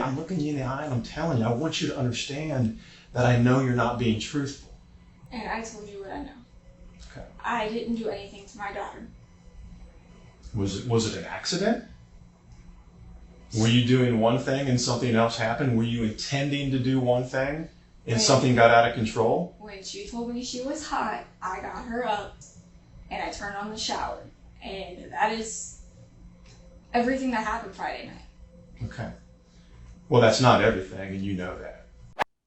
I'm looking you in the eye and I'm telling you, I want you to understand that I know you're not being truthful. And I told you what I know. Okay. I didn't do anything to my daughter. Was it an accident? Were you doing one thing and something else happened? Were you intending to do one thing and something got out of control? When she told me she was hot, I got her up and I turned on the shower. And that is everything that happened Friday night. Okay. Well, that's not everything, and you know that.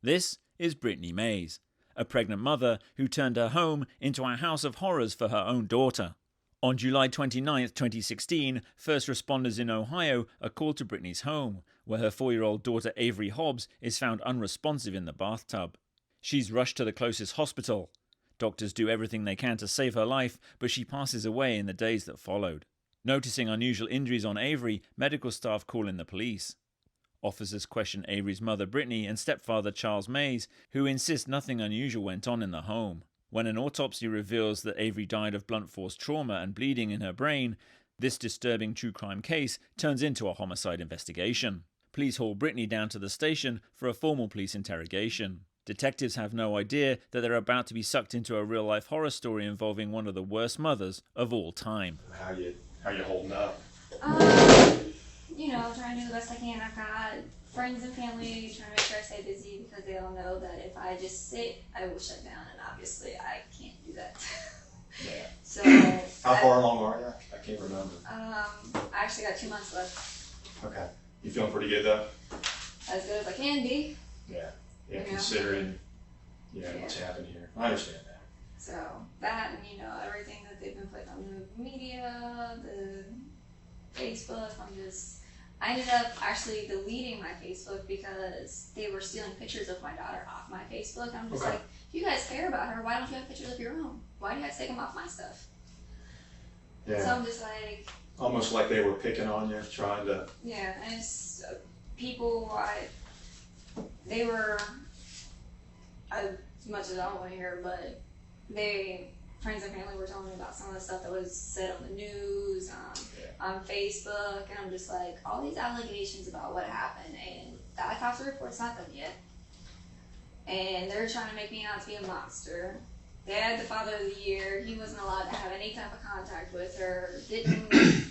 This is Britney Mays, a pregnant mother who turned her home into a house of horrors for her own daughter. On July 29, 2016, first responders in Ohio are called to Britney's home, where her 4-year-old daughter Avery Hobbs is found unresponsive in the bathtub. She's rushed to the closest hospital. Doctors do everything they can to save her life, but she passes away in the days that followed. Noticing unusual injuries on Avery, medical staff call in the police. Officers question Avery's mother Britney and stepfather Charles Mays, who insist nothing unusual went on in the home. When an autopsy reveals that Avery died of blunt force trauma and bleeding in her brain, this disturbing true crime case turns into a homicide investigation. Police haul Britney down to the station for a formal police interrogation. Detectives have no idea that they're about to be sucked into a real-life horror story involving one of the worst mothers of all time. How you holding up? Trying to do the best I can. I've got friends and family trying to make sure I stay busy because they all know that if I just sit, I will shut down, and obviously I can't do that. Yeah. So how far along are you? I can't remember. I actually got 2 months left. Okay. You feeling pretty good though? As good as I can be. Yeah. Yeah. Considering, what's happened here, I understand that. So that, and everything that they've been putting on the media, the Facebook, I ended up actually deleting my Facebook because they were stealing pictures of my daughter off my Facebook. I'm just like, if you guys care about her, why don't you have pictures of your own? Why do you guys take them off my stuff? Yeah. So I'm just like... Almost like they were picking on you, trying to... Yeah, and it's people, they were, as much as I don't want to hear, but friends and family were telling me about some of the stuff that was said on the news, on Facebook, and I'm just like, all these allegations about what happened, and the autopsy report's not done yet, and they're trying to make me out to be a monster. Dad, the father of the year, he wasn't allowed to have any type of contact with her, didn't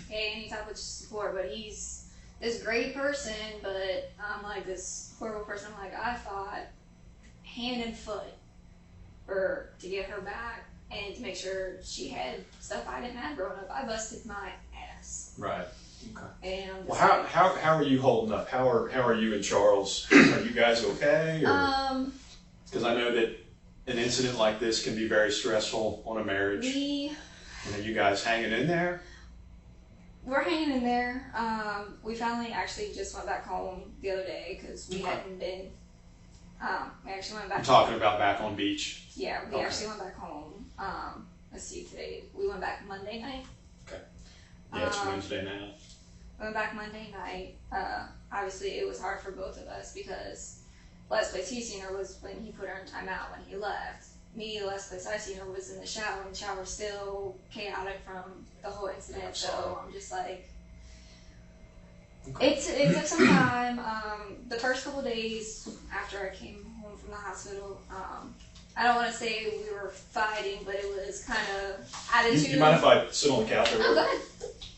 pay any type of support, but he's this great person, but I'm like this horrible person. I'm like, I fought hand and foot to get her back and to make sure she had stuff I didn't have growing up. I busted my ass. Right. Okay. And well, how are you holding up? How are you and Charles? Are you guys okay? Because I know that an incident like this can be very stressful on a marriage. You guys hanging in there? We're hanging in there. We finally actually just went back home the other day because we hadn't been. We actually went back. You're talking about back on beach? Yeah, we actually went back home. Let's see, today we went back Monday night. Okay. Yeah, it's Wednesday now. We went back Monday night. Obviously, it was hard for both of us because last place he seen her was when he put her in timeout when he left. Me, the last place I seen her was in the shower, and the shower's still chaotic from the whole incident. So I'm just like, it took some time. The first couple days after I came home from the hospital, I don't want to say we were fighting, but it was kind of attitude. You mind if I sit on the couch over? Oh, go ahead.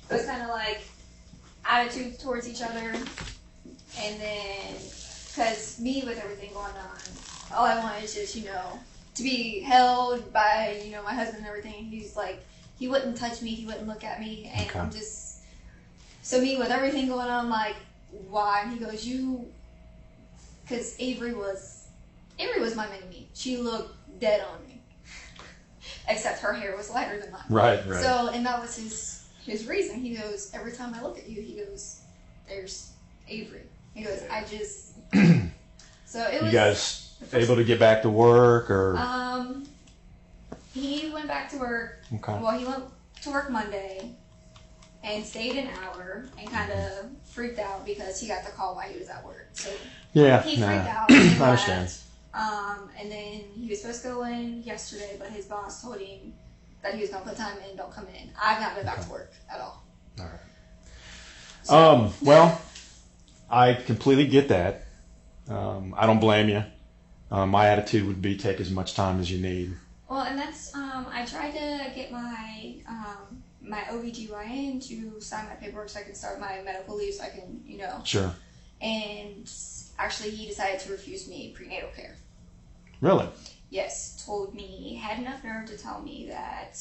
It was kind of like attitude towards each other, and then because me with everything going on, all I wanted is just to be held by my husband and everything. He's like, he wouldn't touch me, he wouldn't look at me, and I'm just so me with everything going on. Like, why? And he goes, because Avery was my mini-me. She looked dead on me, except her hair was lighter than mine. Right. So, and that was his reason. He goes, every time I look at you, he goes, there's Avery. He goes, I just. So it was. You guys able to get back to work, or? He went back to work. Okay. Well, he went to work Monday and stayed an hour and kind of freaked out because he got the call while he was at work. So he freaked out. I understand. And then he was supposed to go in yesterday, but his boss told him that he was going to put time in, don't come in. I've not been back to work at all. All right. Well, I completely get that. I don't blame you. My attitude would be take as much time as you need. Well, and that's, I tried to get my OBGYN to sign my paperwork so I can start my medical leave so I can, Sure. And actually he decided to refuse me prenatal care. Really? Yes, told me, he had enough nerve to tell me that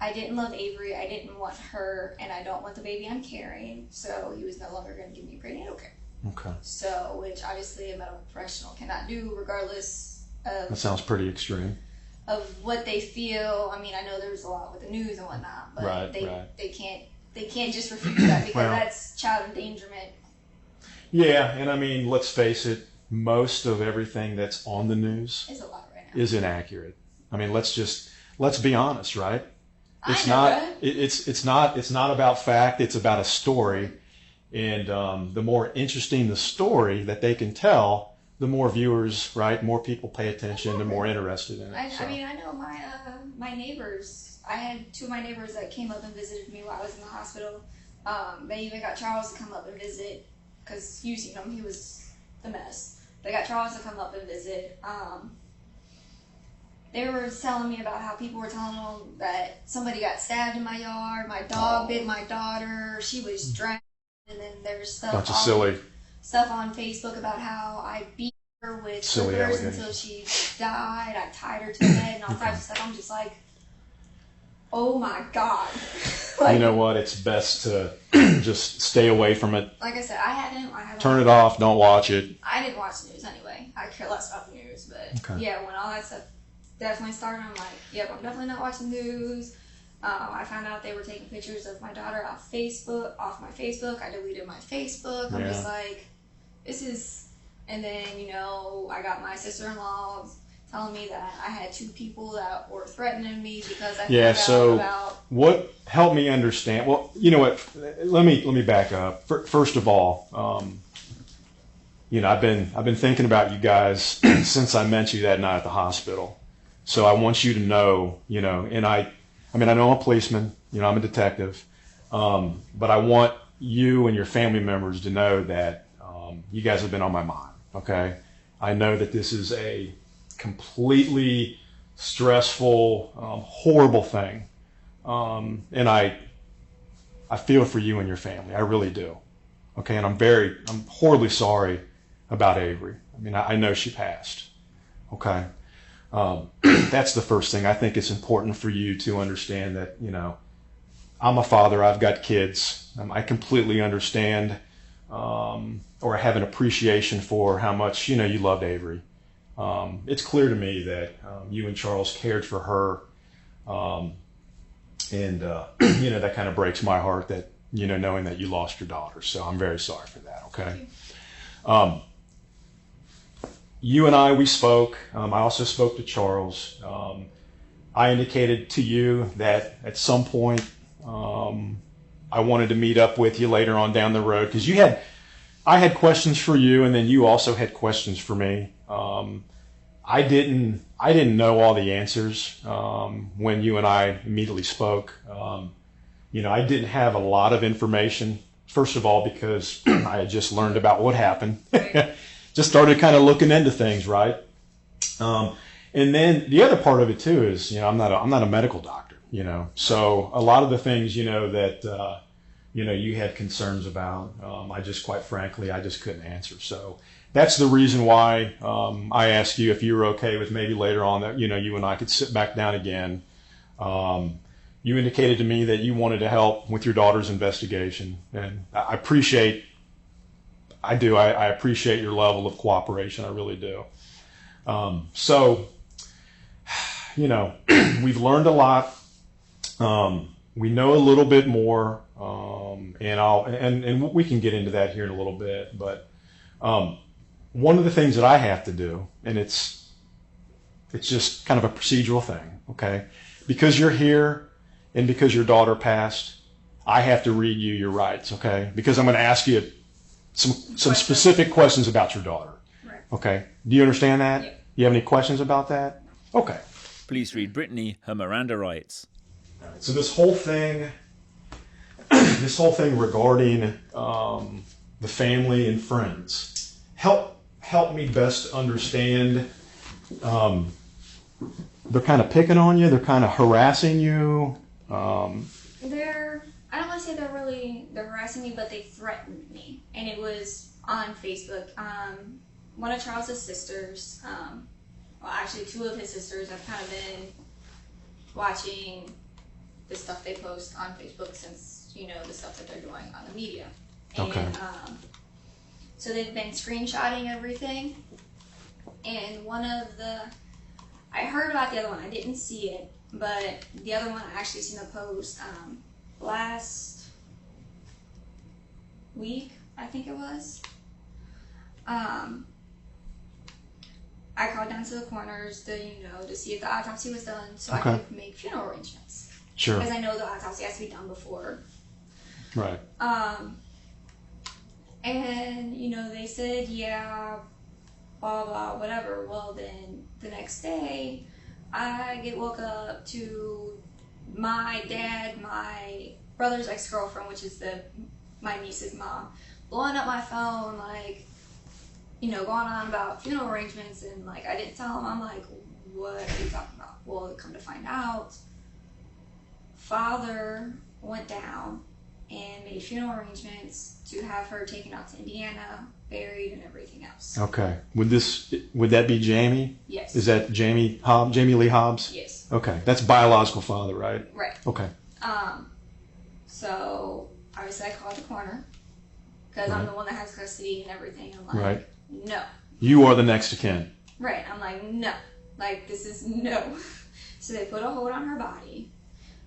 I didn't love Avery, I didn't want her, and I don't want the baby I'm carrying, so he was no longer going to give me prenatal care. Okay. So, which obviously a medical professional cannot do regardless of... That sounds pretty extreme. ...of what they feel. I mean, I know there's a lot with the news and whatnot, but they can't just refuse that because that's child endangerment. Yeah, and I mean, let's face it, most of everything that's on the news is a lot right now. Is inaccurate. I mean, let's be honest, right? It's not about fact, it's about a story. And the more interesting the story that they can tell, the more viewers, right? More people pay attention, the more interested in it. I mean, I know my neighbors. I had 2 of my neighbors that came up and visited me while I was in the hospital. They even got Charles to come up and visit because you seen him. He was the mess. They got Charles to come up and visit. They were telling me about how people were telling them that somebody got stabbed in my yard. My dog bit my daughter. She was drowned. And then there's stuff on Facebook about how I beat her with slippers until she died. I tied her to the bed and all types of stuff. I'm just like, oh my God. Like, you know what? It's best to just stay away from it. Like I said, I haven't turn it off. Don't watch it. I didn't watch the news anyway. I care less about the news. But yeah, when all that stuff definitely started, I'm like, yep, I'm definitely not watching the news. I found out they were taking pictures of my daughter off my Facebook. I deleted my Facebook. I'm just like, this is... And then, I got my sister-in-law telling me that I had 2 people that were threatening me because I found out about... What helped me understand... Well, you know what? Let me back up. First of all, I've been thinking about you guys since I met you that night at the hospital. So I want you to know, and I know I'm a policeman, I'm a detective, but I want you and your family members to know that you guys have been on my mind, okay? I know that this is a completely stressful, horrible thing, and I feel for you and your family, I really do, okay? And I'm horribly sorry about Avery. I mean, I know she passed, okay? That's the first thing. I think it's important for you to understand that, I'm a father, I've got kids. I completely understand or have an appreciation for how much, you loved Avery. It's clear to me that you and Charles cared for her. And that kind of breaks my heart that, knowing that you lost your daughter. So I'm very sorry for that, okay? You and we spoke. I also spoke to Charles. I indicated to you that at some point I wanted to meet up with you later on down the road because I had questions for you, and then you also had questions for me. I didn't know all the answers when you and I immediately spoke. I didn't have a lot of information. First of all, because I had just learned about what happened. Just started kind of looking into things, right? And then the other part of it too is, I'm not a medical doctor, so a lot of the things, that, you had concerns about, I just, quite frankly, I just couldn't answer. So that's the reason why I asked you if you were okay with maybe later on that, you and I could sit back down again. You indicated to me that you wanted to help with your daughter's investigation, and I appreciate your level of cooperation. I really do. We've learned a lot. We know a little bit more, and we can get into that here in a little bit. But one of the things that I have to do, and it's just kind of a procedural thing, okay? Because you're here and because your daughter passed, I have to read you your rights, okay? Because I'm going to ask you some specific questions about your daughter. Right. Okay. Do you understand that? Yeah. You have any questions about that? Okay. Please read Britney her Miranda rights. All right, so this whole thing regarding the family and friends. Help me best understand. They're kind of picking on you. They're kind of harassing you. I don't want to say they're harassing me, but they threatened me, and it was on Facebook. One of Charles's sisters, well, actually 2 of his sisters, have kind of been watching the stuff they post on Facebook since, the stuff that they're doing on the media. And, okay. So they've been screenshotting everything, and I heard about the other one. I didn't see it, but the other one I actually seen a post last week, I think it was. I called down to the corners to see if the autopsy was done, so I could make funeral arrangements. Sure. Because I know the autopsy has to be done before. Right. And they said, yeah, blah blah whatever. Well, then the next day, I get woke up to my dad, my brother's ex-girlfriend, which is my niece's mom, blowing up my phone, like, going on about funeral arrangements, and like I didn't tell him. I'm like, what are you talking about? Well, come to find out, father went down and made funeral arrangements to have her taken out to Indiana, buried, and everything else. Okay. Would that be Jamie? Yes. Is that Jamie Lee Hobbs? Yes. Okay. That's biological father, right? Right. Okay. So obviously I called the coroner because I'm the one that has custody and everything. I'm like, right. No. You are the next of kin. Right. I'm like, no. Like, this is no. So they put a hold on her body.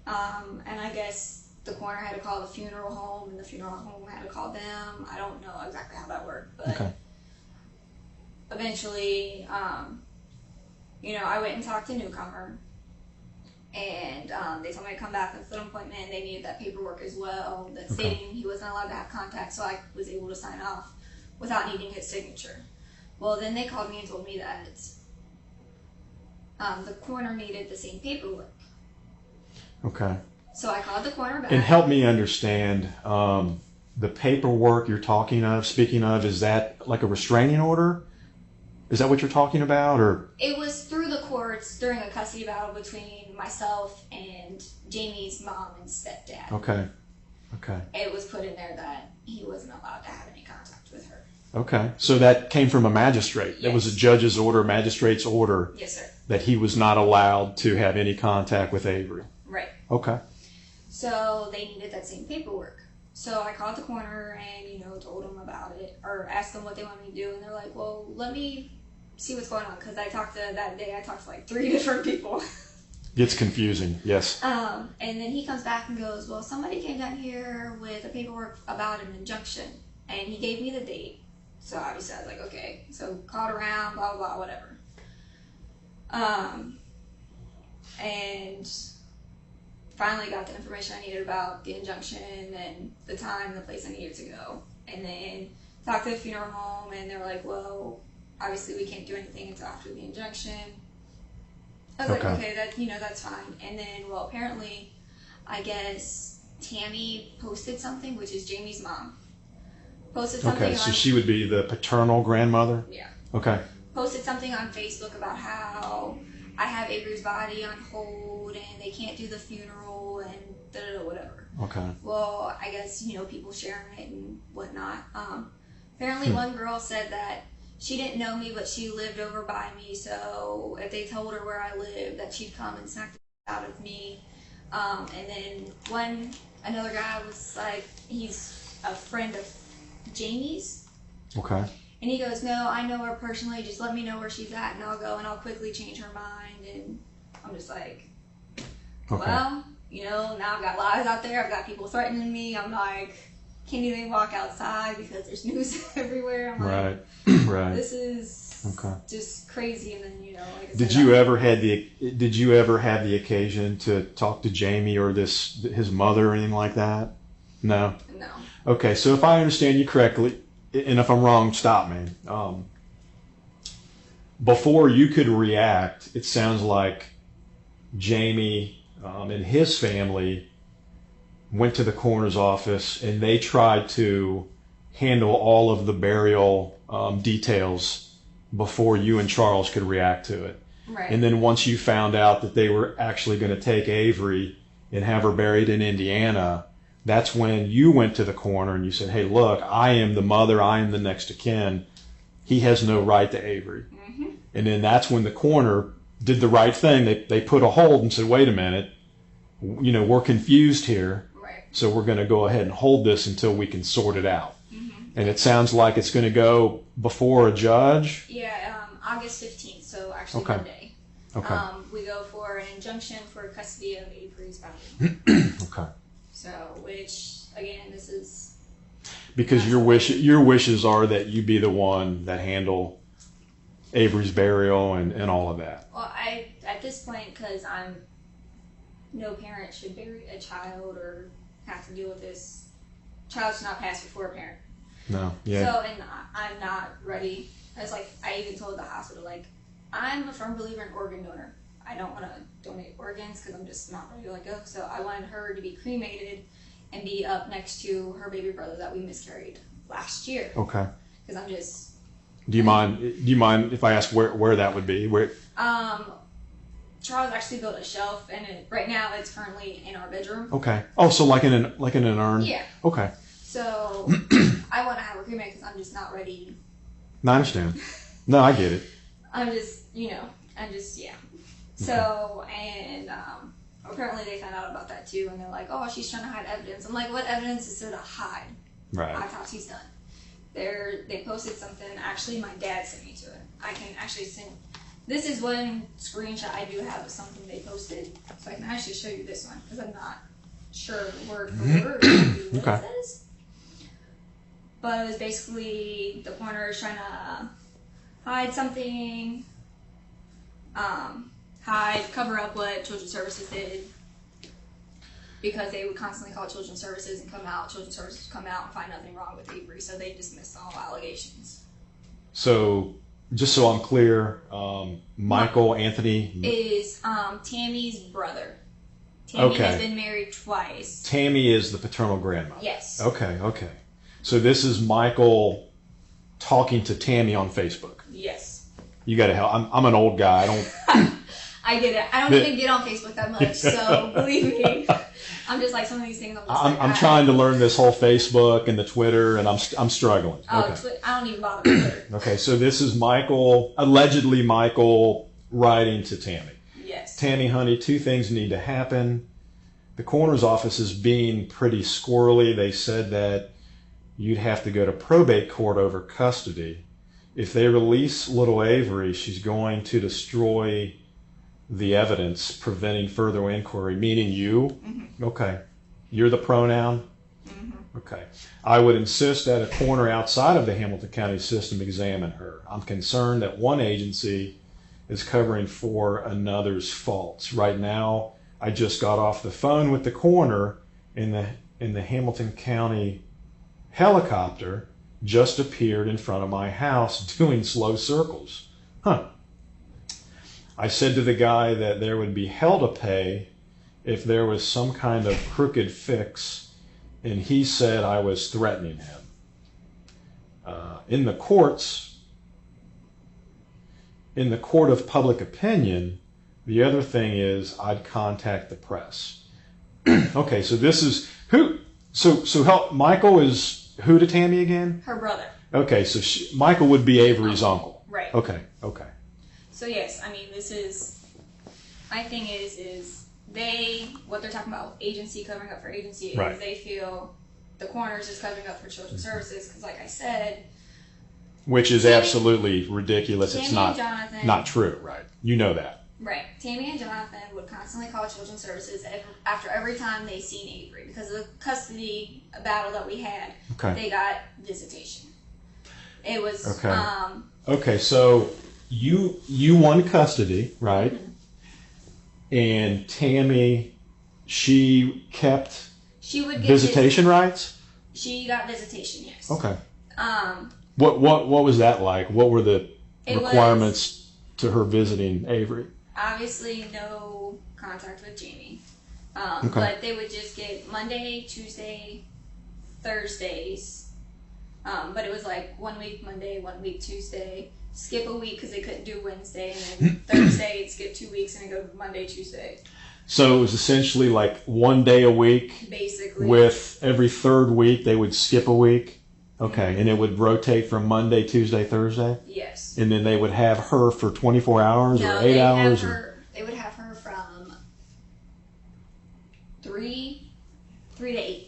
And I guess the coroner had to call the funeral home, and the funeral home had to call them. I don't know exactly how that worked, but eventually, I went and talked to Newcomer, and they told me to come back and set an appointment. They needed that paperwork as well, that stating he wasn't allowed to have contact, so I was able to sign off without needing his signature. Well, then they called me and told me that the coroner needed the same paperwork. Okay. So I called the coroner back. And help me understand, the paperwork you're speaking of, is that like a restraining order? Is that what you're talking about, or? It was through the courts during a custody battle between myself and Jamie's mom and stepdad. Okay. Okay. It was put in there that he wasn't allowed to have any contact with her. Okay. So that came from a magistrate. Yes. That was a judge's order, magistrate's order. Yes, sir. That he was not allowed to have any contact with Avery. Right. Okay. So they needed that same paperwork. So I called the coroner and, told them about it, or asked them what they wanted me to do. And they're like, well, let me see what's going on. Because I talked to like 3 different people. Gets confusing, yes. And then he comes back and goes, well, somebody came down here with a paperwork about an injunction. And he gave me the date. So obviously I was like, okay. So called around, blah, blah, blah, whatever. And finally got the information I needed about the injunction and the time, the place I needed to go. And then talked to the funeral home, and they were like, well, obviously we can't do anything until after the injunction. I was like, okay, that's fine. And then, well, apparently, I guess Tammy posted something, which is Jamie's mom. Posted something Okay, so she would be the paternal grandmother? Yeah. Okay. Posted something on Facebook about how I have Avery's body on hold and they can't do the funeral and whatever. Okay. Well, I guess, people sharing it and whatnot. Apparently one girl said that she didn't know me, but she lived over by me, so if they told her where I lived, that she'd come and smack the out of me. And then another guy was like, he's a friend of Jamie's. Okay. And he goes, no, I know her personally. Just let me know where she's at, and I'll go, and I'll quickly change her mind. And I'm just like, well, now I've got lies out there. I've got people threatening me. I'm like, can't even walk outside because there's news everywhere. I'm like, right. This is just crazy. And then, like I said, Did you ever have the occasion to talk to Jamie or his mother or anything like that? No. No. Okay, so if I understand you correctly, and if I'm wrong, stop me. Before you could react, it sounds like Jamie and his family went to the coroner's office and they tried to handle all of the burial details before you and Charles could react to it. Right. And then once you found out that they were actually going to take Avery and have her buried in Indiana, that's when you went to the coroner and you said, hey, look, I am the mother, I am the next of kin. He has no right to Avery. Mm-hmm. And then that's when the coroner did the right thing. They put a hold and said, wait a minute, we're confused here. Right. So we're going to go ahead and hold this until we can sort it out. Mm-hmm. And it sounds like it's going to go before a judge? Yeah, August 15th, so actually Monday. Okay. We go for an injunction for custody of Avery's body. Okay. So, which, again, this is... Because your wishes are that you be the one that handle Avery's burial and all of that. Well, at this point, because no parent should bury a child or have to deal with this. Child should not pass before a parent. No, yeah. So, and I'm not ready. I even told the hospital, I'm a firm believer in organ donor. I don't want to donate organs because I'm just not ready to let go. So I wanted her to be cremated and be up next to her baby brother that we miscarried last year. Okay. Because I'm just... Do you mind if I ask where that would be? Where? Charles actually built a shelf, and right now it's currently in our bedroom. Okay. Oh, so like in an urn? Yeah. Okay. So I want to have her cremated because I'm just not ready. No, I understand. No, I get it. I'm just, yeah. So, and apparently they found out about that too, and they're like, oh, she's trying to hide evidence. I'm like, what evidence is there to hide? Right. Autopsy's done. They posted something. Actually, my dad sent me to it. I can actually send. This is one screenshot I do have of something they posted, so I can actually show you this one because I'm not sure word for word what it says. But it was basically the coroner is trying to hide something, cover up what Children's Services did, because they would constantly call Children's Services and Children's Services would come out and find nothing wrong with Avery, so they dismissed all allegations. So, just so I'm clear, Michael Anthony is Tammy's brother. Tammy has been married twice. Tammy is the paternal grandmother. Yes. Okay. So this is Michael talking to Tammy on Facebook. Yes. You got to help. I'm an old guy. I don't. I get it. I don't even get on Facebook that much, so believe me. I'm just like some of these things. I'm trying to learn this whole Facebook and the Twitter, and I'm struggling. Oh, okay. I don't even bother with Twitter. Okay, so this is allegedly Michael writing to Tammy. Yes. Tammy, honey, two things need to happen. The coroner's office is being pretty squirrely. They said that you'd have to go to probate court over custody. If they release little Avery, she's going to destroy the evidence preventing further inquiry, meaning you. Mm-hmm. Okay. You're the pronoun? Mm-hmm. Okay. I would insist that a coroner outside of the Hamilton County system examine her. I'm concerned that one agency is covering for another's faults. Right now, I just got off the phone with the coroner in the Hamilton County helicopter just appeared in front of my house doing slow circles. I said to the guy that there would be hell to pay if there was some kind of crooked fix, and he said I was threatening him. In the court of public opinion, the other thing is I'd contact the press. Okay, so this is who? So help. Michael is who to Tammy again? Her brother. Okay, so Michael would be Avery's uncle. Right. Okay. So yes, I mean, this is, my thing is what they're talking about, agency covering up for agency, is right. They feel the coroner's is covering up for Children's Services, because like I said. Which is absolutely ridiculous. Tammy it's not, not true, right? You know that. Right. Tammy and Jonathan would constantly call Children's Services after every time they seen Avery, because of the custody battle that we had. Okay. They got visitation. It was, okay, so you won custody, right? Mm-hmm. And Tammy, she would get visitation rights? She got visitation, yes. Okay. What was that like? What were the requirements to her visiting Avery? Obviously, no contact with Jamie. But they would just get Monday, Tuesday, Thursdays, But it was like 1 week Monday, 1 week Tuesday, skip a week because they couldn't do Wednesday, and then Thursday it'd skip 2 weeks and it'd go Monday, Tuesday. So it was essentially like 1 day a week. Basically. With every third week they would skip a week. Okay, and it would rotate from Monday, Tuesday, Thursday? Yes. And then they would have her for 24 hours or 8 hours? They would have her from 3 to 8.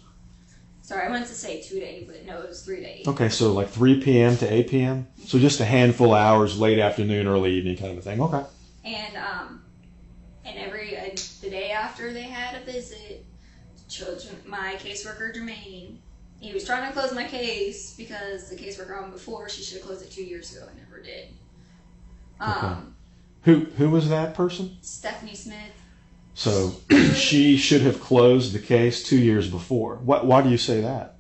Sorry, I wanted to say 2 to 8, but no, it was 3 to 8. Okay, so like 3 p.m. to 8 p.m.? So just a handful of hours, late afternoon, early evening kind of a thing. Okay. And the day after they had a visit, my caseworker, Jermaine, he was trying to close my case because the caseworker on before, she should have closed it 2 years ago and never did. Okay. Who was that person? Stephanie Smith. So she should have closed the case 2 years before. Why do you say that?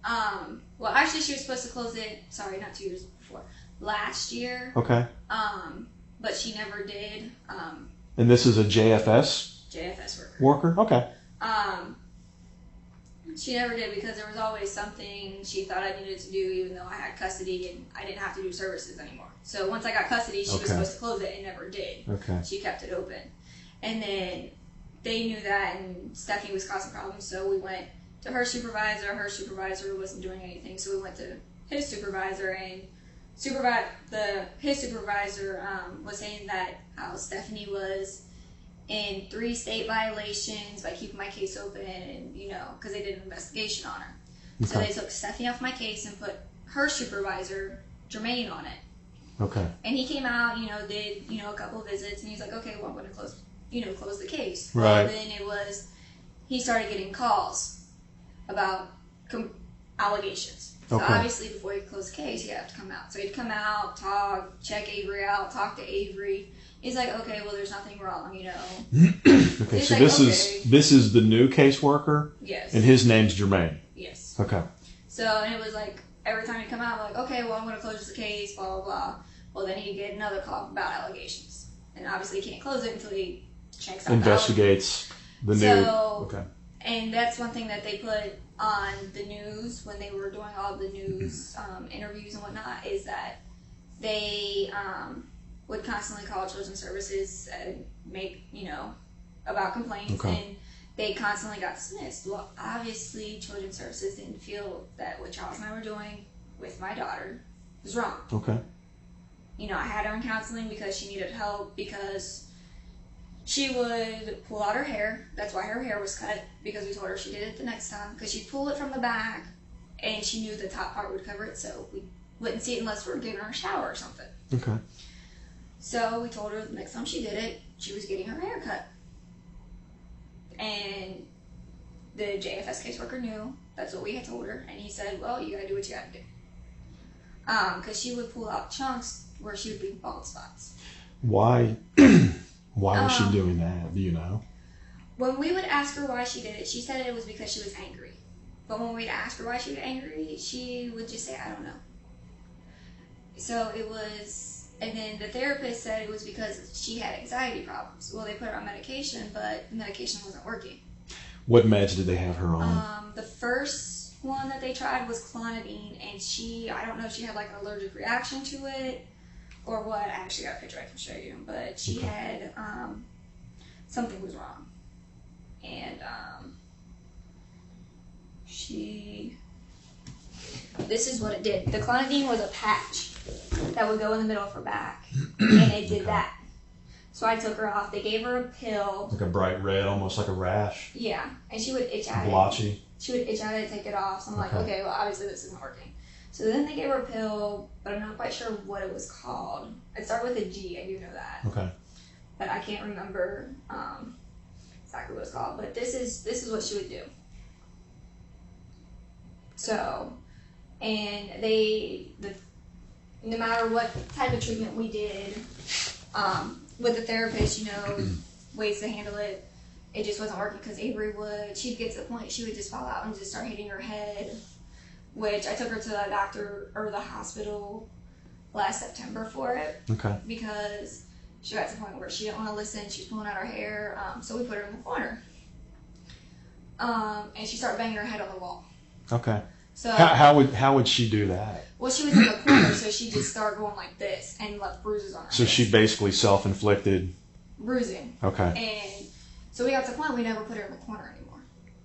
Well, actually, she was supposed to close it. Sorry, not 2 years before. Last year. Okay. But she never did. And this is a JFS worker. Okay. She never did because there was always something she thought I needed to do, even though I had custody and I didn't have to do services anymore. So once I got custody, she was supposed to close it and never did. Okay. She kept it open. And then they knew that, and Stephanie was causing problems, so we went to her supervisor. Her supervisor wasn't doing anything, so we went to his supervisor, and his supervisor was saying that how Stephanie was in 3 state violations by keeping my case open, and because they did an investigation on her. Okay. So they took Stephanie off my case and put her supervisor, Jermaine, on it. Okay. And he came out, did a couple of visits, and he's like, okay, well, I'm going to close the case. Right. Well, then he started getting calls about allegations. So obviously before he closed the case, he'd have to come out. So he'd come out, talk, check Avery out, talk to Avery. He's like, okay, well, there's nothing wrong, Okay, so this is the new caseworker? Yes. And his name's Jermaine? Yes. Okay. So, and it was like, every time he'd come out, I'm like, okay, well, I'm going to close the case, blah, blah, blah. Well, then he'd get another call about allegations. And obviously he can't close it until he checks out investigates the new. Okay. And that's one thing that they put on the news when they were doing all the news interviews and whatnot, is that they would constantly call Children's Services and make, about complaints. Okay. And they constantly got dismissed. Well, obviously Children's Services didn't feel that what Charles and I were doing with my daughter was wrong. Okay. I had her in counseling because she needed help, because she would pull out her hair. That's why her hair was cut, because we told her she did it the next time, because she'd pull it from the back and she knew the top part would cover it, so we wouldn't see it unless we were giving her a shower or something. Okay. So we told her the next time she did it, she was getting her hair cut. And the JFS caseworker knew that's what we had told her, and he said, well, you gotta do what you gotta do. Because she would pull out chunks where she would be bald spots. Why was she doing that? Do you know? When we would ask her why she did it, she said it was because she was angry. But when we'd ask her why she was angry, she would just say, I don't know. So it was, and then the therapist said it was because she had anxiety problems. Well, they put her on medication, but the medication wasn't working. What meds did they have her on? The first one that they tried was clonidine, and I don't know if she had like an allergic reaction to it or what. I actually got a picture I can show you, but she had, something was wrong. And this is what it did. The clonidine was a patch that would go in the middle of her back, and it did that. So I took her off. They gave her a pill. Like a bright red, almost like a rash. Yeah, and she would itch at it. Blotchy. She would itch at it, take it off. So I'm like, okay, well, obviously this isn't working. So then they gave her a pill, but I'm not quite sure what it was called. It started with a G, I do know that. Okay. But I can't remember exactly what it's called. But this is what she would do. So, and no matter what type of treatment we did, with the therapist, ways to handle it, it just wasn't working, because Avery she'd get to the point she would just fall out and just start hitting her head, which I took her to the doctor or the hospital last September for it. Okay. Because she got to the point where she didn't want to listen. She was pulling out her hair, so we put her in the corner. And she started banging her head on the wall. Okay. So how would she do that? Well, she was in the corner, so she just started going like this and left bruises on her. So she basically self-inflicted bruising. Okay. And so we got to the point we never put her in the corner anymore.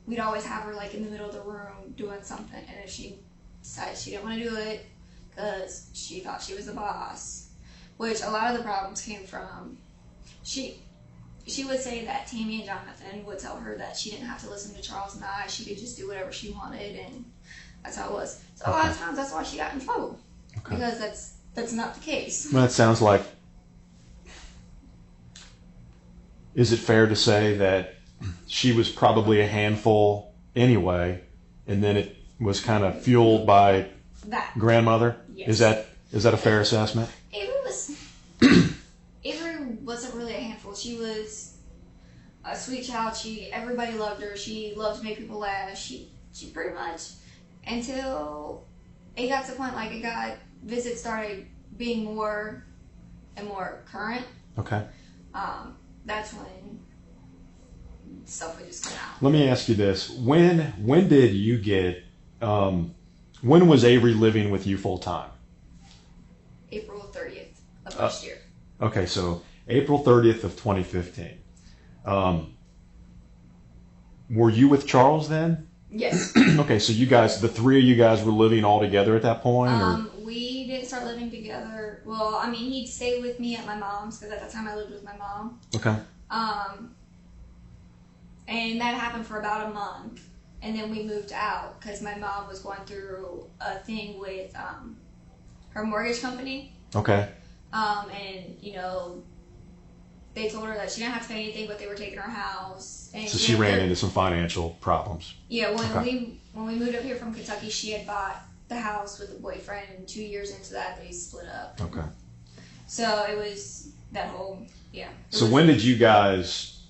We'd always have her like in the middle of the room doing something, and if she decided she didn't want to do it because she thought she was the boss, which a lot of the problems came from she would say that Tammy and Jonathan would tell her that she didn't have to listen to Charles and I. She could just do whatever she wanted, and that's how it was. So a lot of times that's why she got in trouble. Okay. Because that's not the case. Well, it sounds like, is it fair to say that she was probably a handful anyway, and then it was kind of fueled by that grandmother? Yes. Is that a fair assessment? Avery wasn't really a handful. She was a sweet child. Everybody loved her. She loved to make people laugh. She pretty much, until it got to the point visits started being more and more current. Okay. That's when stuff would just come out. Let me ask you this: when did you get? When was Avery living with you full time? April 30th of last year. Okay, so April 30th of 2015. Were you with Charles then? Yes. Okay, so you guys, the three of you guys were living all together at that point? Or? We didn't start living together. Well, I mean, he'd stay with me at my mom's because at that time I lived with my mom. Okay. And that happened for about a month. And then we moved out because my mom was going through a thing with her mortgage company. Okay. And, they told her that she didn't have to pay anything, but they were taking her house. And so she ran into some financial problems. Yeah, when we moved up here from Kentucky, she had bought the house with a boyfriend, and 2 years into that, they split up. Okay. So it was that whole, yeah. So when did you guys,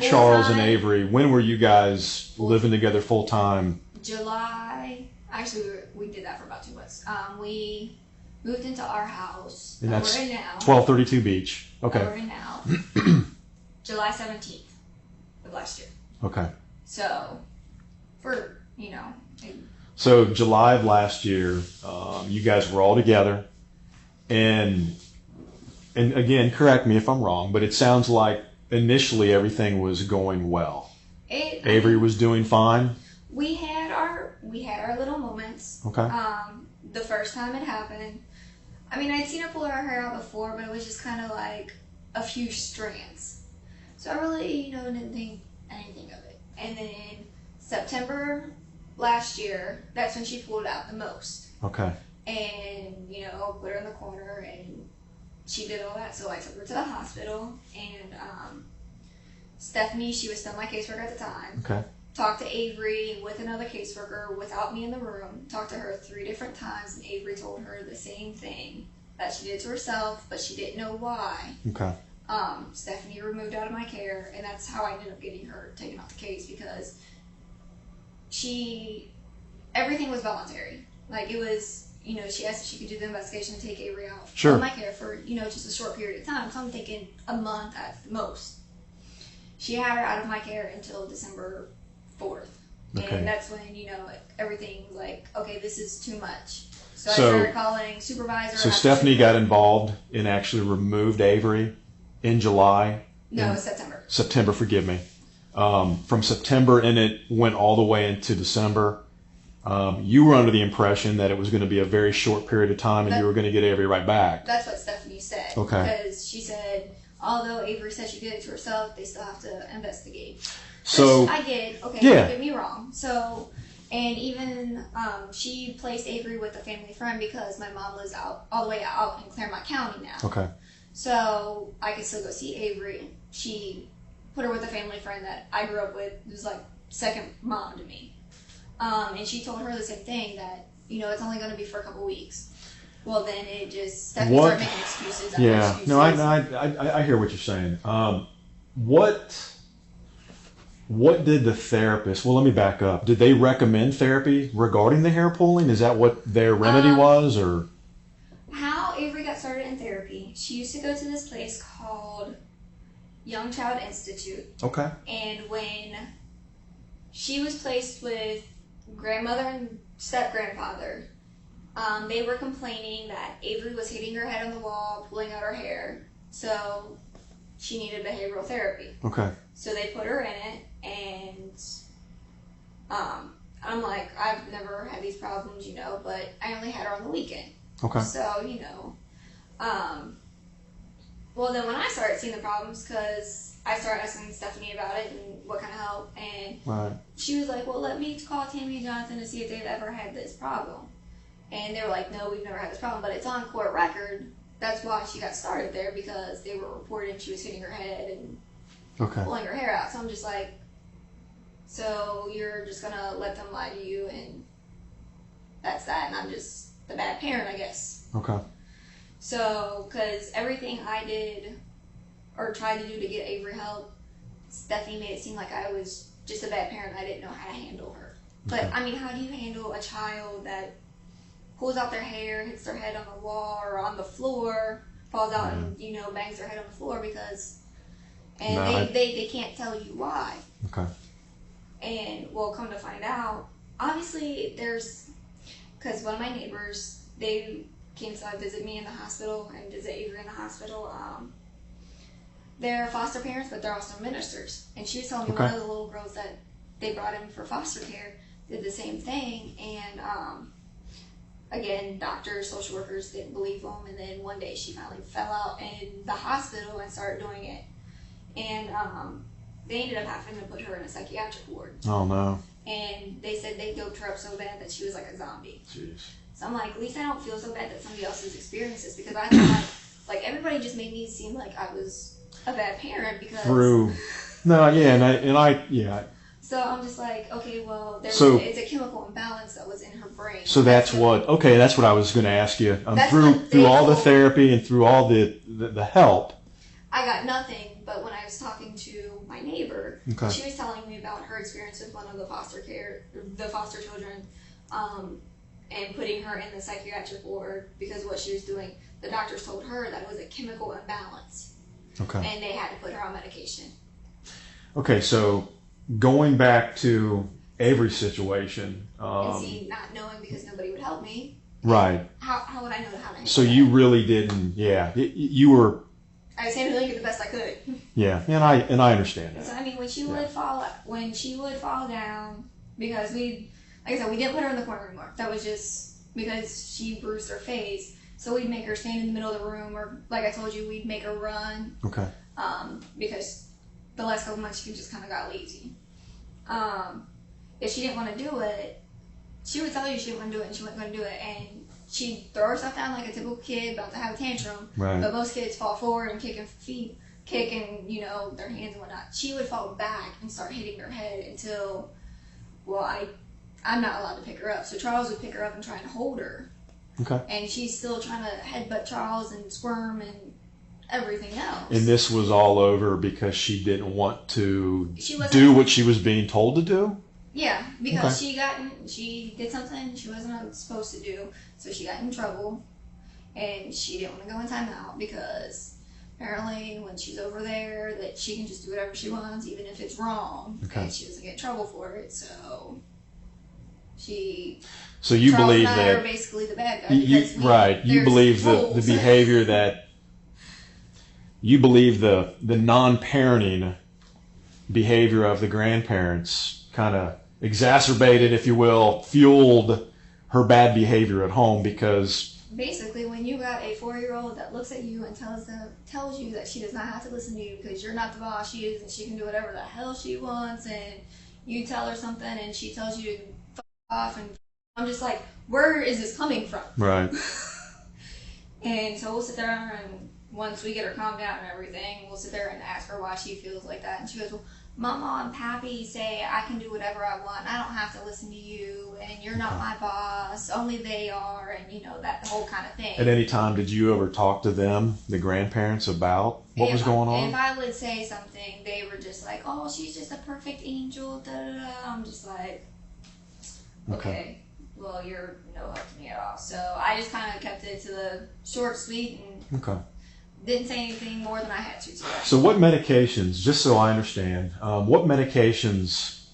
Charles and Avery, when were you guys living together full time? July. Actually, we did that for about 2 months. We moved into our house and that's we're in now. 1232 Beach. Okay. We're in now. July 17th of last year. Okay. So, So July of last year, you guys were all together, and again, correct me if I'm wrong, but it sounds like initially everything was going well. Avery was doing fine. We had our little moments. Okay. The first time it happened, I mean, I'd seen her pull her hair out before, but it was just kind of like a few strands. So I really, didn't think anything of it. And then September last year, that's when she pulled out the most. Okay. And, put her in the corner, and she did all that. So I took her to the hospital, and Stephanie, she was still my caseworker at the time. Okay. Talked to Avery with another caseworker without me in the room. Talked to her 3 different times, and Avery told her the same thing that she did to herself, but she didn't know why. Okay. Stephanie removed out of my care, and that's how I ended up getting her taken off the case because everything was voluntary. Like it was, she asked if she could do the investigation and take Avery out of my care for, just a short period of time. So I'm thinking a month at the most. She had her out of my care until December 4th. Okay. And that's when, everything was like, okay, this is too much. So I started calling supervisor. So Stephanie got involved and actually removed Avery in July? No, it was September. September, forgive me. From September, and it went all the way into December. You were under the impression that it was going to be a very short period of time and you were going to get Avery right back. That's what Stephanie said. Okay. Because she said, although Avery said she did it to herself, they still have to investigate. So which I get. Okay, don't get me wrong. So, and even she placed Avery with a family friend because my mom lives all the way out in Claremont County now. Okay. So I could still go see Avery. She put her with a family friend that I grew up with. It was like second mom to me. And she told her the same thing that, it's only going to be for a couple weeks. Well, then it just, Stephanie started making excuses. Yeah. Excuses. No, I hear what you're saying. What did the therapist, well, let me back up. Did they recommend therapy regarding the hair pulling? Is that what their remedy was, or? How Avery got started in therapy, she used to go to this place called Young Child Institute. Okay. And when she was placed with grandmother and step-grandfather. They were complaining that Avery was hitting her head on the wall, pulling out her hair, so she needed behavioral therapy. Okay. So they put her in it, and I'm like, I've never had these problems, you know, but I only had her on the weekend. Okay. So, you know, well, then when I started seeing the problems, because I started asking Stephanie about it and what kind of help, and right. She was like, well, let me call Tammy and Jonathan to see if they've ever had this problem. And they were like, no, we've never had this problem, but it's on court record. That's why she got started there, because they were reporting she was hitting her head and pulling her hair out. So I'm just like, so you're just going to let them lie to you, and that's that, and I'm just the bad parent, I guess. Okay. So, because everything I did or tried to do to get Avery help, Stephanie made it seem like I was just a bad parent. I didn't know how to handle her. Okay. But, I mean, how do you handle a child that pulls out their hair, hits their head on the wall or on the floor, falls out and, you know, bangs their head on the floor because... And they can't tell you why. Okay. And, well, come to find out, obviously there's... Because one of my neighbors, they came to visit me in the hospital and visit Avery in the hospital. They're foster parents, but they're also ministers. And she was telling me one of the little girls that they brought in for foster care did the same thing. And, again, doctors, social workers didn't believe them. And then one day she finally fell out in the hospital and started doing it. And they ended up having to put her in a psychiatric ward. Oh, no. And they said they doped her up so bad that she was like a zombie. Jeez. So I'm like, at least I don't feel so bad that somebody else has experienced this, because I thought, like, everybody just made me seem like I was a bad parent because... So I'm just like, okay, well, it's a chemical imbalance that was in her brain. So that's what I was going to ask you. Through all the therapy and through all the help. I got nothing, but when I was talking to my neighbor, she was telling me about her experience with one of the foster children, and putting her in the psychiatric ward because of what she was doing. The doctors told her that it was a chemical imbalance. Okay. And they had to put her on medication. Okay, so going back to Avery's situation. And see, not knowing because nobody would help me. Right. How would I know how to handle So you really didn't, you were... I was handling it the best I could. Yeah, and I understand that. So I mean, when she would fall down, because like I said, we didn't put her in the corner anymore. That was just because she bruised her face. So we'd make her stand in the middle of the room, or like I told you, we'd make her run. Okay. Because the last couple months she just kind of got lazy. If she didn't want to do it, she would tell you she didn't want to do it, and she wasn't going to do it, and she'd throw herself down like a typical kid about to have a tantrum. Right. But most kids fall forward and kick and, you know, their hands and whatnot. She would fall back and start hitting her head until, I'm not allowed to pick her up. So Charles would pick her up and try and hold her. Okay. And she's still trying to headbutt Charles and squirm and everything else. And this was all over because she didn't want to do what she was being told to do? Yeah, because she did something she wasn't supposed to do, so she got in trouble, and she didn't want to go in timeout because apparently when she's over there that she can just do whatever she wants, even if it's wrong, and she doesn't get in trouble for it. So you Charles believe and I are basically the bad guy. You believe the behavior that you believe the non-parenting behavior of the grandparents kind of exacerbated, if you will, fueled her bad behavior at home because... Basically, when you got a 4-year-old that looks at you and tells you that she does not have to listen to you because you're not the boss she is and she can do whatever the hell she wants, and you tell her something and she tells you to fuck off, and I'm just like, where is this coming from? Right. And so we'll sit there, and once we get her calmed down and everything, we'll sit there and ask her why she feels like that, and she goes, well, Mama and Pappy say I can do whatever I want. I don't have to listen to you, and you're not my boss. Only they are, and you know, that whole kind of thing. At any time, did you ever talk to them, the grandparents, about what was going on? If I would say something, they were just like, "Oh, she's just a perfect angel." Da da da. I'm just like, okay. Well, you're no help to me at all. So I just kind of kept it to the short, sweet, and didn't say anything more than I had to today. So what medications, just so I understand, what medications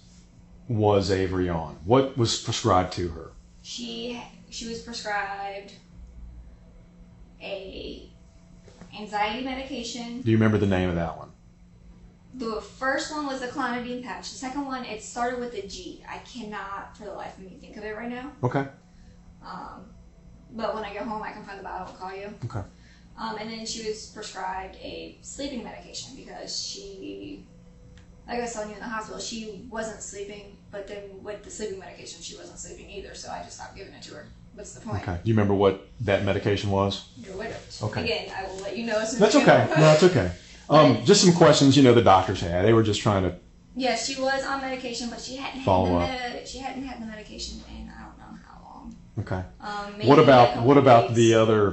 was Avery on? What was prescribed to her? She was prescribed a anxiety medication. Do you remember the name of that one? The first one was the clonidine patch. The second one, it started with a G. I cannot for the life of me think of it right now. Okay. But when I get home, I can find the bottle and call you. Okay. And then she was prescribed a sleeping medication because she, like I was telling you in the hospital, she wasn't sleeping, but then with the sleeping medication, she wasn't sleeping either, so I just stopped giving it to her. What's the point? Okay. Do you remember what that medication was? You're widowed. Okay. Again, I will let you know as soon That's as okay. No, that's okay. Just some questions, the doctors had. They were just trying to... Yeah, she was on medication, but she hadn't had the medication in I don't know how long. Okay. What about the other?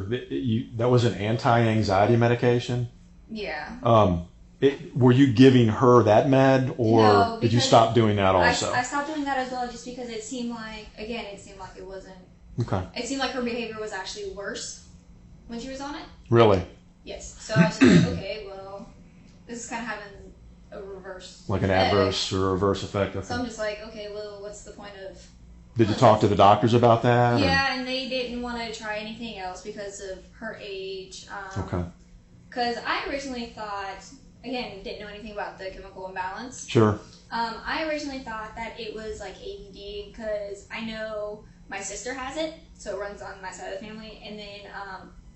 That was an anti-anxiety medication. Yeah. Were you giving her that med, or no, did you stop doing that also? I stopped doing that as well, just because it seemed like it wasn't. Okay. It seemed like her behavior was actually worse when she was on it. Really? Yes. So I was just like, okay, well, this is kind of having a reverse. Like an adverse or reverse effect. Okay. So I'm just like, okay, well, what's the point of... Did you talk to the doctors about that? Yeah, and they didn't want to try anything else because of her age. Okay. Because I originally thought, again, didn't know anything about the chemical imbalance. Sure. I originally thought that it was like ADD because I know my sister has it, so it runs on my side of the family, and then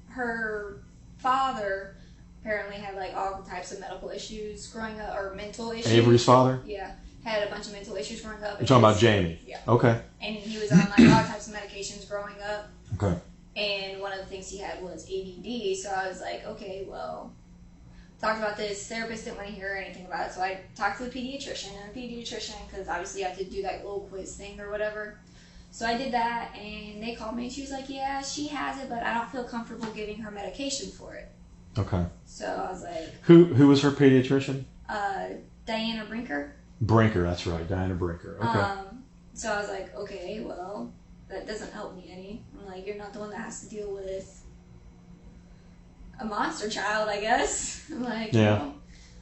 her father apparently had like all types of medical issues growing up, or mental issues. Avery's father? Yeah, had a bunch of mental issues growing up. You're talking about Jamie? Yeah. Okay. And he was on like all types of medications growing up. Okay. And one of the things he had was ADD, so I was like, okay, well, talked about this. Therapist didn't want to hear anything about it, so I talked to the pediatrician, because obviously you have to do that little quiz thing or whatever. So I did that, and they called me, and she was like, yeah, she has it, but I don't feel comfortable giving her medication for it. Okay. So I was like... Who was her pediatrician? Diana Brinker. Brinker, that's right, Diana Brinker. Okay. So I was like, okay, well, that doesn't help me any. I'm like, you're not the one that has to deal with a monster child, I guess. I'm like, yeah. Well,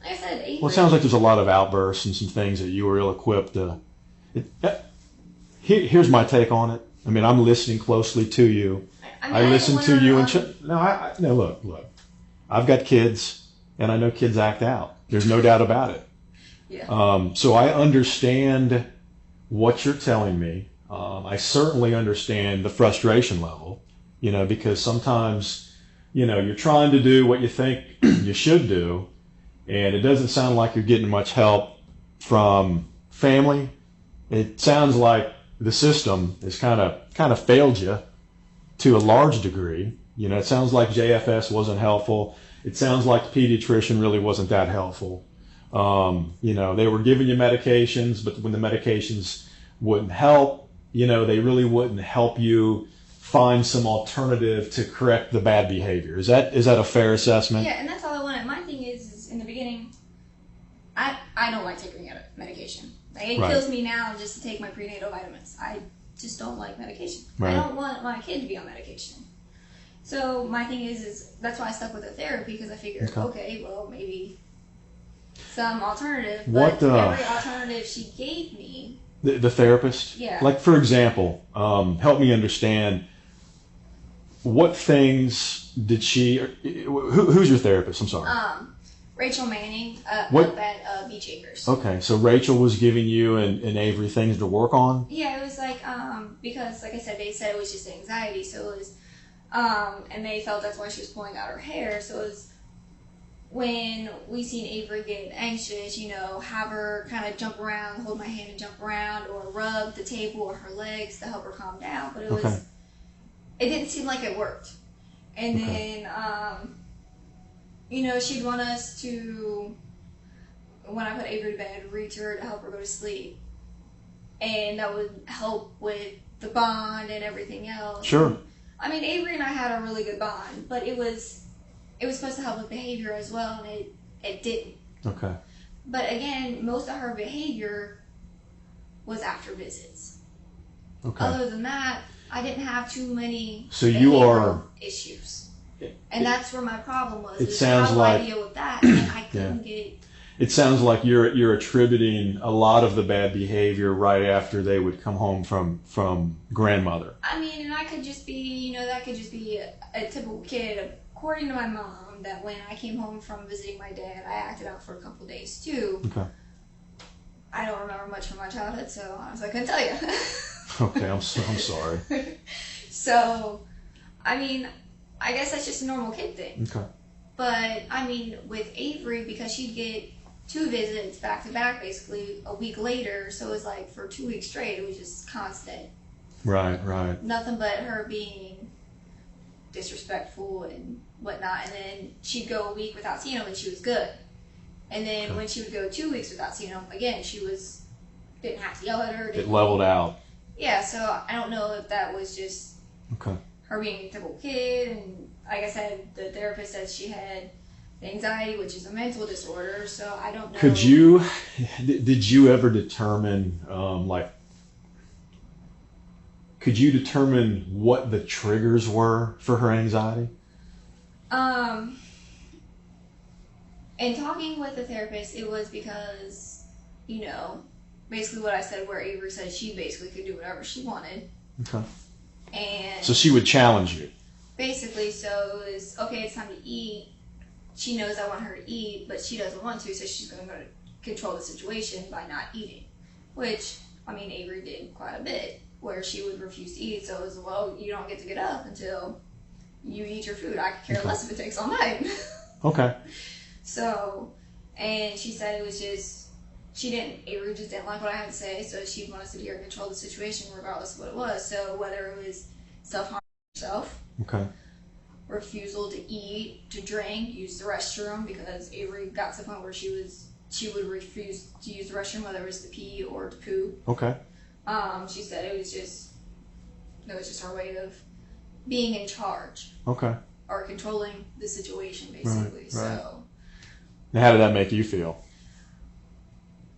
like I said, Avery. Well, it sounds like there's a lot of outbursts and some things that you were ill-equipped to... Here's my take on it. I mean, I'm listening closely to you. I listen to you and... No, look. I've got kids, and I know kids act out. There's no doubt about it. Yeah. So I understand what you're telling me. I certainly understand the frustration level, because sometimes, you're trying to do what you think you should do, and it doesn't sound like you're getting much help from family. It sounds like the system has kind of failed you to a large degree. It sounds like JFS wasn't helpful. It sounds like the pediatrician really wasn't that helpful. They were giving you medications, but when the medications wouldn't help, they really wouldn't help you find some alternative to correct the bad behavior. Is that a fair assessment? Yeah, and that's all I wanted. My thing is in the beginning, I don't like taking medication. Like, it kills me now just to take my prenatal vitamins. I just don't like medication. Right. I don't want my kid to be on medication. So my thing is that's why I stuck with the therapy, because I figured, okay, well, maybe some alternative. But every alternative she gave me... The therapist? Yeah. Like, for example, help me understand, what things did she... Who's your therapist? I'm sorry. Rachel Manning up at Beach Acres. Okay, so Rachel was giving you and Avery things to work on? Yeah, it was like, because, like I said, they said it was just anxiety, so it was... and they felt that's why she was pulling out her hair. So it was when we seen Avery get anxious, have her kind of jump around, hold my hand and jump around, or rub the table or her legs to help her calm down. But it didn't seem like it worked. And then, she'd want us to, when I put Avery to bed, read to her to help her go to sleep. And that would help with the bond and everything else. Sure. I mean, Avery and I had a really good bond, but it was supposed to help with behavior as well, and it didn't. Okay. But again, most of her behavior was after visits. Okay. Other than that, I didn't have too many issues. And that's where my problem was. It sounds how like... do I deal with that? And I couldn't get... it sounds like you're attributing a lot of the bad behavior right after they would come home from grandmother. I mean, and I could just be, that could just be a typical kid. According to my mom, that when I came home from visiting my dad, I acted out for a couple days too. Okay. I don't remember much from my childhood, so honestly, I couldn't tell you. Okay, I'm sorry. So, I mean, I guess that's just a normal kid thing. Okay. But, I mean, with Avery, because she'd get 2 visits back to back, basically, a week later, so it was like for 2 weeks straight, it was just constant. Right. Nothing but her being disrespectful and whatnot, and then she'd go a week without seeing him, and she was good. And then when she would go 2 weeks without seeing him, again, didn't have to yell at her. It leveled out. Yeah, so I don't know if that was just Okay. her being a typical kid, and like I said, the therapist said she had anxiety, which is a mental disorder, so I don't know. Did you ever determine, could you determine what the triggers were for her anxiety? In talking with the therapist, it was because, basically what I said, where Avery said she basically could do whatever she wanted. Okay. And so she would challenge you. Basically, so it was, okay, it's time to eat. She knows I want her to eat, but she doesn't want to, so she's going to control the situation by not eating. Which, I mean, Avery did quite a bit, where she would refuse to eat. So it was, well, you don't get to get up until you eat your food. I could care less if it takes all night. Okay. So, and she said it was just, Avery just didn't like what I had to say, so she'd want to sit here and control the situation regardless of what it was. So whether it was self-harm herself, okay, refusal to eat, to drink, use the restroom, because Avery got to the point where she would refuse to use the restroom, whether it was to pee or to poo. Okay. She said it was just her way of being in charge. Okay. Or controlling the situation, basically. Right. So. Now, how did that make you feel?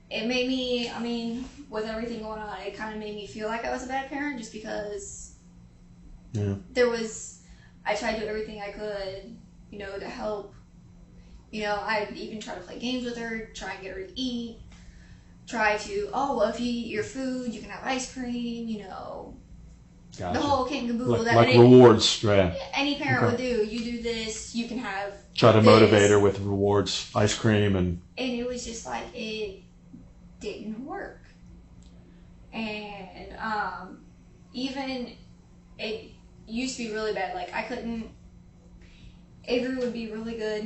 It made me, I mean, with everything going on, it kind of made me feel like I was a bad parent, just because I tried to do everything I could, to help. I'd even try to play games with her, try and get her to eat, try to, if you eat your food, you can have ice cream, Gotcha. The whole kit and caboodle like rewards, right? Any parent would do. You do this, you can have try to motivate her with rewards, ice cream, and it was just like it didn't work. And even it used to be really bad. Like Avery would be really good.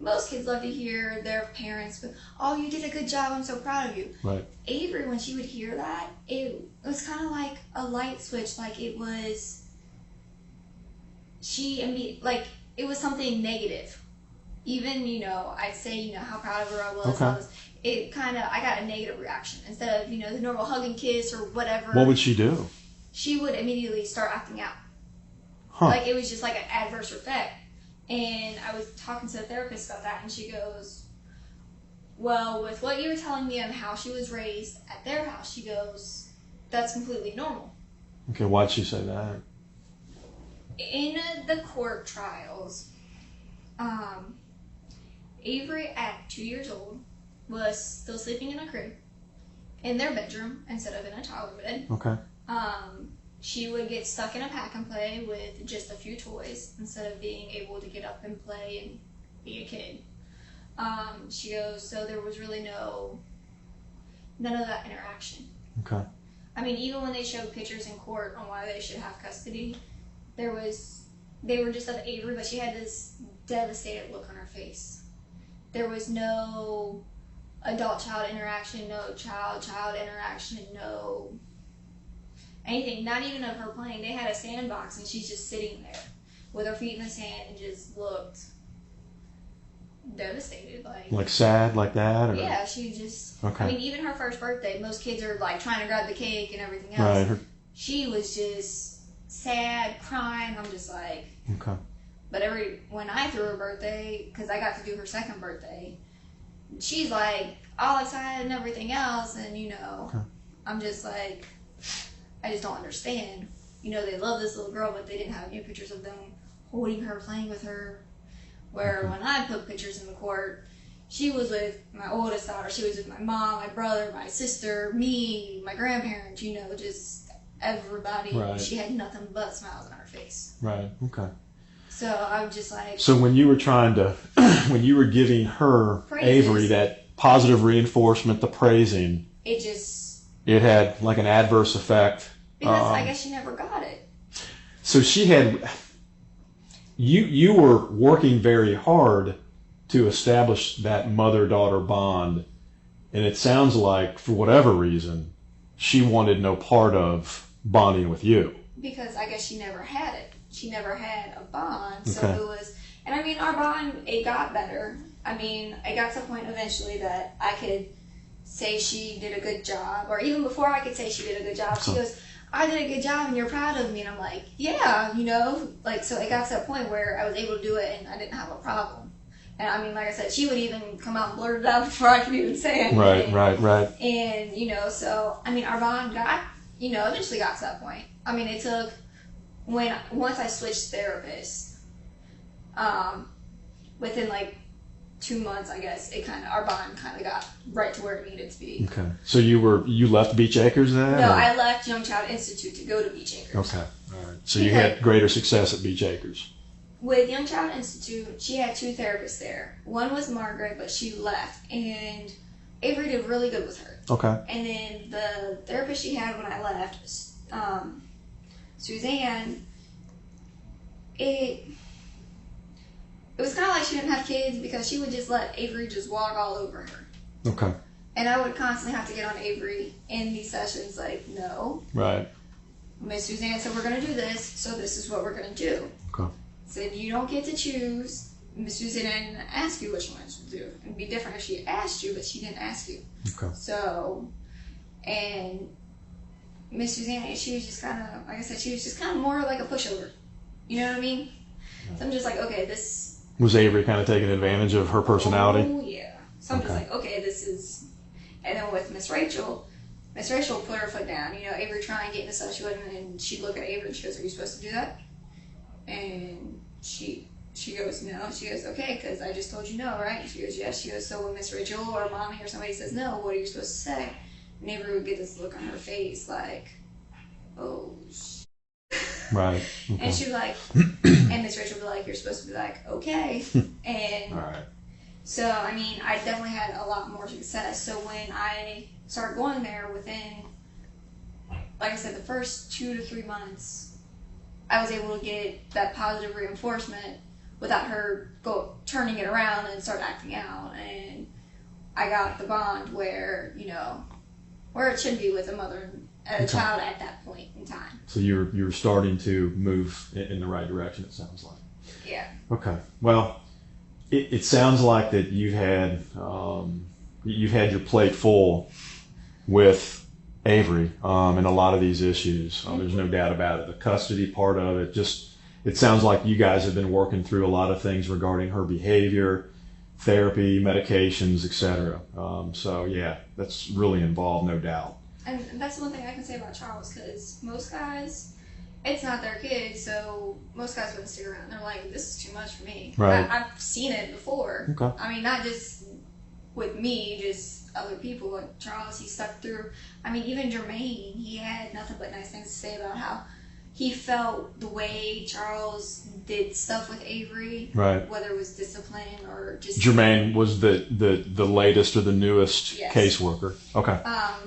Most kids love to hear their parents, but, oh, you did a good job, I'm so proud of you. Right. Avery, when she would hear that, it was kind of like a light switch. Like it was, it was something negative. Even, I'd say, how proud of her I was. Okay. All this, I got a negative reaction. Instead of, the normal hug and kiss or whatever. What would she do? She would immediately start acting out. Huh. Like it was just like an adverse effect. And I was talking to the therapist about that, and she goes, well, with what you were telling me on how she was raised at their house, she goes, that's completely normal. Okay, why'd she say that? In the court trials, Avery at 2 years old was still sleeping in a crib in their bedroom instead of in a toddler bed. Okay. She would get stuck in a pack and play with just a few toys instead of being able to get up and play and be a kid. She goes, so there was really none of that interaction. Okay. I mean, even when they showed pictures in court on why they should have custody, they were just of Avery, but she had this devastated look on her face. There was no adult-child interaction, no child-child interaction, no anything, not even of her playing. They had a sandbox, and she's just sitting there with her feet in the sand and just looked devastated. Like sad, like that? Or? Yeah, she just, okay. I mean, even her first birthday, most kids are like trying to grab the cake and everything else. Right. She was just sad, crying. I'm just like, okay. But when I threw her birthday, because I got to do her second birthday, she's like all excited and everything else, and okay. I'm just like, I just don't understand. They love this little girl, but they didn't have any pictures of them holding her, playing with her. Where when I put pictures in the court, she was with my oldest daughter. She was with my mom, my brother, my sister, me, my grandparents, you know, just everybody. Right. She had nothing but smiles on her face. Right. Okay. So I'm just like... So when you were trying to, when you were giving her, praises, Avery, that positive reinforcement, the praising, it had like an adverse effect. Because I guess she never got it. So she had, you were working very hard to establish that mother-daughter bond, and it sounds like, for whatever reason, she wanted no part of bonding with you. Because I guess she never had it. She never had a bond, so Okay. it was... And I mean, our bond, it got better. I mean, it got to a point eventually that I could say she did a good job, or even before I could say she did a good job, she goes, I did a good job and you're proud of me. And I'm like, yeah, you know, like, so it got to a point where I was able to do it and I didn't have a problem. And I mean, like I said, she would even come out and blurt it out before I could even say anything. Right. And, you know, so, I mean, our bond got, you know, eventually got to that point. I mean, it took, once I switched therapists, within like 2 months, I guess, our bond kind of got right to where it needed to be. Okay. So you left Beach Acres then? No, I left Young Child Institute to go to Beach Acres. Okay. All right. So you had greater success at Beach Acres. With Young Child Institute, she had 2 therapists there. One was Margaret, but she left, and Avery did really good with her. Okay. And then the therapist she had when I left, Suzanne, it was kind of like she didn't have kids because she would just let Avery just walk all over her. Okay. And I would constantly have to get on Avery in these sessions like, no. Right. Miss Suzanne said, we're going to do this, so this is what we're going to do. Okay. Said, you don't get to choose. Miss Suzanne didn't ask you what she wanted to do. It'd be different if she asked you, but she didn't ask you. Okay. So, and Miss Suzanne, she was just kind of, like I said, she was just kind of more like a pushover. You know what I mean? So I'm just like, okay, this... Was Avery kind of taking advantage of her personality? Oh, yeah. So I'm just like, okay, this is... And then with Miss Rachel put her foot down. You know, Avery trying to get into stuff she wouldn't, and she'd look at Avery and she goes, are you supposed to do that? And she goes, no. She goes, okay, because I just told you no, right? And she goes, yes. She goes, so when Miss Rachel or Mommy or somebody says no, what are you supposed to say? And Avery would get this look on her face like, oh, Right. Okay. And she'd be like, and Miss Rachel would be like, you're supposed to be like, okay. And all right. So, I mean, I definitely had a lot more success. So when I started going there within, like I said, the first 2 to 3 months, I was able to get that positive reinforcement without her turning it around and start acting out. And I got the bond where, you know, where it should be with a mother and a child at that point in time. So you were starting to move in the right direction, it sounds like. Yeah. Okay. Well, it sounds like that you've had your plate full with Avery and a lot of these issues. There's no doubt about it. The custody part of it, it sounds like you guys have been working through a lot of things regarding her behavior, therapy, medications, etc. So yeah, that's really involved, no doubt. And that's one thing I can say about Charles, because most guys, it's not their kid, so most guys wouldn't stick around. They're like, this is too much for me. Right. I've seen it before. Okay. I mean, not just with me, just other people. Like Charles, he stuck through. I mean, even Jermaine, he had nothing but nice things to say about how he felt the way Charles did stuff with Avery. Right. Whether it was discipline or just... Jermaine was the latest or the newest caseworker. Okay.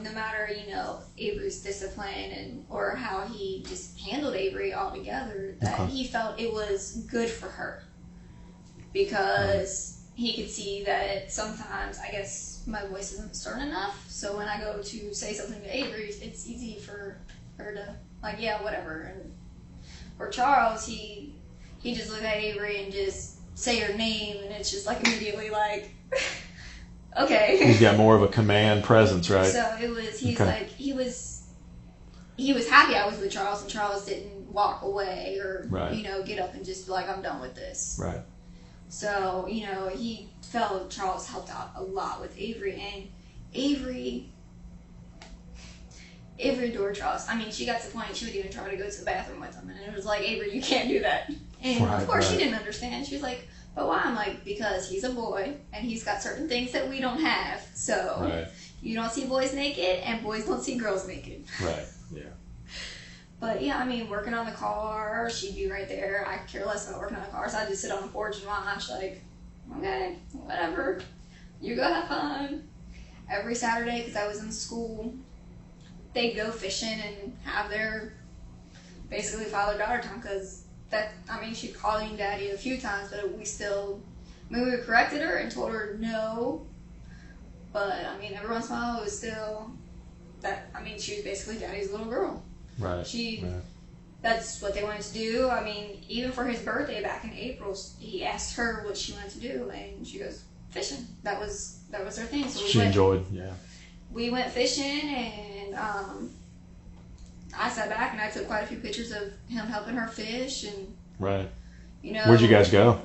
No matter, you know, Avery's discipline or how he just handled Avery altogether, that he felt it was good for her. Because he could see that sometimes, I guess, my voice isn't stern enough. So when I go to say something to Avery, it's easy for her to, like, yeah, whatever. And for Charles, he just looked at Avery and just say her name, and it's just like immediately like, okay. He's got more of a command presence, right? So it was, like, he was happy I was with Charles, and Charles didn't walk away or, you know, get up and just be like, I'm done with this. Right. So, you know, he felt Charles helped out a lot with Avery, and Avery adored Charles. I mean, she got to the point she would even try to go to the bathroom with him, and it was like, Avery, you can't do that. And of course she didn't understand. She was like, But why? I'm like, because he's a boy and he's got certain things that we don't have. So you don't see boys naked and boys don't see girls naked. Right. Yeah. But yeah, I mean, working on the car, she'd be right there. I care less about working on the car, so I just sit on the porch and watch. Like, okay, whatever. You go have fun. Every Saturday, because I was in school, they'd go fishing and have their basically father-daughter time. Because she called me daddy a few times, but we corrected her and told her no. But I mean, every once in a while, it was still that. I mean, she was basically daddy's little girl. Right. That's what they wanted to do. I mean, even for his birthday back in April, he asked her what she wanted to do, and she goes fishing. That was her thing. So she enjoyed. Yeah. We went fishing, and I sat back and I took quite a few pictures of him helping her fish, and right. Where'd you guys go?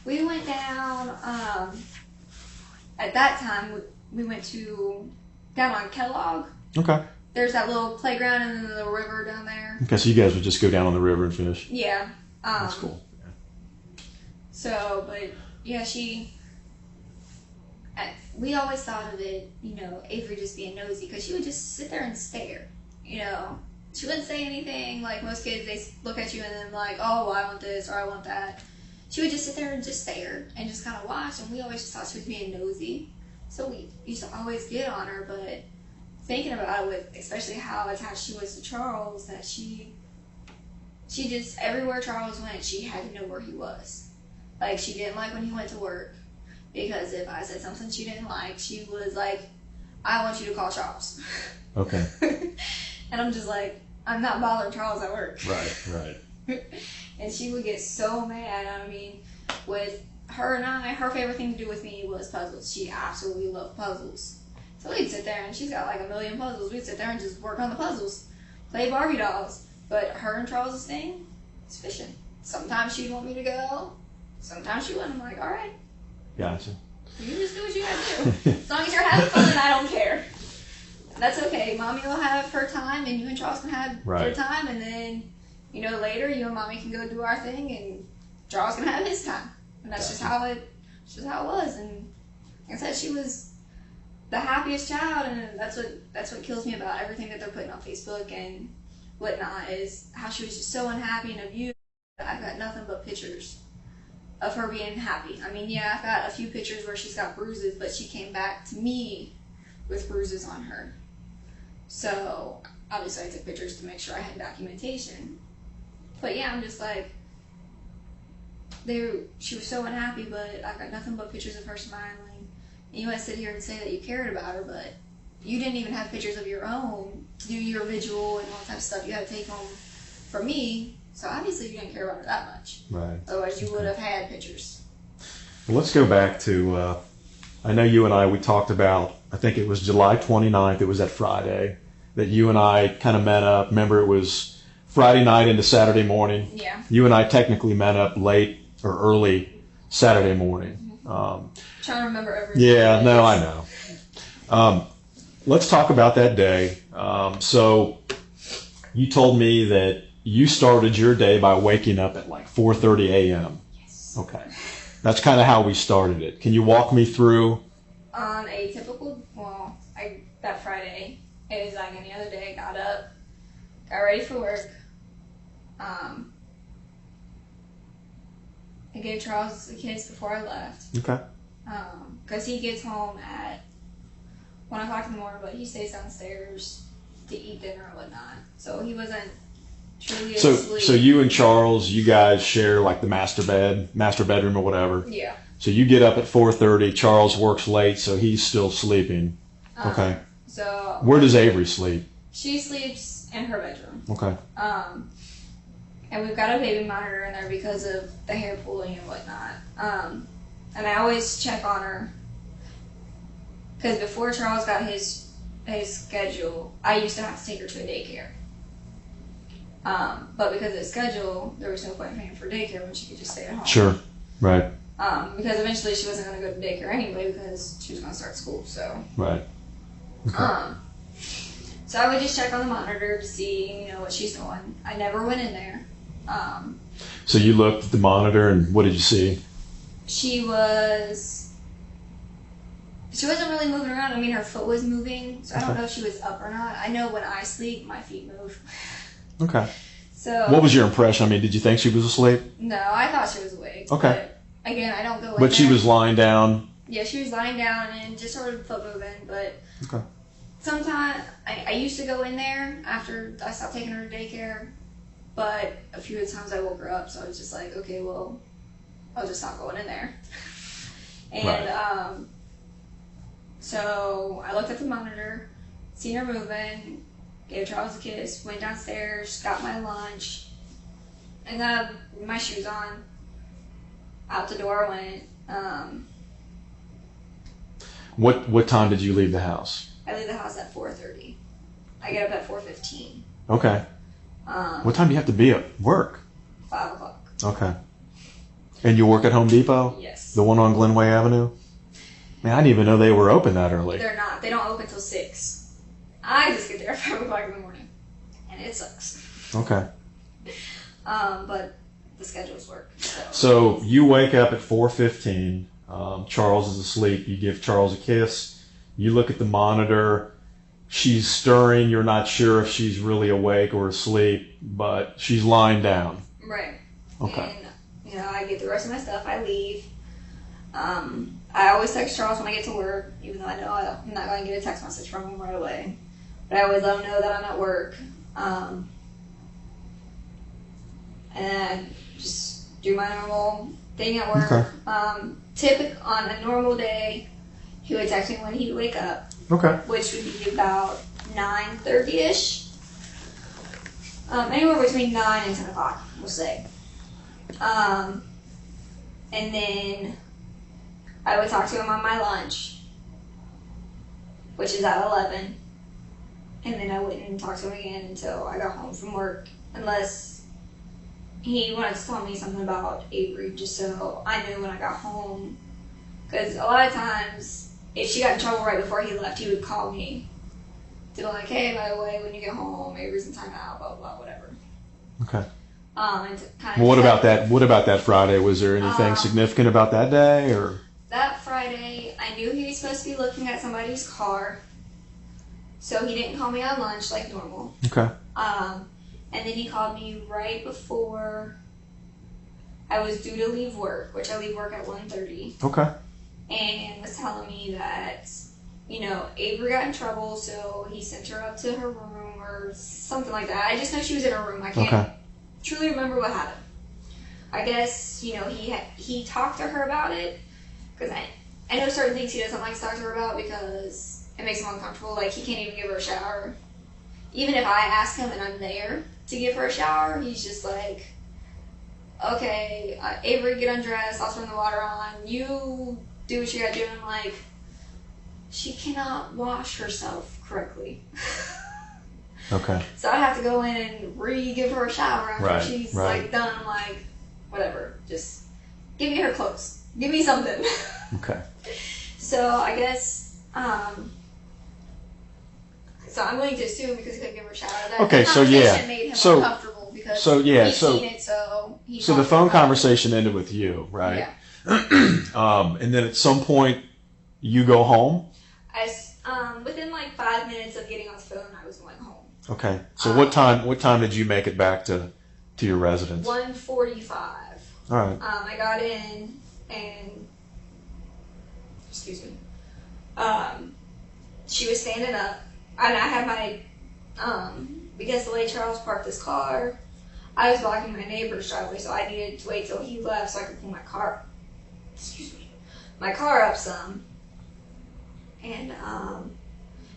We went down. At that time, we went down on Kellogg. Okay. There's that little playground and then the river down there. Okay, so you guys would just go down on the river and fish. Yeah. That's cool. Yeah. So, but yeah, we always thought of it, Avery just being nosy, because she would just sit there and stare, She wouldn't say anything. Like most kids, they look at you and then like, oh, well, I want this or I want that. She would just sit there and just stare and just kind of watch, and we always just thought she was being nosy. So we used to always get on her, but thinking about it, with especially how attached she was to Charles, that she just, everywhere Charles went, she had to know where he was. Like, she didn't like when he went to work, because if I said something she didn't like, she was like, I want you to call Charles. Okay. And I'm just like, I'm not bothering Charles at work. Right. And she would get so mad. I mean, with her and I, her favorite thing to do with me was puzzles. She absolutely loved puzzles. So we'd sit there, and she's got like a million puzzles. We'd sit there and just work on the puzzles, play Barbie dolls. But her and Charles's thing is fishing. Sometimes she'd want me to go. Sometimes she wouldn't. I'm like, all right. Gotcha. You just do what you gotta do. As long as you're having fun, I don't care. That's okay. Mommy will have her time, and you and Charles can have your time, and then, later you and Mommy can go do our thing, and Charles can have his time. And that's just how it was. And like I said, she was the happiest child, and that's what kills me about everything that they're putting on Facebook and whatnot, is how she was just so unhappy and abused. I've got nothing but pictures of her being happy. I mean, yeah, I've got a few pictures where she's got bruises, but she came back to me with bruises on her. So obviously I took pictures to make sure I had documentation. But yeah, I'm just like, she was so unhappy, but I've got nothing but pictures of her smiling. And you might sit here and say that you cared about her, but you didn't even have pictures of your own to do your vigil and all that type of stuff you had to take home for me. So obviously you didn't care about her that much. Right. Otherwise you would have had pictures. Well, let's go back to, I know you and we talked about, I think it was July 29th, it was that Friday, that you and I kind of met up. Remember, it was Friday night into Saturday morning. Yeah. You and I technically met up late or early Saturday morning. Mm-hmm. Trying to remember everything. Yeah, no, I know. Let's talk about that day. So you told me that you started your day by waking up at like 4:30 a.m. Yes. Okay. That's kind of how we started it. Can you walk me through? On a typical, that Friday, it was like any other day. Got up, got ready for work. I gave Charles the kids before I left. Okay. Because he gets home at 1 o'clock in the morning, but he stays downstairs to eat dinner and whatnot. So he wasn't truly asleep. So you and Charles, you guys share like the master bedroom or whatever. Yeah. So you get up at 4:30. Charles works late, so he's still sleeping. Okay. So where does Avery sleep? She sleeps in her bedroom. Okay. And we've got a baby monitor in there because of the hair pulling and whatnot. And I always check on her, because before Charles got his schedule, I used to have to take her to a daycare. But because of the schedule, there was no point in paying for daycare when she could just stay at home. Sure. Right. Because eventually she wasn't going to go to daycare anyway, because she was going to start school. So. Right. Okay. So I would just check on the monitor to see, what she's doing. I never went in there. So you looked at the monitor, and what did you see? she wasn't really moving around. I mean, her foot was moving, so I don't know if she was up or not. I know when I sleep, my feet move. Okay. So. What was your impression? I mean, did you think she was asleep? No, I thought she was awake. Okay. But again, I don't go in But she there. was lying down? Yeah, she was lying down and just sort of foot moving, but okay. Sometimes, I used to go in there after I stopped taking her to daycare, but a few of the times I woke her up, so I was just like, okay, well, I'll just stop going in there. And, so I looked at the monitor, seen her moving, gave Charles a kiss, went downstairs, got my lunch, and then my shoes on, out the door I went. What time did you leave the house? I leave the house at 4:30. I get up at 4:15. Okay. What time do you have to be at work? 5 o'clock. Okay. And you work at Home Depot? Yes. The one on Glenway Avenue? Man, I didn't even know they were open that early. They're not. They don't open till 6. I just get there at 5 o'clock in the morning, and it sucks. Okay. But the schedules work. So you wake up at 4:15. Charles is asleep. You give Charles a kiss. You look at the monitor. She's stirring. You're not sure if she's really awake or asleep, but she's lying down. Right. Okay. And, I get the rest of my stuff. I leave. I always text Charles when I get to work, even though I know I'm not going to get a text message from him right away. But I always let him know that I'm at work. And I just do my normal thing at work. Okay. On a normal day, he would text me when he'd wake up. Okay. Which would be about 9:30ish. Anywhere between 9 and 10 o'clock, we'll say. And then I would talk to him on my lunch, which is at 11. And then I wouldn't talk to him again until I got home from work, unless he wanted to tell me something about Avery, just so I knew when I got home. Because a lot of times, if she got in trouble right before he left, he would call me to be like, hey, by the way, when you get home, Avery's in timeout, blah, blah, whatever. Okay. And to kind of well, what about that Friday? Was there anything significant about that day, or? That Friday, I knew he was supposed to be looking at somebody's car, so he didn't call me on lunch like normal. Okay. And then he called me right before I was due to leave work, which I leave work at 1:30. Okay. And was telling me that, Avery got in trouble, so he sent her up to her room or something like that. I just know she was in her room. I can't truly remember what happened. I guess, he talked to her about it, because I know certain things he doesn't like to talk to her about because it makes him uncomfortable. Like, he can't even give her a shower. Even if I ask him and I'm there to give her a shower, he's just like, okay, Avery, get undressed, I'll turn the water on, you do what you gotta do. And I'm like, she cannot wash herself correctly. Okay. So I have to go in and give her a shower after she's like done. I'm like, whatever, just give me her clothes. Give me something. Okay. So I guess, so I'm going to assume because he couldn't give her a shower that the conversation made him uncomfortable because he's seen it, so the phone conversation ended with you, right? Yeah. And then at some point, you go home? Within like 5 minutes of getting off the phone, I was going home. Okay. So what time did you make it back to your residence? 1:45. All right. I got in and, excuse me, she was standing up, and I had my, because the way Charles parked his car, I was blocking my neighbor's driveway, so I needed to wait till he left so I could pull my car up some. And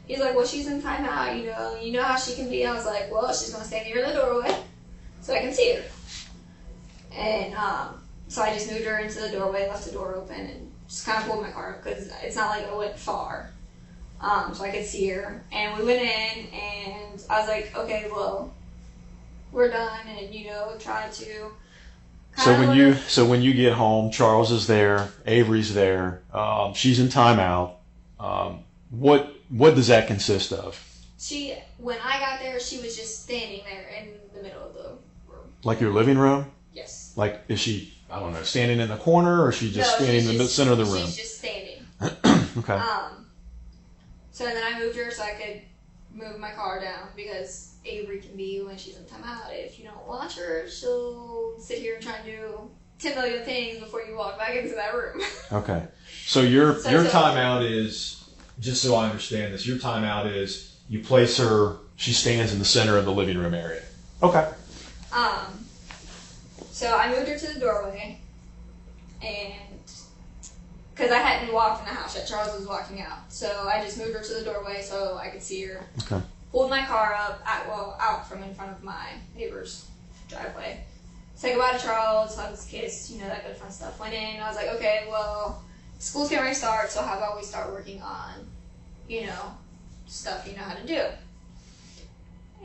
he's like, well, she's in timeout, you know how she can be. I was like, well, she's going to stand near the doorway so I can see her. And so I just moved her into the doorway, left the door open, and just kind of pulled my car up because it's not like I went far. So I could see her. And we went in, and I was like, okay, well, we're done, and, try to... So when you get home, Charles is there, Avery's there, she's in timeout. What does that consist of? When I got there, she was just standing there in the middle of the room. Like your living room? Yes. Like, is she I don't know, standing in the corner, or is she just standing in the center of the room? She's just standing. Okay. So then I moved her so I could move my car down, because Avery can be, when she's in timeout, if you don't watch her, she'll sit here and try and do 10 million things before you walk back into that room. Okay. So your timeout is, just so I understand this, your timeout is you place her, she stands in the center of the living room area. Okay. So I moved her to the doorway, and because I hadn't walked in the house yet, Charles was walking out, so I just moved her to the doorway so I could see her. Okay. Pulled my car up, out from in front of my neighbor's driveway. Said goodbye to Charles, hugs, kiss, that good fun stuff. Went in, I was like, okay, well, school's getting ready to start, so how about we start working on, stuff you know how to do.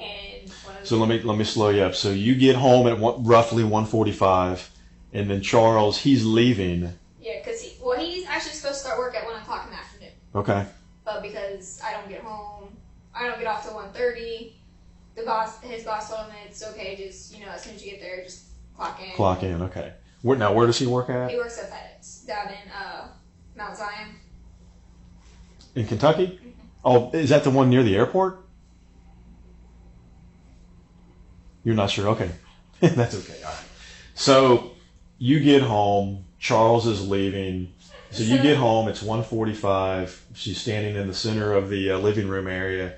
And so let me slow you up. So you get home at roughly 1:45, and then Charles, he's leaving. Yeah, because he's actually supposed to start work at 1 o'clock in the afternoon. Okay. But because I don't get home, I don't get off till 1:30. His boss told him it's okay, just as soon as you get there, just clock in. Clock in, okay. Where does he work at? He works at FedEx down in Mount Zion. In Kentucky? Mm-hmm. Oh, is that the one near the airport? You're not sure? Okay. That's okay. All right. So you get home. Charles is leaving. So you get home. It's 1:45. She's standing in the center of the living room area.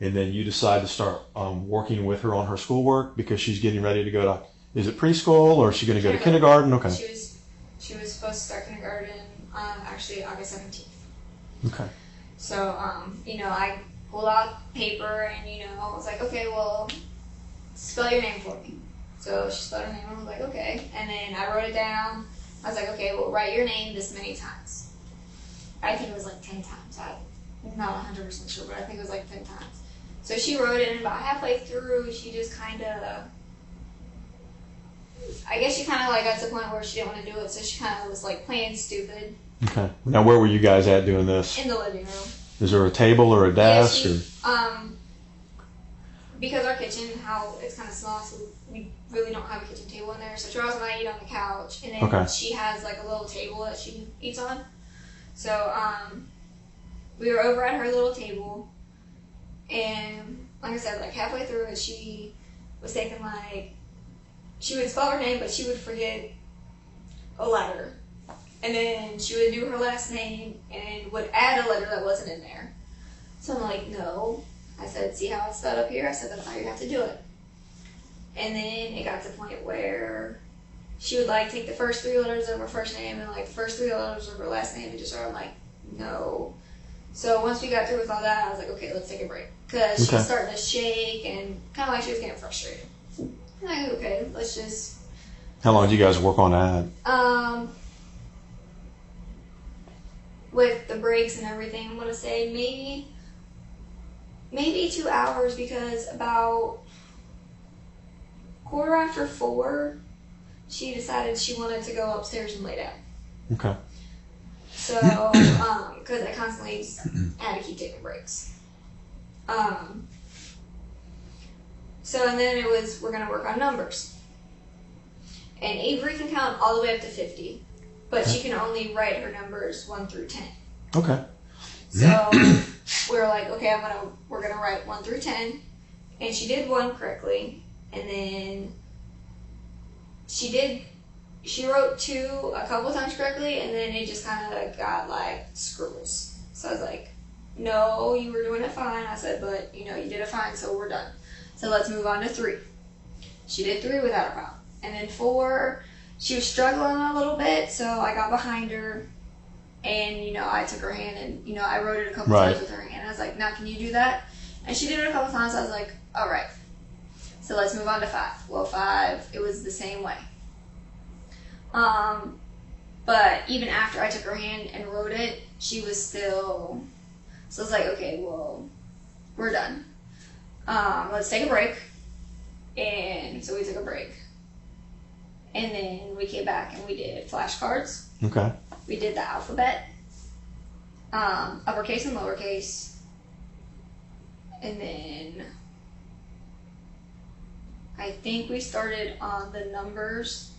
And then you decide to start working with her on her schoolwork because she's getting ready to go to, is it preschool or is she going to go to kindergarten? Okay. She was supposed to start kindergarten actually August 17th. Okay. So, I pulled out paper and, I was like, okay, well, spell your name for me. So she spelled her name, and I was like, okay. And then I wrote it down. I was like, okay, well, write your name this many times. I think it was like 10 times. I'm not 100% sure, but I think it was like 10 times. So she wrote it, and about halfway through, she just kind of, I guess she kind of got to the point where she didn't want to do it, so she kind of was playing stupid. Okay. Now, where were you guys at doing this? In the living room. Is there a table or a desk? Because our kitchen, how it's kind of small, so we really don't have a kitchen table in there. So Charles and I eat on the couch, and then she has a little table that she eats on. So we were over at her little table, and like I said, halfway through it, she was taking she would spell her name, but she would forget a letter. And then she would do her last name and would add a letter that wasn't in there. So I'm like, no. I said, see how it's spelled up here? I said, that's how you have to do it. And then it got to the point where she would take the first 3 letters of her first name and the first 3 letters of her last name and just I'm like, no. So once we got through with all that, I was like, okay, let's take a break. Because she was starting to shake and kind of she was getting frustrated. I'm like, okay, let's just... How long did you guys work on that? With the breaks and everything, I'm going to say maybe 2 hours, because about 4:15, she decided she wanted to go upstairs and lay down. Okay. So, because I constantly just had to keep taking breaks. So, and then we're going to work on numbers. And Avery can count all the way up to 50, but she can only write her numbers 1 through 10. Okay. So we were like, okay, we're gonna write 1 through 10, and she did 1 correctly, and then she wrote 2 a couple times correctly, and then it just kind of got scribbles. So I was like, no, you were doing it fine. I said, but you did it fine, so we're done. So let's move on to 3. She did 3 without a problem, and then 4, she was struggling a little bit, so I got behind her. And, I took her hand and, I wrote it a couple times with her hand. I was like, now can you do that? And she did it a couple times. I was like, all right. So let's move on to 5. Well, 5, it was the same way. But even after I took her hand and wrote it, she was still... So I was like, okay, well, we're done. Let's take a break. And so we took a break. And then we came back and we did flashcards. Okay. We did the alphabet, uppercase and lowercase, and then I think we started on the numbers,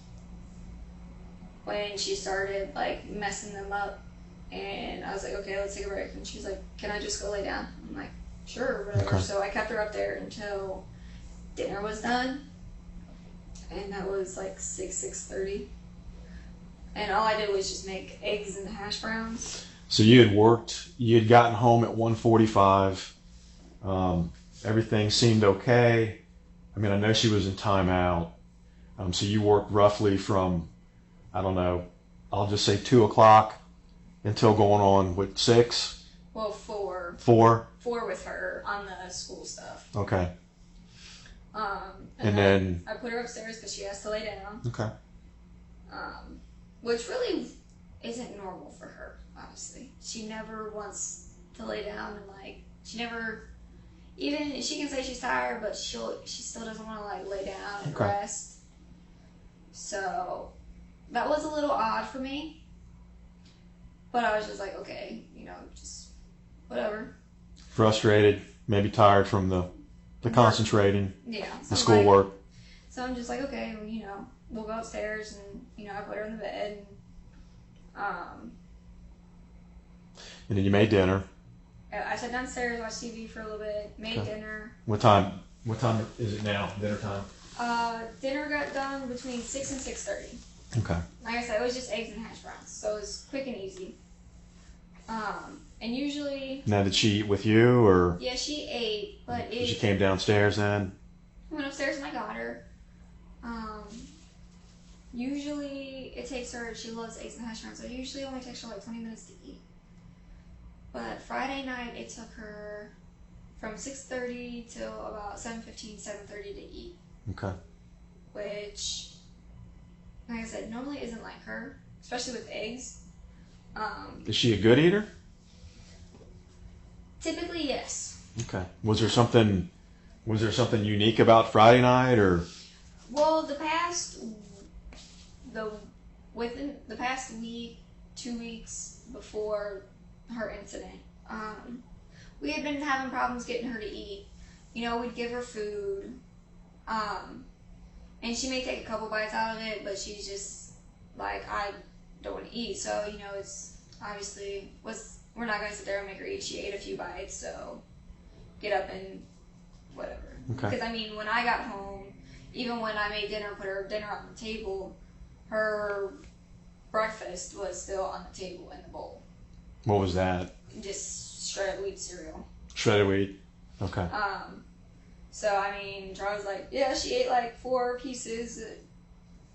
when she started like messing them up. And I was like, okay, let's take a break. And she's like, can I just go lay down? I'm like, sure, whatever. Okay. So I kept her up there until dinner was done. And that was like 6:30. And all I did was just make eggs and hash browns. So you had gotten home at 1:45. Everything seemed okay. I mean, I know she was in timeout. So you worked roughly from, I don't know, I'll just say 2 o'clock until going on with 6? Well, 4. 4? 4 with her on the school stuff. Okay. And then I put her upstairs because she has to lay down. Okay. Which really isn't normal for her, honestly. She never wants to lay down and like, she never, even, she can say she's tired, but she still doesn't want to like lay down and rest. So that was a little odd for me. But I was just like, okay, just whatever. Frustrated, maybe tired from the concentrating, the schoolwork. So I'm just like, okay, we'll go upstairs and, I put her in the bed. And then you made dinner. I sat downstairs, watched TV for a little bit, made dinner. What time is it now, dinner time? Dinner got done between 6 and 6:30. Okay. Like I said, it was just eggs and hash browns, so it was quick and easy. And usually... Now, did she eat with you, or...? Yeah, she ate, but She came downstairs then? I went upstairs and I got her. Usually it takes her, she loves eggs and hash browns, so it usually only takes her like 20 minutes to eat. But Friday night, it took her from 6:30 till about 7:15, 7:30 to eat. Okay. Which, like I said, normally isn't like her, especially with eggs. Is she a good eater? Typically, yes. Okay. Was there something unique about Friday night, or? Well, within the past week, 2 weeks before her incident, we had been having problems getting her to eat. We'd give her food, and she may take a couple bites out of it, but she's just like, I don't want to eat. So, it's obviously we're not going to sit there and make her eat. She ate a few bites, so get up and whatever. Okay. Because, when I got home, even when I made dinner, put her dinner on the table, her breakfast was still on the table in the bowl. What was that? Just shredded wheat cereal. Shredded wheat? Okay. So, Charles was like, yeah, she ate like 4 pieces,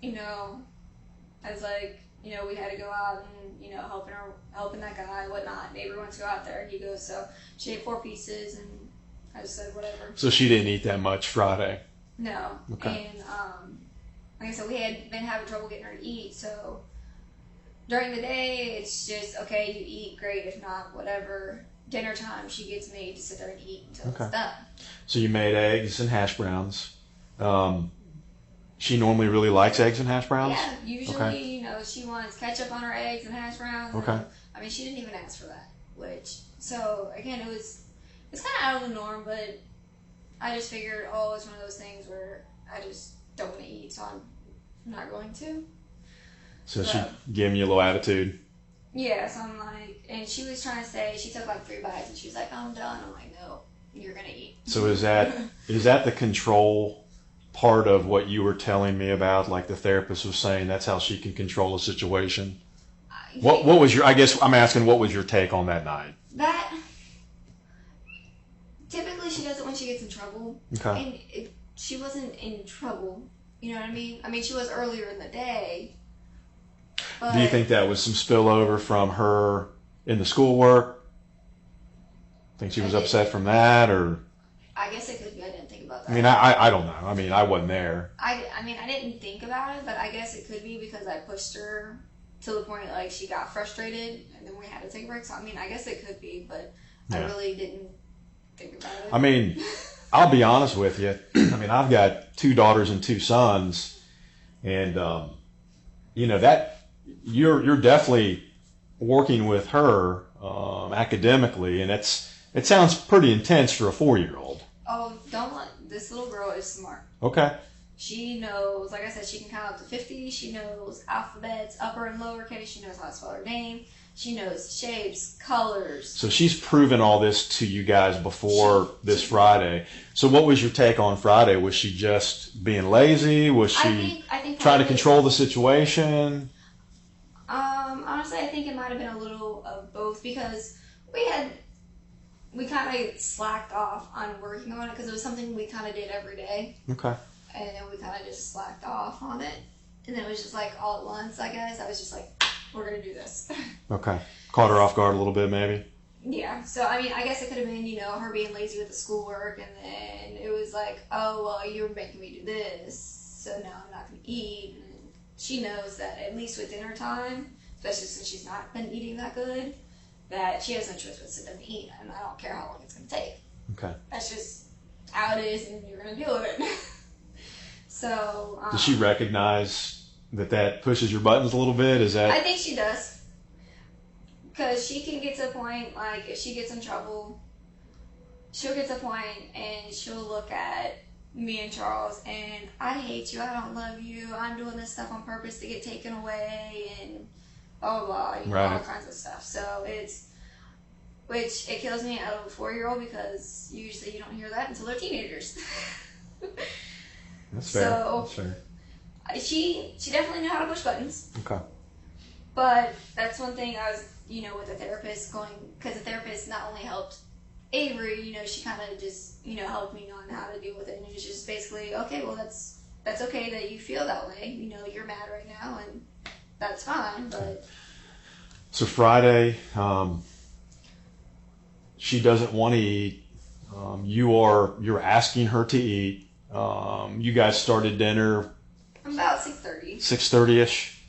I was like, we had to go out and, helping that guy, whatnot. Neighbor wants to go out there. He goes, so she ate 4 pieces, and I just said, whatever. So she didn't eat that much Friday? No. Okay. And, like I said, we had been having trouble getting her to eat, so during the day, it's just, okay, you eat, great. If not, whatever. Dinner time, she gets made to sit there and eat until it's done. So you made eggs and hash browns. She normally really likes eggs and hash browns? Yeah, usually, she wants ketchup on her eggs and hash browns. Okay. And, she didn't even ask for that, so again, it's kind of out of the norm, but I just figured, it's one of those things where I just don't want to eat, so I'm not going to. So she gave you a little attitude? Yeah, so I'm like, and she was trying to say, she took like 3 bites, and she was like, I'm done. I'm like, no, you're going to eat. So is that the control part of what you were telling me about? Like the therapist was saying, that's how she can control a situation? What was your, I guess I'm asking, what was your take on that night? That, typically she does it when she gets in trouble. Okay. And she wasn't in trouble, you know what I mean? She was earlier in the day. But do you think that was some spillover from her in the schoolwork? Think she was upset from that, or? I guess it could be. I didn't think about that. I don't know. I wasn't there. I didn't think about it, but I guess it could be because I pushed her to the point like she got frustrated, and then we had to take a break. So I guess it could be, but I really didn't think about it. I'll be honest with you. I've got 2 daughters and 2 sons, and that you're definitely working with her academically, and it sounds pretty intense for a 4-year-old. Oh, don't let, this little girl is smart. Okay. She knows, like I said, she can count up to 50. She knows alphabets, upper and lowercase. She knows how to spell her name. She knows shapes, colors. So she's proven all this to you guys before this Friday. So what was your take on Friday? Was she just being lazy? Was she I think trying to control the situation? Honestly, I think it might have been a little of both, because we kind of slacked off on working on it because it was something we kind of did every day. Okay. And then we kind of just slacked off on it. And then it was just like all at once, I guess. I was just like, we're going to do this. Okay. Caught her off guard a little bit, maybe? Yeah. So, I mean, I guess it could have been, you know, her being lazy with the schoolwork. And then it was like, oh, well, you were making me do this. So now I'm not going to eat. And she knows that at least with dinner time, especially since she's not been eating that good, that she has no choice but to sit down and eat. And I don't care how long it's going to take. Okay. That's just how it is, and you're going to deal with it. So, does she recognize that pushes your buttons a little bit? Is that? I think she does. Because she can get to a point, like, if she gets in trouble, she'll get to a point and she'll look at me and Charles and, I hate you, I don't love you, I'm doing this stuff on purpose to get taken away, and blah, blah, blah, you know, all kinds of stuff. So which it kills me out of a 4-year-old, because usually you don't hear that until they're teenagers. That's fair. So, that's fair. She definitely knew how to push buttons. Okay. But that's one thing I was, you know, with the therapist because the therapist not only helped Avery, you know, she kind of just, you know, helped me on how to deal with it. And it was just basically, okay, well, that's okay that you feel that way. You know, you're mad right now, and that's fine, but. So Friday, she doesn't want to eat. You're asking her to eat. You guys started dinner about 6:30. 6:30ish.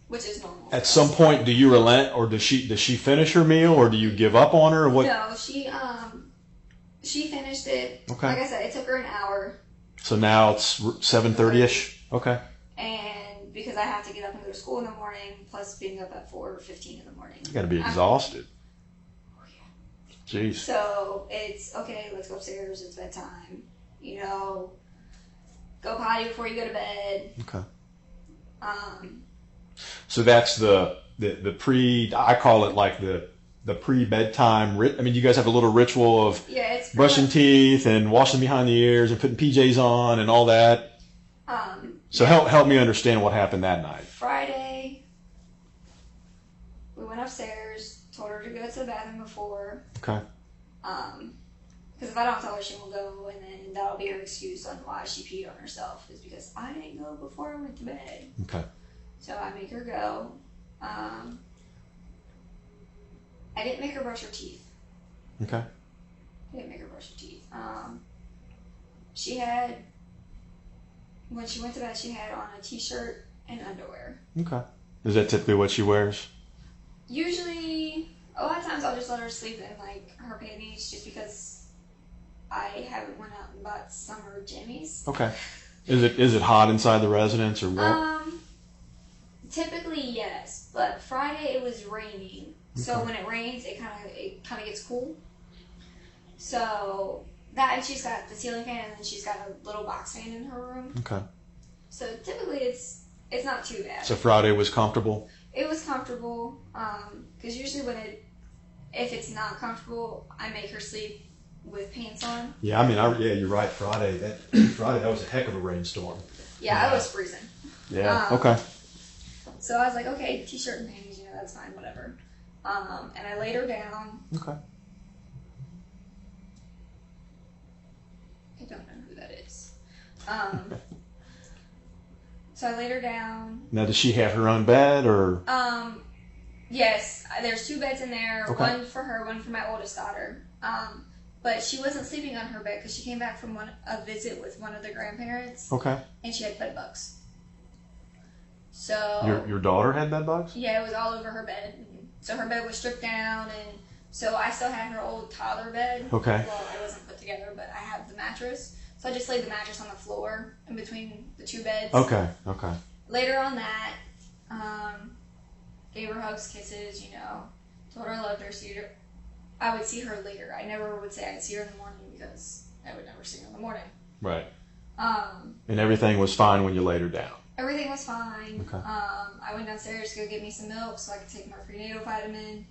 Which is normal. At some point, do you relent, or does she finish her meal, or do you give up on her, or what? No, she finished it. Okay. Like I said, it took her an hour. So now it's 7:30ish. Okay. And because I have to get up and go to school in the morning, plus being up at 4:15 in the morning. You got to be exhausted. Oh yeah. Jeez. So it's okay. Let's go upstairs. It's bedtime. You know, go potty before you go to bed. Okay. So that's the I call it like the pre-bedtime. I mean, you guys have a little ritual of it's brushing teeth and washing behind the ears and putting PJs on and all that. So help me understand what happened that night. Friday, we went upstairs, told her to go to the bathroom before. Okay. Because if I don't tell her, she won't go, and then that'll be her excuse on why she peed on herself, is because I didn't go before I went to bed. Okay. So I make her go. I didn't make her brush her teeth. Okay. I didn't make her brush her teeth. She had, when she went to bed, she had on a t-shirt and underwear. Okay. Is that typically what she wears? Usually, a lot of times I'll just let her sleep in like her panties, just because I haven't went out and bought summer jammies. Okay. Is it hot inside the residence or what? Typically yes, but Friday it was raining. Okay. So when it rains, it kind of gets cool. So that, and she's got the ceiling fan, and then she's got a little box fan in her room. Okay. So typically it's not too bad. So Friday was comfortable? It was comfortable, because usually if it's not comfortable, I make her sleep with pants on. Yeah, I mean, you're right. Friday that was a heck of a rainstorm. Yeah, I was freezing. Yeah. Okay. So I was like, okay, t-shirt and panties, you know, that's fine, whatever. And I laid her down. Okay. I don't know who that is. So I laid her down. Now, does she have her own bed, or? Yes, there's 2 beds in there. Okay. One for her, one for my oldest daughter. But she wasn't sleeping on her bed because she came back from a visit with one of the grandparents. Okay. And she had bed bugs. So your daughter had bed bugs? Yeah, it was all over her bed. So her bed was stripped down, and so I still had her old toddler bed. Okay. Well, it wasn't put together, but I have the mattress. So I just laid the mattress on the floor in between the 2 beds. Okay. Okay. Later on that, gave her hugs, kisses, you know, told her I loved her. I would see her later. I never would say I'd see her in the morning, because I would never see her in the morning. Right. And everything was fine when you laid her down? Everything was fine. Okay. I went downstairs to go get me some milk so I could take my prenatal vitamin.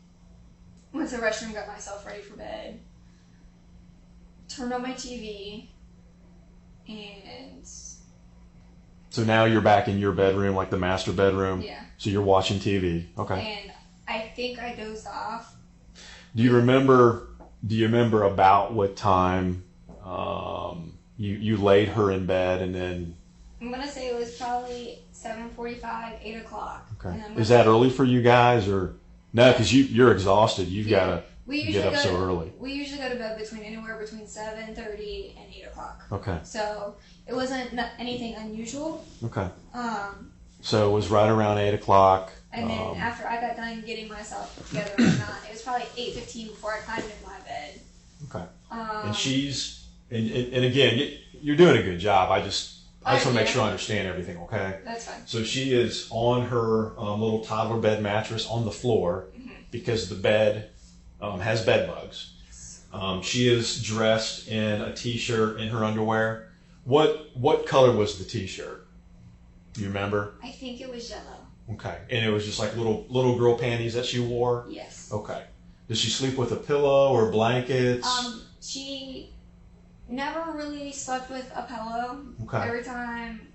Went to the restroom, got myself ready for bed. Turned on my TV. And... So now you're back in your bedroom, like the master bedroom? Yeah. So you're watching TV. Okay. And I think I dozed off. Do you remember about what time you laid her in bed and then... I'm going to say it was probably 7:45, 8 o'clock. Okay. Is that early for you guys or... No, because you're exhausted. You've got to get up so early. We usually go to bed anywhere between 7:30 and 8 o'clock. Okay. So it wasn't anything unusual. Okay. So it was right around 8 o'clock. And then after I got done getting myself together and whatnot, it was probably 8:15 before I climbed in my bed. Okay. And she's... And again, you're doing a good job. I just want to make sure I understand everything, okay? That's fine. So she is on her little toddler bed mattress on the floor because the bed has bed bugs. She is dressed in a t-shirt and her underwear. What color was the t-shirt? Do you remember? I think it was yellow. Okay. And it was just like little girl panties that she wore? Yes. Okay. Does she sleep with a pillow or blankets? She never really slept with a pillow. Okay. Every time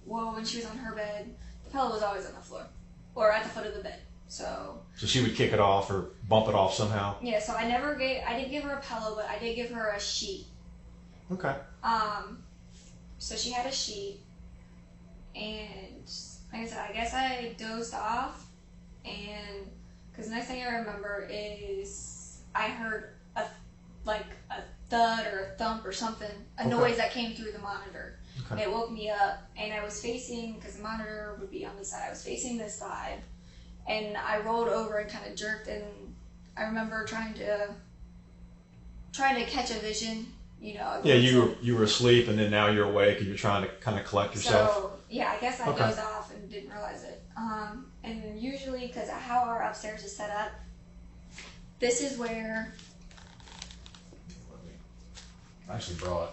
when she was on her bed, the pillow was always on the floor or at the foot of the bed. So she would kick it off or bump it off somehow? Yeah, so I didn't give her a pillow, but I did give her a sheet. Okay. So she had a sheet, and like I said, I guess I dozed off, and because the next thing I remember is I heard a thud or a thump or something, a noise that came through the monitor. Okay. And it woke me up, and I was facing, because the monitor would be on this side, I was facing this side, and I rolled over and kind of jerked, and I remember trying to catch a vision, you know. Yeah, you were asleep, and then now you're awake, and you're trying to kind of collect yourself. So, yeah, I guess I dozed off and didn't realize it. And usually, because of how our upstairs is set up, this is where... I actually brought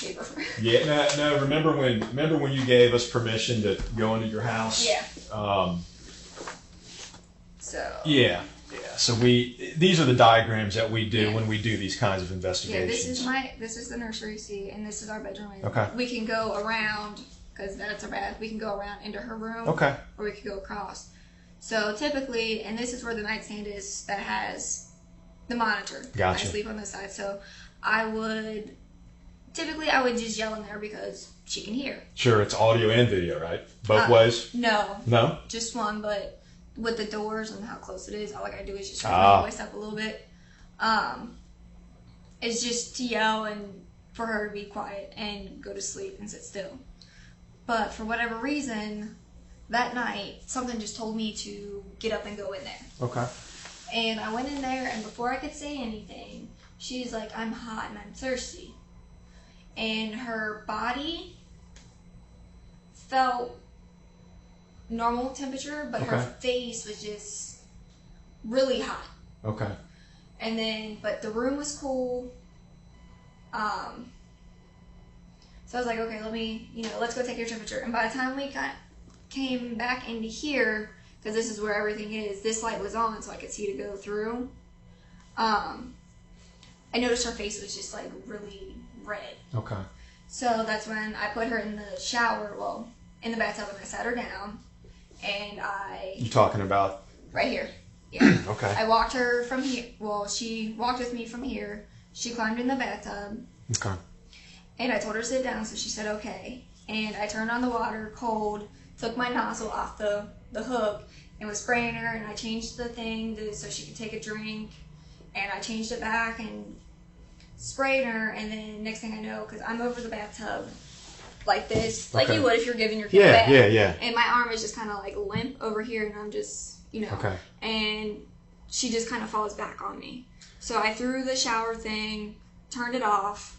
paper. Yeah, no. Remember when you gave us permission to go into your house? Yeah. Yeah. So these are the diagrams that we do when we do these kinds of investigations. Yeah, this is the nursery, see, and this is our bedroom. Okay. We can go around because that's our bath. We can go around into her room. Okay. Or we could go across. So typically, and this is where the nightstand is that has the monitor. Gotcha. I sleep on this side, so I would just yell in there because she can hear. Sure, it's audio and video, right? Both ways? No, just one, but with the doors and how close it is, all I gotta do is just raise my voice up a little bit. It's just to yell and for her to be quiet and go to sleep and sit still. But for whatever reason, that night, something just told me to get up and go in there. Okay. And I went in there, and before I could say anything, she's like, "I'm hot and I'm thirsty." And her body felt normal temperature, but her face was just really hot. Okay. And then, but the room was cool. So I was like, okay, let's go take your temperature. And by the time we came back into here, because this is where everything is, this light was on so I could see to go through. I noticed her face was just like really red. Okay. So that's when I put her in the shower, in the bathtub, and I sat her down. And You talking about? Right here. Yeah. Okay. I walked her from here. Well, she walked with me from here. She climbed in the bathtub. Okay. And I told her to sit down, so she said okay. And I turned on the water cold, took my nozzle off the hook, and was spraying her. And I changed the thing so she could take a drink. And I changed it back and sprayed her. And then next thing I know, because I'm over the bathtub like this, like you would if you're giving your kid a bath. Yeah. And my arm is just kind of like limp over here, and I'm just, Okay. And she just kind of falls back on me. So I threw the shower thing, turned it off,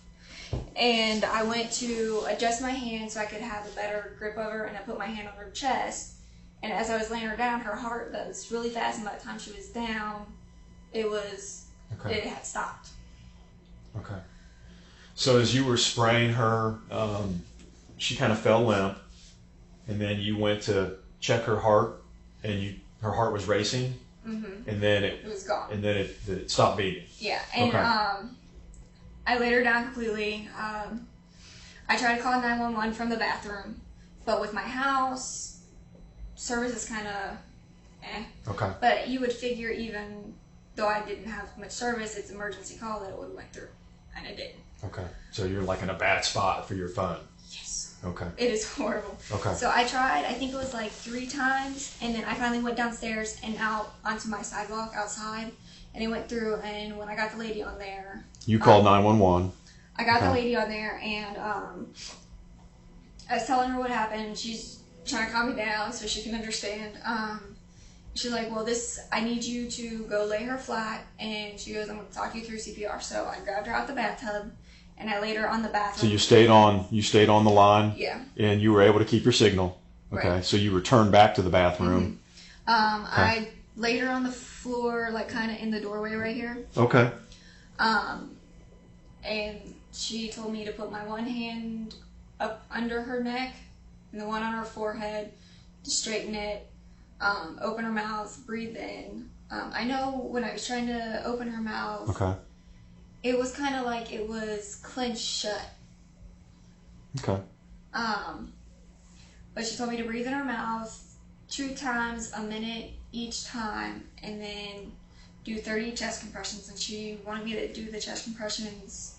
and I went to adjust my hand so I could have a better grip of her, and I put my hand on her chest. And as I was laying her down, her heart was really fast, and by the time she was down, it had stopped. Okay. So as you were spraying her, she kind of fell limp, and then you went to check her heart, and her heart was racing, and then it was gone, and then it stopped beating. Yeah, and okay. I laid her down completely. I tried to call 911 from the bathroom, but with my house, service is kind of Okay. But you would figure even though I didn't have much service, it's emergency call that it would have went through, and it didn't. Okay. So you're like in a bad spot for your phone. Yes. Okay. It is horrible. Okay. So I tried, I think it was like 3 times, and then I finally went downstairs and out onto my sidewalk outside, and it went through, and when I got the lady on there... You called 911. I got the lady on there, and I was telling her what happened. She's trying to calm me down so she can understand. She's like, well, I need you to go lay her flat, and she goes, I'm going to talk you through CPR. So I grabbed her out the bathtub, and I laid her on the bathroom. So you stayed on the line? Yeah. And you were able to keep your signal? Okay. Right. So you returned back to the bathroom? Mm-hmm. Okay. I laid her on the floor, like kind of in the doorway right here. Okay. And she told me to put my one hand up under her neck and the one on her forehead to straighten it. Open her mouth, breathe in. I know when I was trying to open her mouth, okay, it was kind of like it was clenched shut. Okay. But she told me to breathe in her mouth 2 times a minute each time, and then do 30 chest compressions. And she wanted me to do the chest compressions,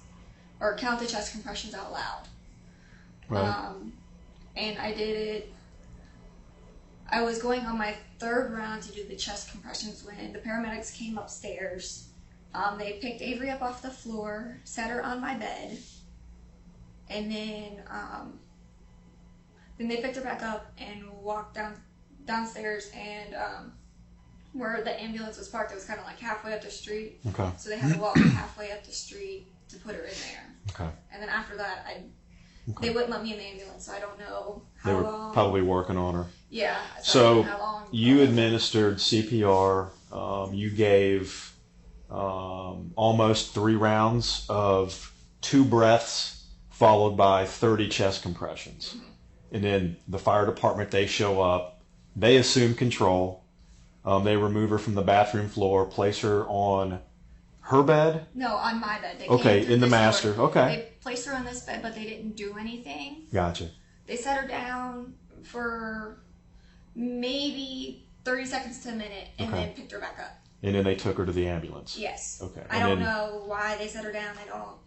or count the chest compressions out loud. Right. And I did it. I was going on my 3rd round to do the chest compressions when the paramedics came upstairs. They picked Avery up off the floor, set her on my bed, and then they picked her back up and walked downstairs, and where the ambulance was parked, it was kind of like halfway up the street. Okay. So they had to walk halfway up the street to put her in there. Okay. And then after that, they wouldn't let me in the ambulance, so I don't know how long. They were long. Probably working on her. Yeah. So how long you administered CPR. You gave almost 3 rounds of 2 breaths followed by 30 chest compressions. Mm-hmm. And then the fire department, they show up. They assume control. They remove her from the bathroom floor, place her on her bed? No, on my bed. Okay, in the master. Okay. They placed her on this bed, but they didn't do anything. Gotcha. They set her down for maybe 30 seconds to a minute, and then picked her back up. And then they took her to the ambulance? Yes. Okay. I don't know why they set her down. I don't.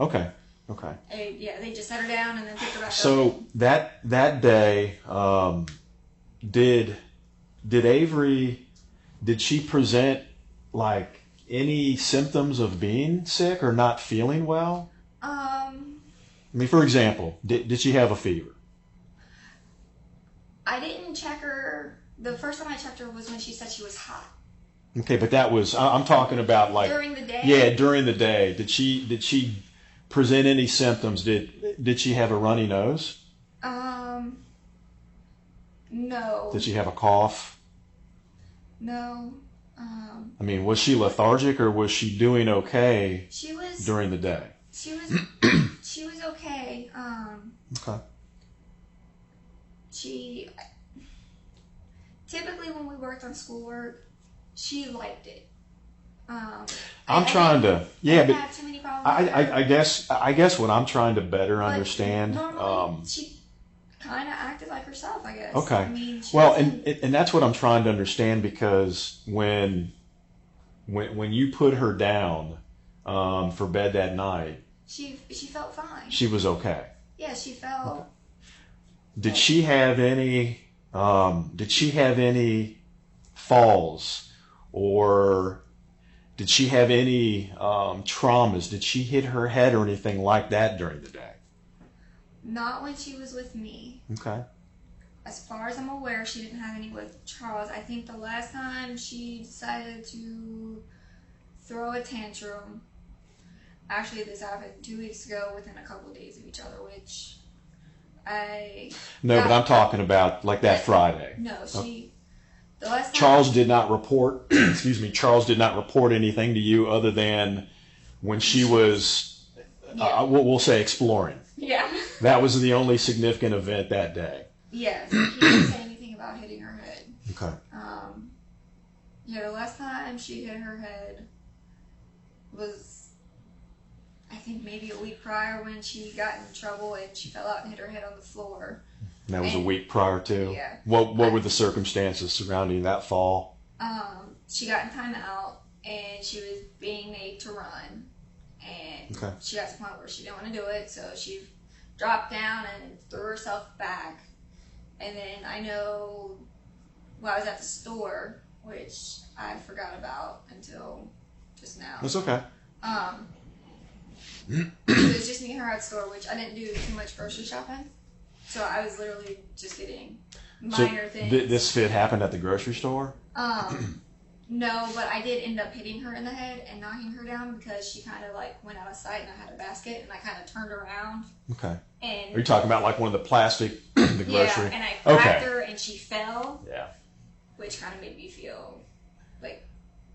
Okay. Okay. They just set her down and then picked her back up. So that day, did Avery, did she present like any symptoms of being sick or not feeling well? I mean, for example, did she have a fever? I didn't check her. The first time I checked her was when she said she was hot. Okay, but that was, I'm talking about like during the day. Yeah, during the day. Did she present any symptoms? Did she have a runny nose? No. Did she have a cough? No. I mean, was she lethargic or was she doing okay? She was during the day. She was okay. Okay. She typically when we worked on schoolwork, she liked it. I'm trying to, yeah, but have too many problems I guess what I'm trying to better understand. Normally, she kind of acted like herself, I guess. Okay. I mean, well, and that's what I'm trying to understand, because when you put her down for bed that night, she felt fine. She was okay. Yeah, she felt. Okay. Did she have any? Did she have any falls, or did she have any traumas? Did she hit her head or anything like that during the day? Not when she was with me. Okay. As far as I'm aware, she didn't have any with Charles. I think the last time she decided to throw a tantrum, actually this happened 2 weeks ago within a couple of days of each other, which but I'm talking about like that Friday. No, the last time Charles did not report, excuse me, Charles did not report anything to you other than when she was we'll say exploring. Yeah. That was the only significant event that day. Yes. He didn't say anything about hitting her head. Okay. The last time she hit her head was, I think, maybe a week prior when she got in trouble and she fell out and hit her head on the floor. And that was a week prior to? Yeah. What were the circumstances surrounding that fall? She got in timeout and she was being made to run. And she got to the point where she didn't want to do it, so she dropped down and threw herself back. And then I know while I was at the store, which I forgot about until just now. That's okay. It was just me and her at the store, which I didn't do too much grocery shopping. So I was literally just getting minor things. This fit happened at the grocery store? No, but I did end up hitting her in the head and knocking her down because she kind of like went out of sight and I had a basket and I kind of turned around. Okay. And are you talking about like one of the plastic, the grocery? Yeah, and I grabbed her and she fell. Yeah. Which kind of made me feel like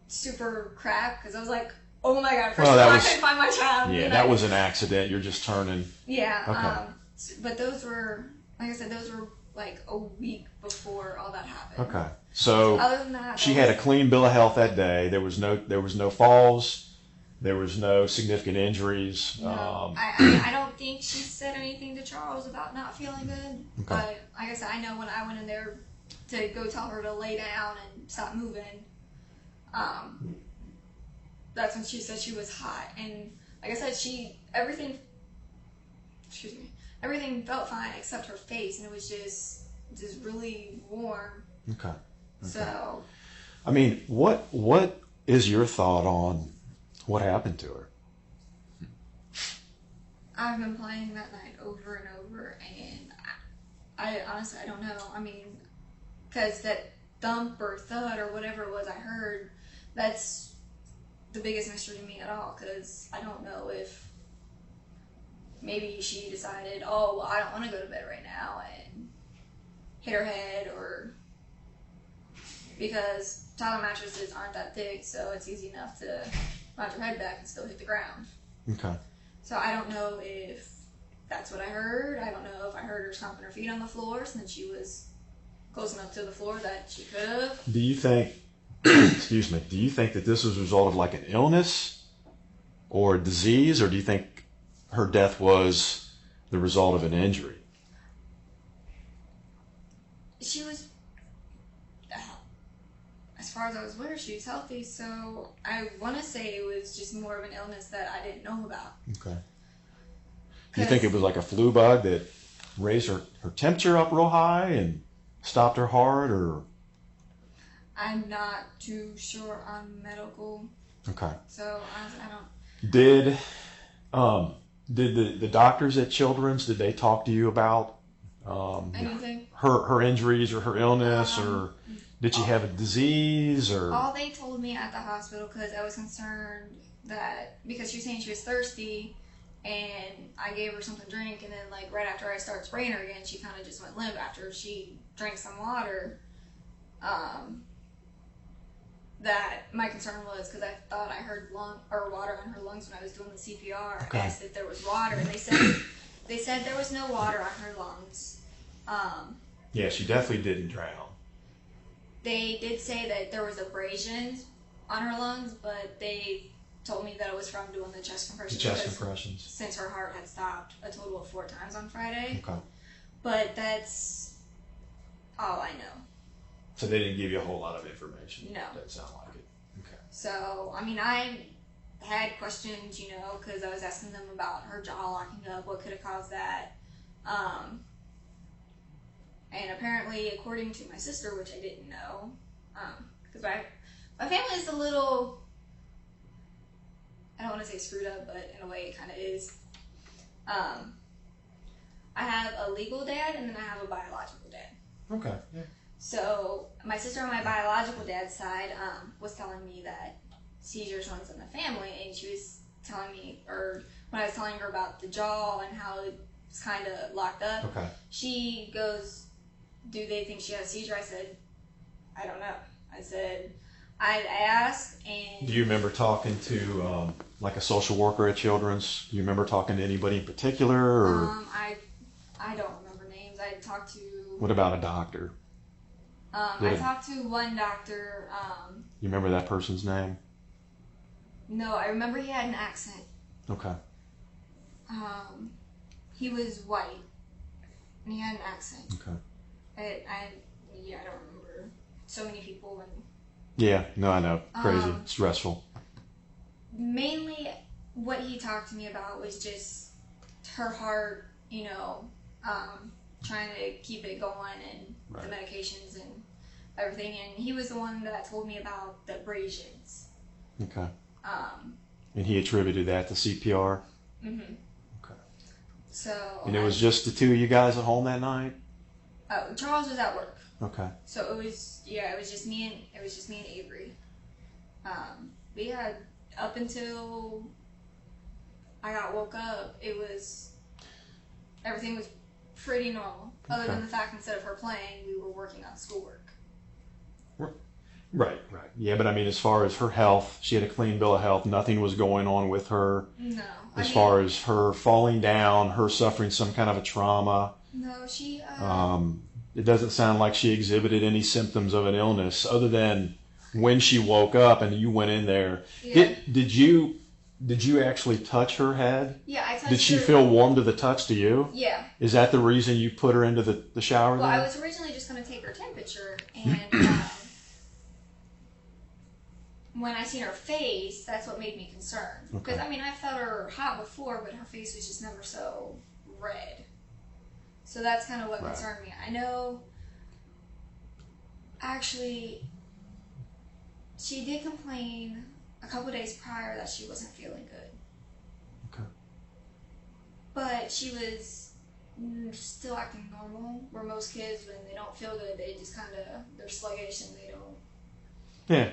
super crap because I was like, oh my god, first of all, I couldn't find my child. Yeah, that was an accident. You're just turning. Yeah. Okay. But those were, like I said, those were like a week before all that happened. Okay. So other than that, she had a clean bill of health that day. There was no falls. There was no significant injuries. No. I don't think she said anything to Charles about not feeling good. Okay. But like I said, I know when I went in there to go tell her to lay down and stop moving, that's when she said she was hot. And like I said, everything felt fine except her face, and it was just really warm. Okay. So, I mean, what is your thought on what happened to her? I've been playing that night over and over, and I honestly, I don't know. I mean, because that thump or thud or whatever it was I heard, that's the biggest mystery to me at all, because I don't know if maybe she decided, oh, well, I don't want to go to bed right now, and hit her head, or because Tyler mattresses aren't that thick, so it's easy enough to nod your head back and still hit the ground. Okay. So I don't know if that's what I heard. I don't know if I heard her stomping her feet on the floor since she was close enough to the floor that she could have. Do you think, excuse me, do you think that this was a result of like an illness or a disease, or do you think her death was the result of an injury? She was, as far as I was aware, she was healthy, so I want to say it was just more of an illness that I didn't know about. Okay. Do you think it was like a flu bug that raised her temperature up real high and stopped her heart, or? I'm not too sure on medical. Okay. So I don't. Did the doctors at Children's, did they talk to you about anything? Her injuries or her illness, or did she have a disease, or? All they told me at the hospital, because I was concerned that, because she was saying she was thirsty, and I gave her something to drink, and then like right after I started spraying her again, she kind of just went limp after she drank some water. That my concern was because I thought I heard water on her lungs when I was doing the CPR. Okay. I asked if there was water, and they said there was no water on her lungs. Yeah, she definitely didn't drown. They did say that there was abrasions on her lungs, but they told me that it was from doing the chest compressions. The chest compressions. Since her heart had stopped a total of 4 times on Friday. Okay. But that's all I know. So they didn't give you a whole lot of information? No. Doesn't sound like it. Okay. So, I mean, I had questions, because I was asking them about her jaw locking up, what could have caused that. And apparently, according to my sister, which I didn't know, because my family is a little, I don't want to say screwed up, but in a way it kind of is. I have a legal dad, and then I have a biological dad. Okay, yeah. So my sister on my biological dad's side was telling me that seizures runs in the family, and she was telling me, or when I was telling her about the jaw and how it's kind of locked up, okay. She goes, do they think she has a seizure? I said, I don't know. I said, I'd asked, and... Do you remember talking to like a social worker at Children's? Do you remember talking to anybody in particular? Or? I don't remember names. I talked to... What about a doctor? I talked to one doctor. You remember that person's name? No, I remember he had an accent. Okay. He was white, and he had an accent. Okay. I don't remember so many people. And yeah, no, I know. Crazy, stressful. Mainly, what he talked to me about was just her heart, trying to keep it going, and right. the medications and everything. And he was the one that told me about the abrasions. Okay. And he attributed that to CPR? Mm-hmm. Okay. So... And it was just the two of you guys at home that night? Charles was at work. Okay. So it was just me and Avery. We had, up until I got woke up, everything was pretty normal. Other than the fact, instead of her playing, we were working on schoolwork. Right. Yeah, but I mean, as far as her health, she had a clean bill of health. Nothing was going on with her. No. As far as her falling down, her suffering some kind of a trauma. No, she... it doesn't sound like she exhibited any symptoms of an illness other than when she woke up and you went in there. Yeah. Did you actually touch her head? Yeah, I touched her. Did she feel warm to the touch to you? Yeah. Is that the reason you put her into the shower Well, then? I was originally just going to take her temperature, and when I seen her face, that's what made me concerned. Because, Okay. I mean, I felt her hot before, but her face was just never so red. So that's kind of what concerned me. I know, actually, she did complain a couple days prior that she wasn't feeling good. Okay. But she was still acting normal, where most kids, when they don't feel good, they just kind of, they're sluggish and they don't... Yeah,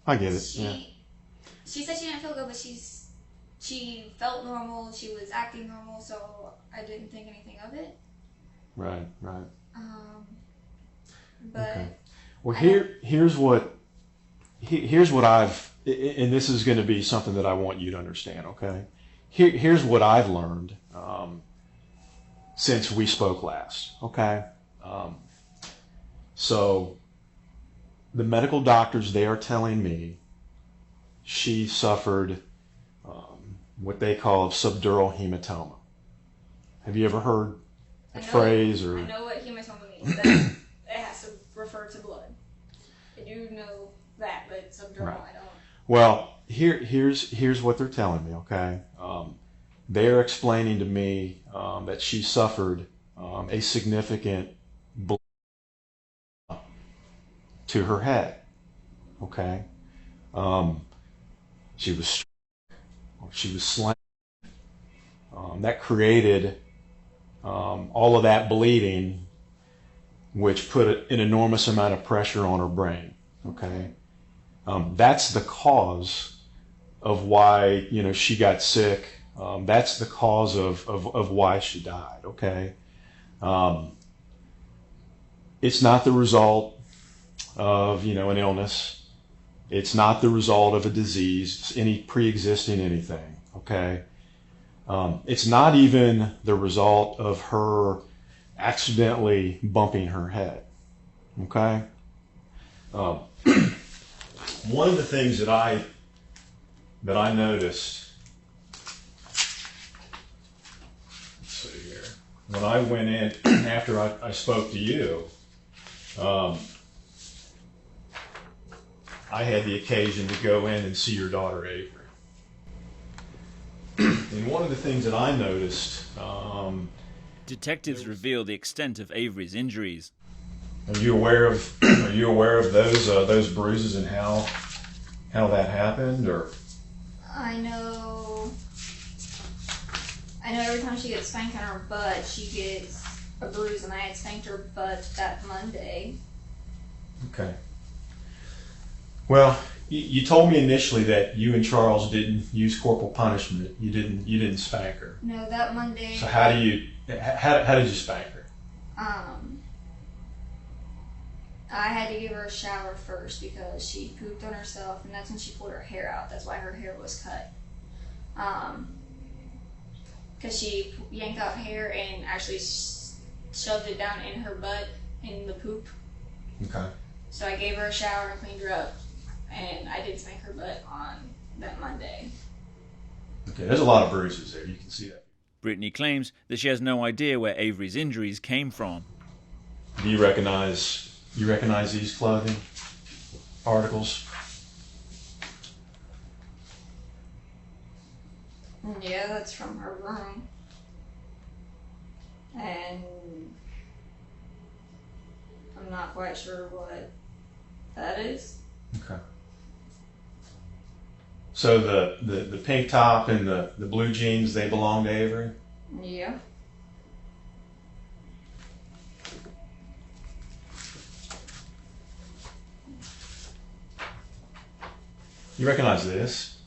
I get it. She said she didn't feel good, but she felt normal, she was acting normal, so I didn't think anything of it. Right. But okay. Well, here's what I've, and this is going to be something that I want you to understand. Okay. Here's what I've learned since we spoke last. Okay. So the medical doctors, they are telling me she suffered what they call subdural hematoma. Have you ever heard that phrase? Or I know what hematoma means. That it has to refer to blood. I do know that, but subdural, I don't. Well, here's what they're telling me. Okay, they're explaining to me that she suffered a significant blow to her head. Okay, she was slammed. That created all of that bleeding, which put an enormous amount of pressure on her brain. Okay, that's the cause of why she got sick. That's the cause of why she died. Okay, it's not the result of an illness. It's not the result of a disease, any pre-existing anything. Okay, it's not even the result of her accidentally bumping her head. Okay. One of the things that I noticed, let's see here, when I went in after I spoke to you, I had the occasion to go in and see your daughter Avery. And one of the things that I noticed, detectives reveal the extent of Avery's injuries. Are you aware of those bruises and how that happened? Or I know every time she gets spanked on her butt, she gets a bruise, and I had spanked her butt that Monday. Okay. Well, you told me initially that you and Charles didn't use corporal punishment. You didn't spank her. No, that Monday. So how did you spank her? I had to give her a shower first because she pooped on herself, and that's when she pulled her hair out. That's why her hair was cut. Because she yanked out hair and actually shoved it down in her butt in the poop. Okay. So I gave her a shower and cleaned her up, and I did spank her butt on that Monday. Okay, there's a lot of bruises there. You can see that. Britney claims that she has no idea where Avery's injuries came from. Do you recognize these clothing articles? Yeah, that's from her room. And I'm not quite sure what that is. Okay. So the pink top and the blue jeans, they belong to Avery? Yeah. You recognize this?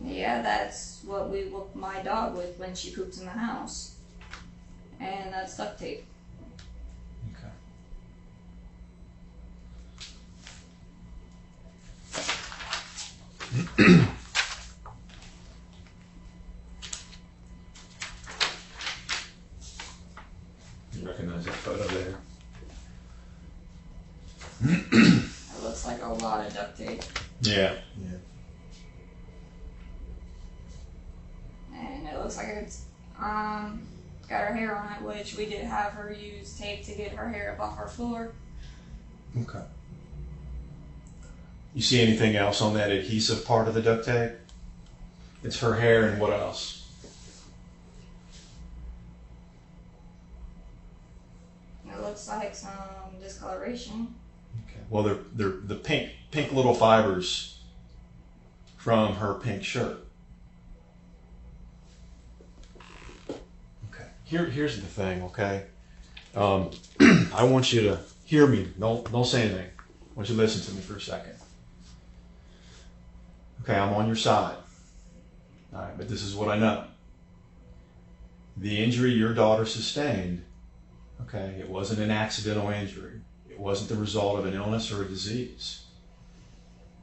Yeah, that's what we whoop my dog with when she poops in the house. And that's duct tape. Okay. You recognize that photo there? It looks like a lot of duct tape. Yeah. And it looks like it's got her hair on it, which we did have her use tape to get her hair up off our floor. Okay. You see anything else on that adhesive part of the duct tape? It's her hair, and what else? It looks like some discoloration. Okay. Well, they're the pink little fibers from her pink shirt. Okay. Here's the thing. Okay. I want you to hear me. Don't say anything. I want you to listen to me for a second. Okay, I'm on your side. All right, but this is what I know. The injury your daughter sustained, okay, it wasn't an accidental injury. It wasn't the result of an illness or a disease.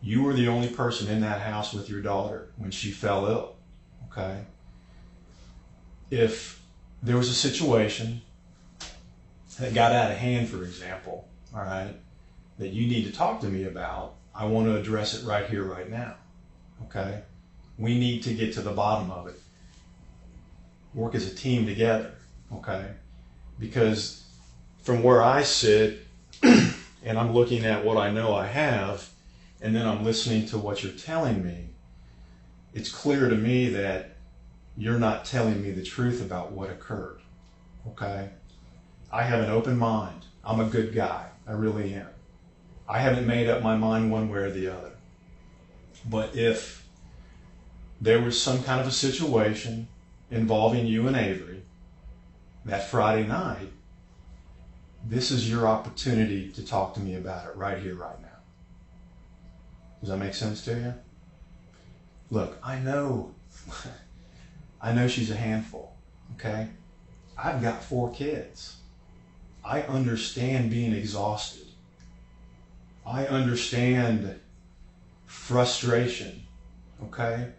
You were the only person in that house with your daughter when she fell ill, okay? If there was a situation that got out of hand, for example, all right, that you need to talk to me about, I want to address it right here, right now, okay? We need to get to the bottom of it. Work as a team together, okay? Because from where I sit, and I'm looking at what I know I have, and then I'm listening to what you're telling me, it's clear to me that you're not telling me the truth about what occurred, okay? I have an open mind. I'm a good guy. I really am. I haven't made up my mind one way or the other. But if there was some kind of a situation involving you and Avery that Friday night, this is your opportunity to talk to me about it right here, right now. Does that make sense to you? Look, I know she's a handful, okay? I've got 4 kids. I understand being exhausted. I understand frustration, okay?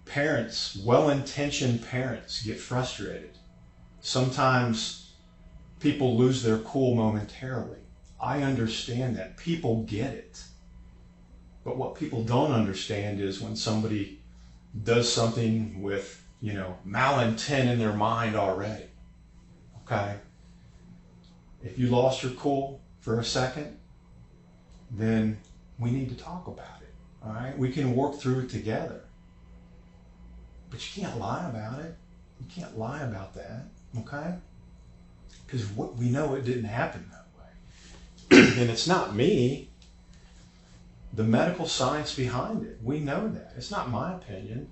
Parents, well-intentioned parents, get frustrated. Sometimes people lose their cool momentarily. I understand that. People get it. But what people don't understand is when somebody does something with, malintent in their mind already, okay? If you lost your cool for a second, then we need to talk about it, all right? We can work through it together. But you can't lie about it. You can't lie about that, okay? Because we know it didn't happen that way. And it's not me. The medical science behind it, we know that. It's not my opinion.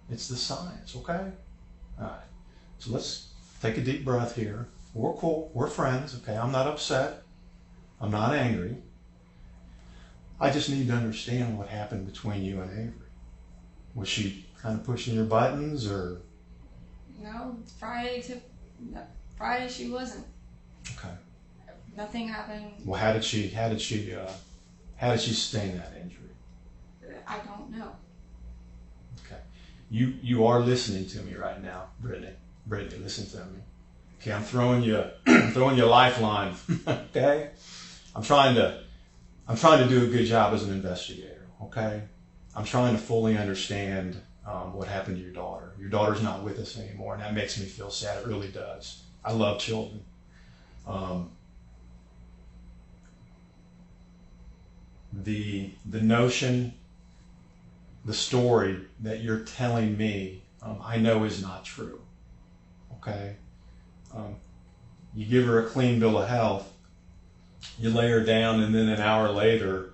It's the science, okay? All right. So let's take a deep breath here. We're cool. We're friends, okay? I'm not upset. I'm not angry. I just need to understand what happened between you and Avery. Was she kind of pushing your buttons, or? No, Friday she wasn't. Okay. Nothing happened. Well, how did she sustain that injury? I don't know. Okay. You are listening to me right now, Brittany. Brittany, listen to me. Okay, I'm throwing you a lifeline. Okay? I'm trying to do a good job as an investigator, okay? I'm trying to fully understand what happened to your daughter. Your daughter's not with us anymore, and that makes me feel sad. It really does. I love children. The notion, the story that you're telling me, I know is not true, okay? You give her a clean bill of health, you lay her down, and then an hour later,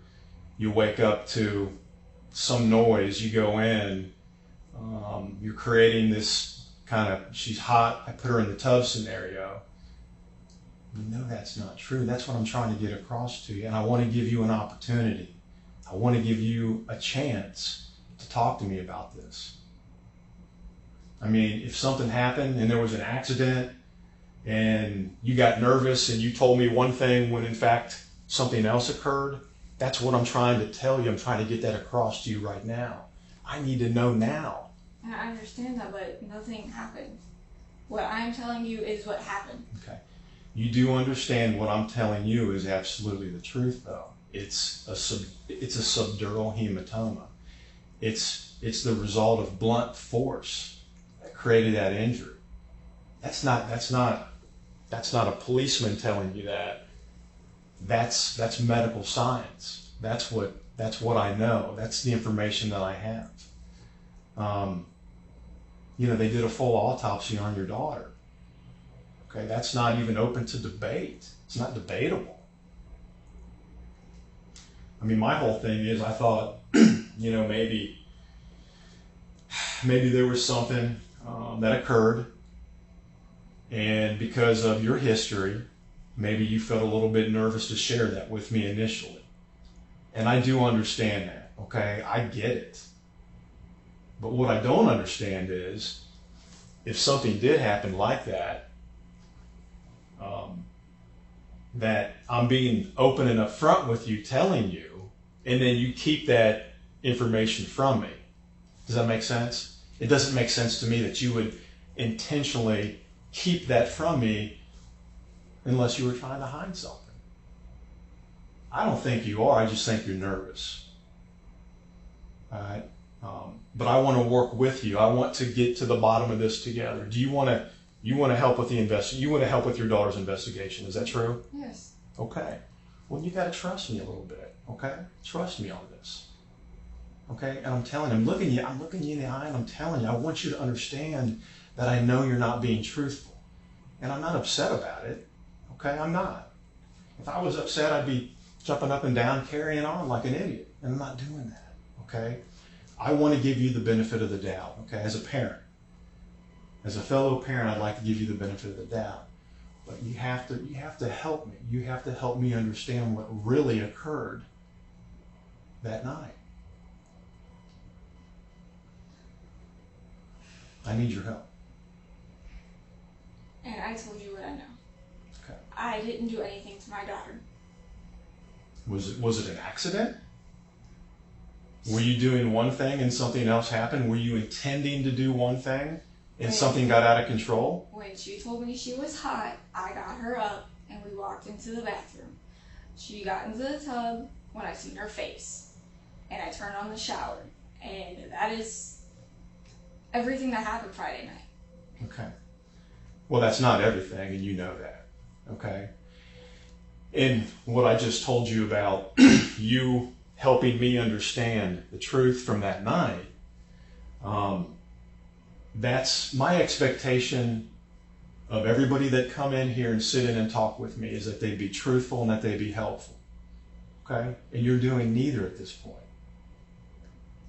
you wake up to some noise, you go in, you're creating this kind of, she's hot, I put her in the tub scenario. You know that's not true. That's what I'm trying to get across to you, and I want to give you an opportunity. I want to give you a chance to talk to me about this. I mean, if something happened and there was an accident and you got nervous and you told me one thing when in fact something else occurred, that's what I'm trying to tell you. I'm trying to get that across to you right now. I need to know now. And I understand that, but nothing happened. What I'm telling you is what happened. Okay. You do understand what I'm telling you is absolutely the truth, though. It's a subdural hematoma. It's the result of blunt force that created that injury. That's not a policeman telling you that. That's medical science. That's what I know. That's the information that I have. They did a full autopsy on your daughter. Okay, that's not even open to debate. It's not debatable. I mean, my whole thing is I thought, maybe there was something that occurred, and because of your history, maybe you felt a little bit nervous to share that with me initially. And I do understand that, okay? I get it. But what I don't understand is, if something did happen like that, that I'm being open and upfront with you, telling you, and then you keep that information from me. Does that make sense? It doesn't make sense to me that you would intentionally keep that from me unless you were trying to hide something. I don't think you are. I just think you're nervous. All right? But I want to work with you. I want to get to the bottom of this together. Do you want to help with the you want to help with your daughter's investigation? Is that true? Yes. Okay. Well, you got to trust me a little bit. Okay? Trust me on this. Okay? And I'm telling you, I'm looking you in the eye, and I'm telling you, I want you to understand that I know you're not being truthful. And I'm not upset about it. Okay? I'm not. If I was upset, I'd be jumping up and down, carrying on like an idiot. And I'm not doing that. Okay? I want to give you the benefit of the doubt. Okay? As a parent. As a fellow parent, I'd like to give you the benefit of the doubt. But you have to help me. You have to help me understand what really occurred that night. I need your help. And I told you what I know. Okay. I didn't do anything to my daughter. Was it an accident? Were you doing one thing and something else happened? Were you intending to do one thing and something got out of control? When she told me she was hot, I got her up and we walked into the bathroom. She got into the tub when I seen her face. And I turned on the shower. And that is everything that happened Friday night. Okay. Well, that's not everything, and you know that. Okay? And what I just told you about you helping me understand the truth from that night, that's my expectation of everybody that come in here and sit in and talk with me, is that they be truthful and that they be helpful. Okay? And you're doing neither at this point.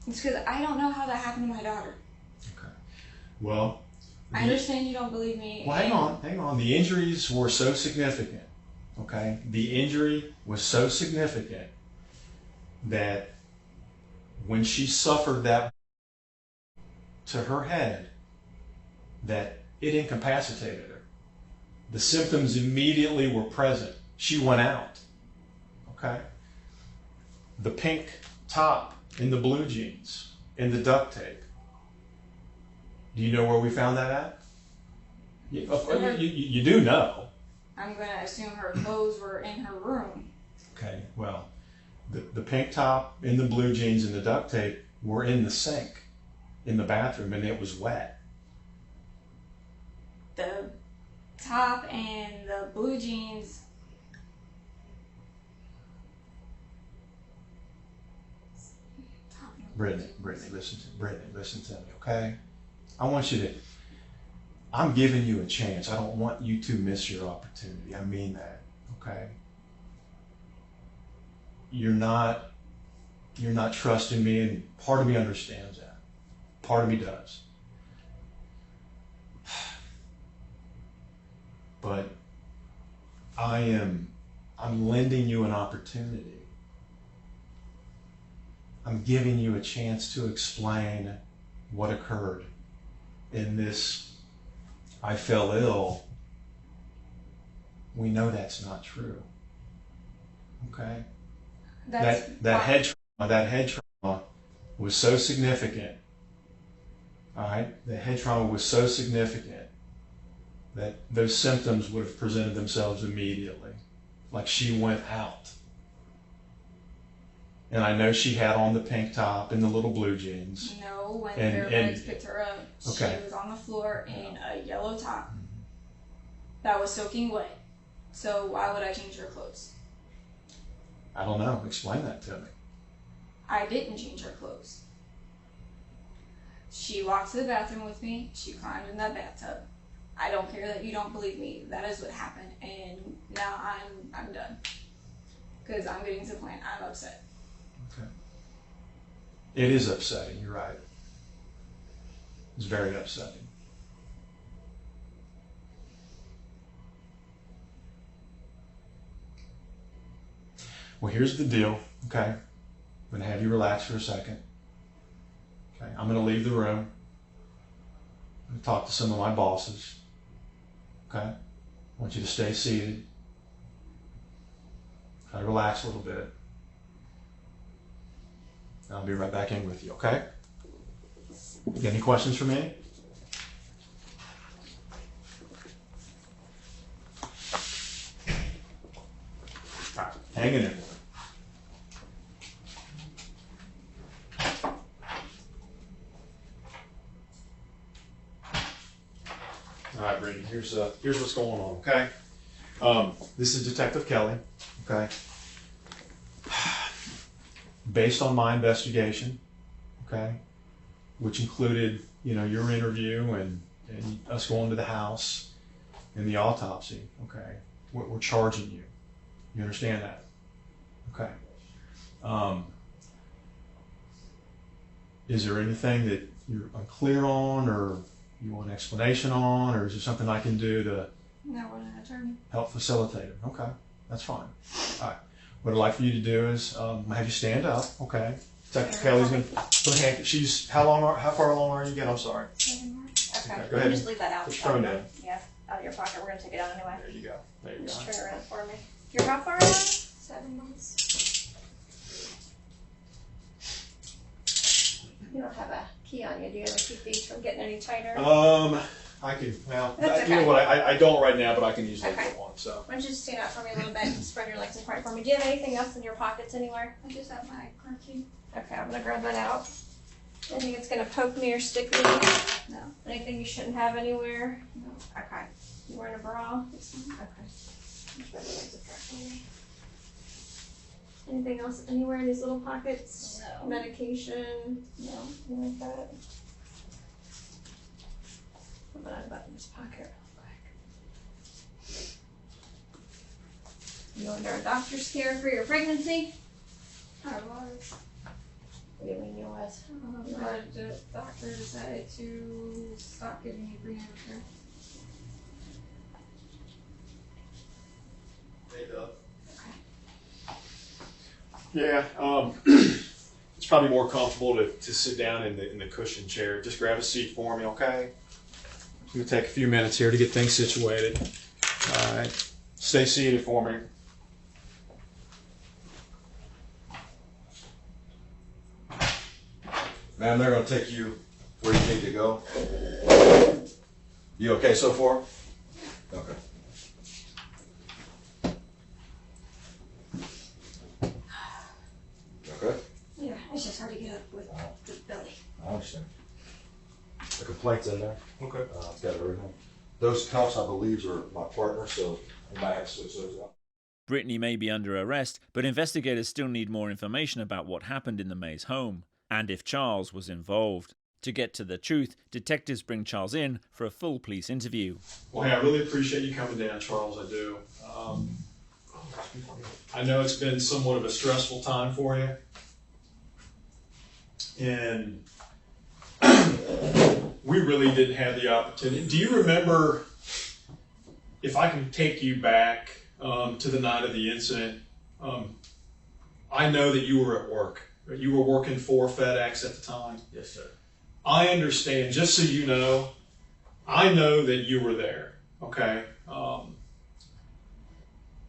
It's because I don't know how that happened to my daughter. Okay. Well, I understand you don't believe me. Well, hang on. The injuries were so significant. Okay? The injury was so significant that when she suffered that to her head, that it incapacitated her. The symptoms immediately were present. She went out. Okay? The pink top in the blue jeans, in the duct tape. Do you know where we found that at? You do know. I'm going to assume her clothes were in her room. Okay, well, the pink top in the blue jeans and the duct tape were in the sink in the bathroom, and it was wet. The top and the blue jeans. Brittany, listen to me, okay? I'm giving you a chance. I don't want you to miss your opportunity. I mean that, okay? You're not trusting me, and part of me understands that. Part of me does. But I'm lending you an opportunity. I'm giving you a chance to explain what occurred in this I fell ill. We know that's not true. Okay? That head trauma was so significant. All right? The head trauma was so significant that those symptoms would have presented themselves immediately. Like she went out. And I know she had on the pink top and the little blue jeans. No, when paramedics picked her up, okay. She was on the floor in a yellow top that was soaking wet. So why would I change her clothes? I don't know. Explain that to me. I didn't change her clothes. She walked to the bathroom with me. She climbed in that bathtub. I don't care that you don't believe me. That is what happened. And now I'm done. Because I'm getting to the point. I'm upset. Okay. It is upsetting, you're right. It's very upsetting. Well, here's the deal, okay? I'm going to have you relax for a second. Okay, I'm going to leave the room. I'm going to talk to some of my bosses. Okay? I want you to stay seated. Try to relax a little bit. I'll be right back in with you, okay? You got any questions for me? All right, hang in there. All right, Brittany, here's what's going on, okay? This is Detective Kelly, okay? Based on my investigation, okay, which included, your interview and us going to the house and the autopsy, okay, we're charging you. You understand that? Okay. Is there anything that you're unclear on or you want an explanation on, or is there something I can do to help facilitate it? Okay, that's fine. All right. What I'd like for you to do is have you stand up, okay? Detective Kelly's going to put a hand. How far along are you again? I'm sorry. 7 more. Okay. Go ahead. Just leave that out. Put your phone down. Yeah, out of your pocket. We're going to take it out anyway. There you go. Just turn it around for me. You're how far along? 7 months. You don't have a key on you. Do you ever keep these from getting any tighter? I can, That's you know okay. what, I don't right now, but I can usually Okay. get one, so. Why don't you just stand out for me a little bit and spread your legs apart for me? Do you have anything else in your pockets anywhere? I just have my car key. Okay, I'm going to grab that out. Anything that's going to poke me or stick me? No. Anything you shouldn't have anywhere? No. Okay. You wearing a bra? Okay. Spread your legs apart for me. Anything else anywhere in these little pockets? No. Medication? No. Anything like that? Put that about in this pocket real quick. You under a doctor's care for your pregnancy? I was. What do you mean you was? But the doctor decided to stop giving me pre-natal care. Hey, Doug. Okay. Yeah, it's probably more comfortable to sit down in the cushion chair. Just grab a seat for me, okay? It's going to take a few minutes here to get things situated. All right. Stay seated for me. Ma'am, they're going to take you where you need to go. You okay so far? Okay. Okay? Yeah, it's just hard to get up with the belly. I understand. The complaint's in there. Okay. It's got everything. Those cuffs, I believe, are my partner, so I might have to switch those out. Britney may be under arrest, but investigators still need more information about what happened in the Mays home, and if Charles was involved. To get to the truth, detectives bring Charles in for a full police interview. Well, hey, I really appreciate you coming down, Charles. I do. I know it's been somewhat of a stressful time for you. And we really didn't have the opportunity. Do you remember, if I can take you back to the night of the incident, I know that you were at work. You were working for FedEx at the time. Yes, sir. I understand, just so you know, I know that you were there, okay?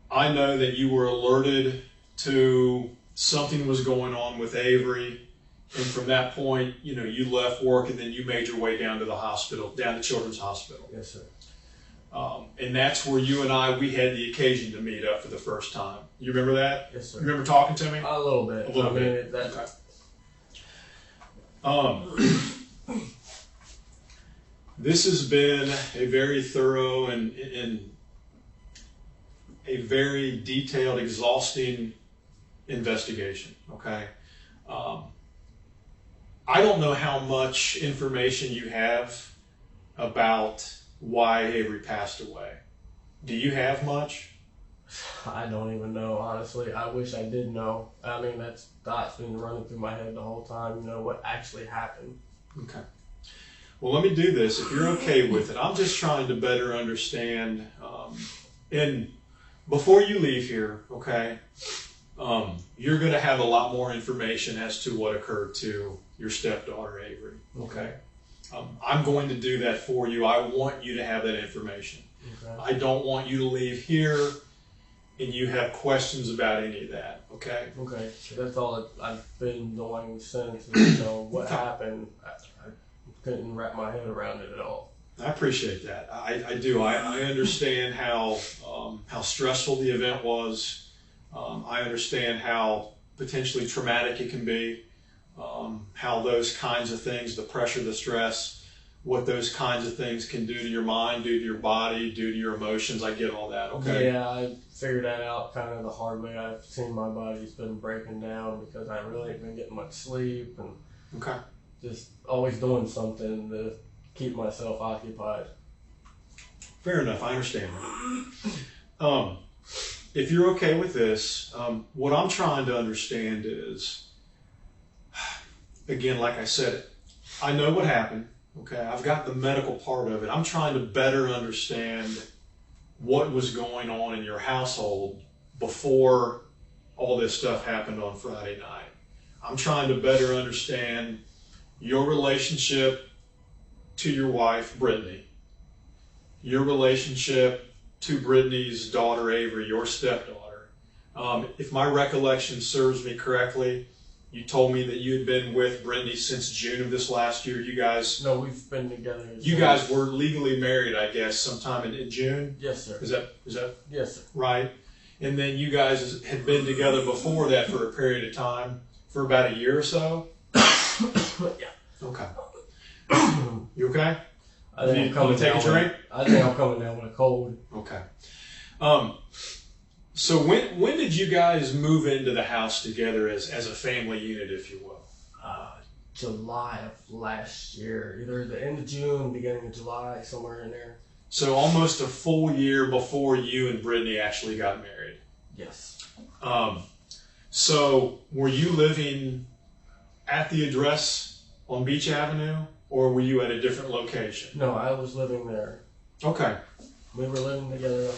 I know that you were alerted to something was going on with Avery, and from that point, you know, you left work and then you made your way down to the hospital, down to Children's Hospital. Yes, sir. And that's where you and I, we had the occasion to meet up for the first time. You remember that? Yes, sir. You remember talking to me? A little bit. A little bit. Okay. This has been a very thorough and a very detailed, exhausting investigation, okay? I don't know how much information you have about why Avery passed away. Do you have much? I don't even know, honestly. I wish I did know. I mean, that's thoughts been running through my head the whole time, you know, what actually happened. Okay. Well, let me do this, if you're okay with it. I'm just trying to better understand, and before you leave here, okay, you're going to have a lot more information as to what occurred to your stepdaughter, Avery, okay? I'm going to do that for you. I want you to have that information. Okay. I don't want you to leave here and you have questions about any of that, okay? Okay, so that's all that I've been knowing since, you know, what happened. I couldn't wrap my head around it at all. I appreciate that. I do. I understand how stressful the event was. I understand how potentially traumatic it can be. How those kinds of things, the pressure, the stress, what those kinds of things can do to your mind, do to your body, do to your emotions. I get all that, okay? Yeah, I figured that out kind of the hard way. I've seen my body's been breaking down because I really ain't been getting much sleep and Okay. just always doing something to keep myself occupied. Fair enough. I understand that. If you're okay with this, what I'm trying to understand is, again, like I said, I know what happened. Okay, I've got the medical part of it. I'm trying to better understand what was going on in your household before all this stuff happened on Friday night. I'm trying to better understand your relationship to your wife, Britney, your relationship to Britney's daughter, Avery, your stepdaughter. If my recollection serves me correctly, you told me that you had been with Britney since June of this last year. You guys... No, we've been together. You guys were legally married, I guess, sometime in June? Yes, sir. Is that Yes, sir. right? And then you guys had been together before that for a period of time, for about a year or so? Yeah. Okay. You okay? I think I'm coming take a drink? I think I'm coming down with a cold. Okay. So when did you guys move into the house together as a family unit, if you will? July of last year, either the end of June, beginning of July, somewhere in there. So almost a full year before you and Britney actually got married. Yes. So were you living at the address on Beach Avenue, or were you at a different location? No, I was living there. Okay. We were living together.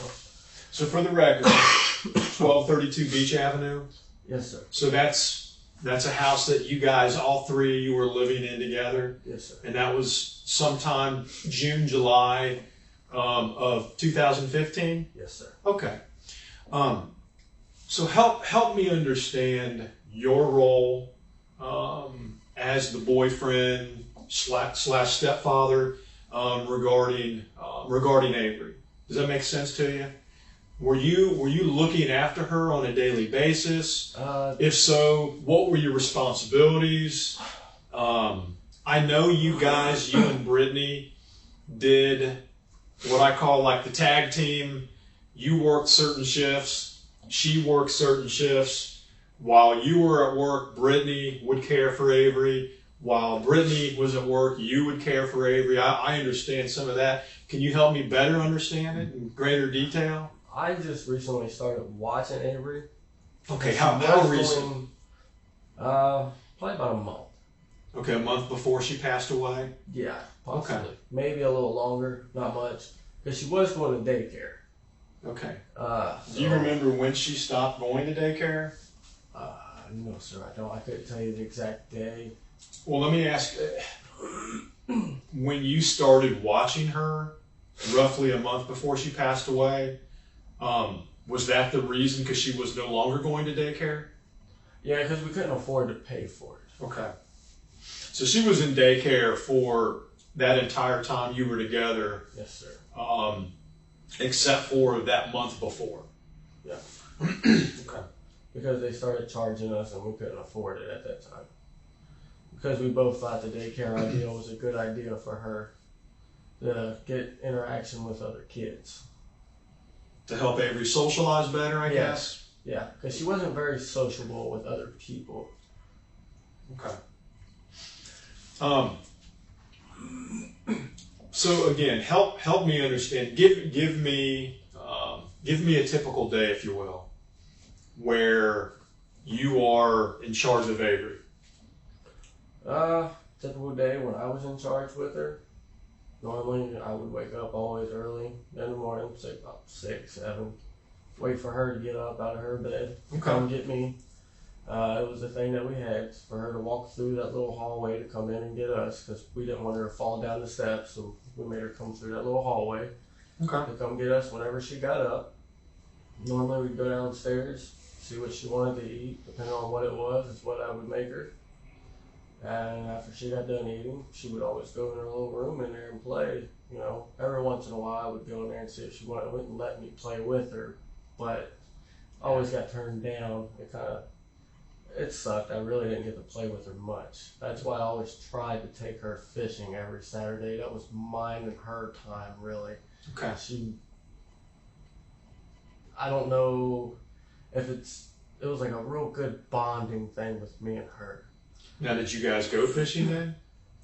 So for the record, 1232 Beach Avenue. Yes, sir. So that's a house that you guys, all three, you were living in together. Yes, sir. And that was sometime June, July of 2015. Yes, sir. Okay. So help me understand your role as the boyfriend slash stepfather regarding Avery. Does that make sense to you? Were you looking after her on a daily basis? If so, what were your responsibilities? I know you guys, you and Brittany, did what I call like the tag team. You worked certain shifts, she worked certain shifts. While you were at work, Brittany would care for Avery. While Brittany was at work, you would care for Avery. I understand some of that. Can you help me better understand it in greater detail? I just recently started watching Avery. Okay, how recent? Probably about a month. Okay, a month before she passed away? Yeah, possibly. Okay. Maybe a little longer, not much. Because she was going to daycare. Okay. So, do you remember when she stopped going to daycare? No, sir, I don't. I couldn't tell you the exact day. Well, let me ask, when you started watching her, roughly a month before she passed away, was that the reason because she was no longer going to daycare? Yeah, because we couldn't afford to pay for it. Okay. So she was in daycare for that entire time you were together? Yes, sir. Except for that month before? Yeah. Okay. Because they started charging us and we couldn't afford it at that time. Because we both thought the daycare idea was a good idea for her to get interaction with other kids. To help Avery socialize better, I guess? Yeah, because she wasn't very sociable with other people. Okay. So again, help me understand. Give me a typical day, if you will, where you are in charge of Avery. Typical day when I was in charge with her. Normally, I would wake up always early in the morning, say about 6, 7. Wait for her to get up out of her bed, come get me. It was the thing that we had for her to walk through that little hallway to come in and get us because we didn't want her to fall down the steps, so we made her come through that little hallway to come get us whenever she got up. Normally, we'd go downstairs, see what she wanted to eat, depending on what it was, is what I would make her. And after she got done eating, she would always go in her little room in there and play. You know, every once in a while I would go in there and see if she wouldn't let me play with her, but I always got turned down. It sucked. I really didn't get to play with her much. That's why I always tried to take her fishing every Saturday. That was mine and her time, really. Okay. I don't know if it was like a real good bonding thing with me and her. Now, did you guys go fishing then?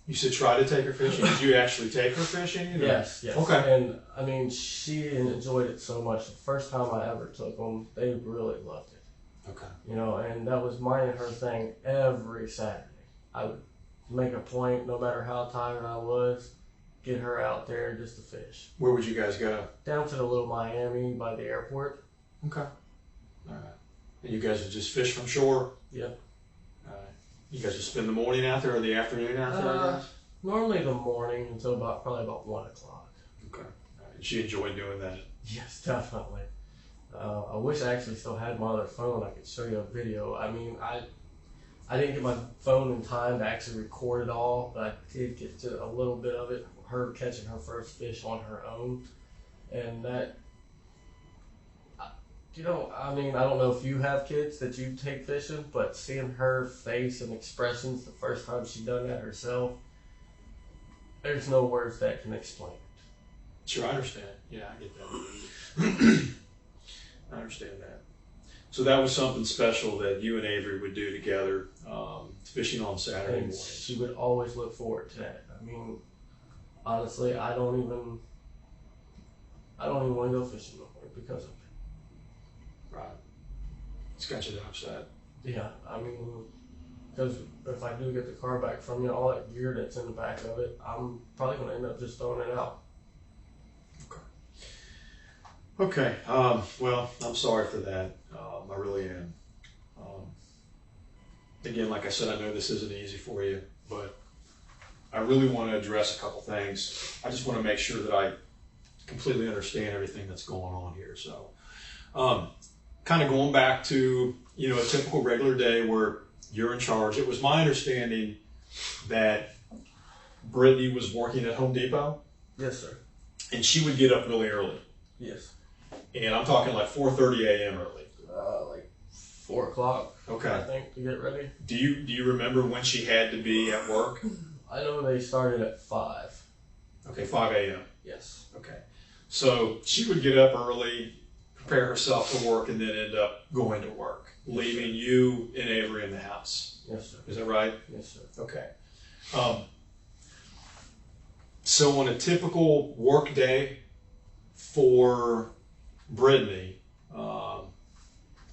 You said try to take her fishing. Did you actually take her fishing? Yes. Okay. And I mean, she enjoyed it so much. The first time I ever took them, they really loved it. Okay. You know, and that was mine and her thing every Saturday. I would make a point, no matter how tired I was, get her out there just to fish. Where would you guys go? Down to the little Miami by the airport. Okay. All right. And you guys would just fish from shore? Yep. You guys just spend the morning out there or the afternoon out there, I guess? Normally the morning until probably about 1 o'clock. Okay. And she enjoyed doing that? Yes, definitely. I wish I actually still had my other phone. I could show you a video. I mean, I didn't get my phone in time to actually record it all, but I did get to a little bit of it. Her catching her first fish on her own. And that, you know, I mean, I don't know if you have kids that you take fishing, but seeing her face and expressions the first time she done that herself, there's no words that can explain it. Sure, I understand. Yeah, I get that. I understand that. So that was something special that you and Avery would do together, fishing on Saturday And mornings. she would always look forward to that. I mean, honestly, I don't even want to go fishing no more because of it. Right. It's got you upset. Yeah, I mean, because if I do get the car back from you, all that gear that's in the back of it, I'm probably going to end up just throwing it out. Okay. Well, I'm sorry for that. I really am. Again, like I said, I know this isn't easy for you, but I really want to address a couple things. I just want to make sure that I completely understand everything that's going on here. So, kind of going back to, a typical regular day where you're in charge. It was my understanding that Brittany was working at Home Depot, Yes, sir. and she would get up really early. Yes. And I'm talking like 4:30 a.m. early. Like 4 o'clock. Okay. I think, to get ready. Do you remember when she had to be at work? I know they started at 5. Okay, 5 a.m. Yes. Okay. So she would get up early, prepare herself to work, and then end up going to work, leaving you and Avery in the house. Yes, sir. Is that right? Yes, sir. Okay. So on a typical work day for Brittany,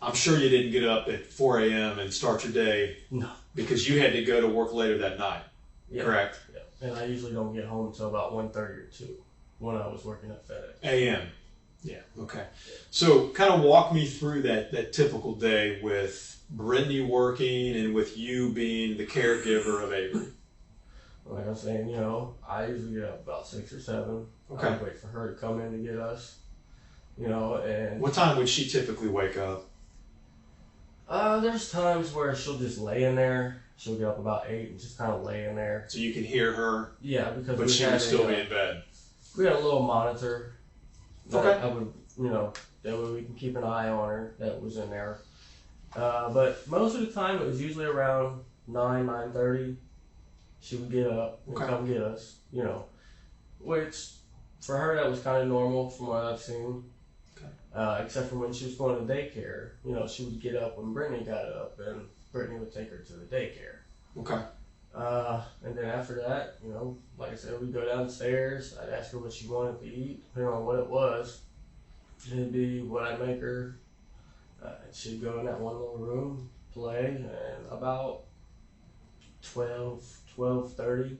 I'm sure you didn't get up at 4 a.m. and start your day. No. Because you had to go to work later that night, Yeah. correct? Yeah. And I usually don't get home until about 1:30 or 2 when I was working at FedEx. A.m. Yeah, okay. So kind of walk me through that typical day with Brittany working and with you being the caregiver of Avery. Like I was saying, I usually get up about 6 or 7. Okay. I would wait for her to come in to get us, and What time would she typically wake up? there's times where she'll just lay in there. She'll get up about 8 and just kind of lay in there. So you can hear her, Yeah, because but we she had would still a, be in bed. we had a little monitor that Okay. I would, that way we can keep an eye on her that was in there. But most of the time it was usually around 9:30. She would get up and Okay. come get us, which for her that was kind of normal from what I've seen. Okay. Except for when she was going to daycare, she would get up when Brittany got up and Brittany would take her to the daycare. Okay. And then after that, like I said, we'd go downstairs. I'd ask her what she wanted to eat, depending on what it was. It'd be what I'd make her. She'd go in that one little room, play, and about 12:30,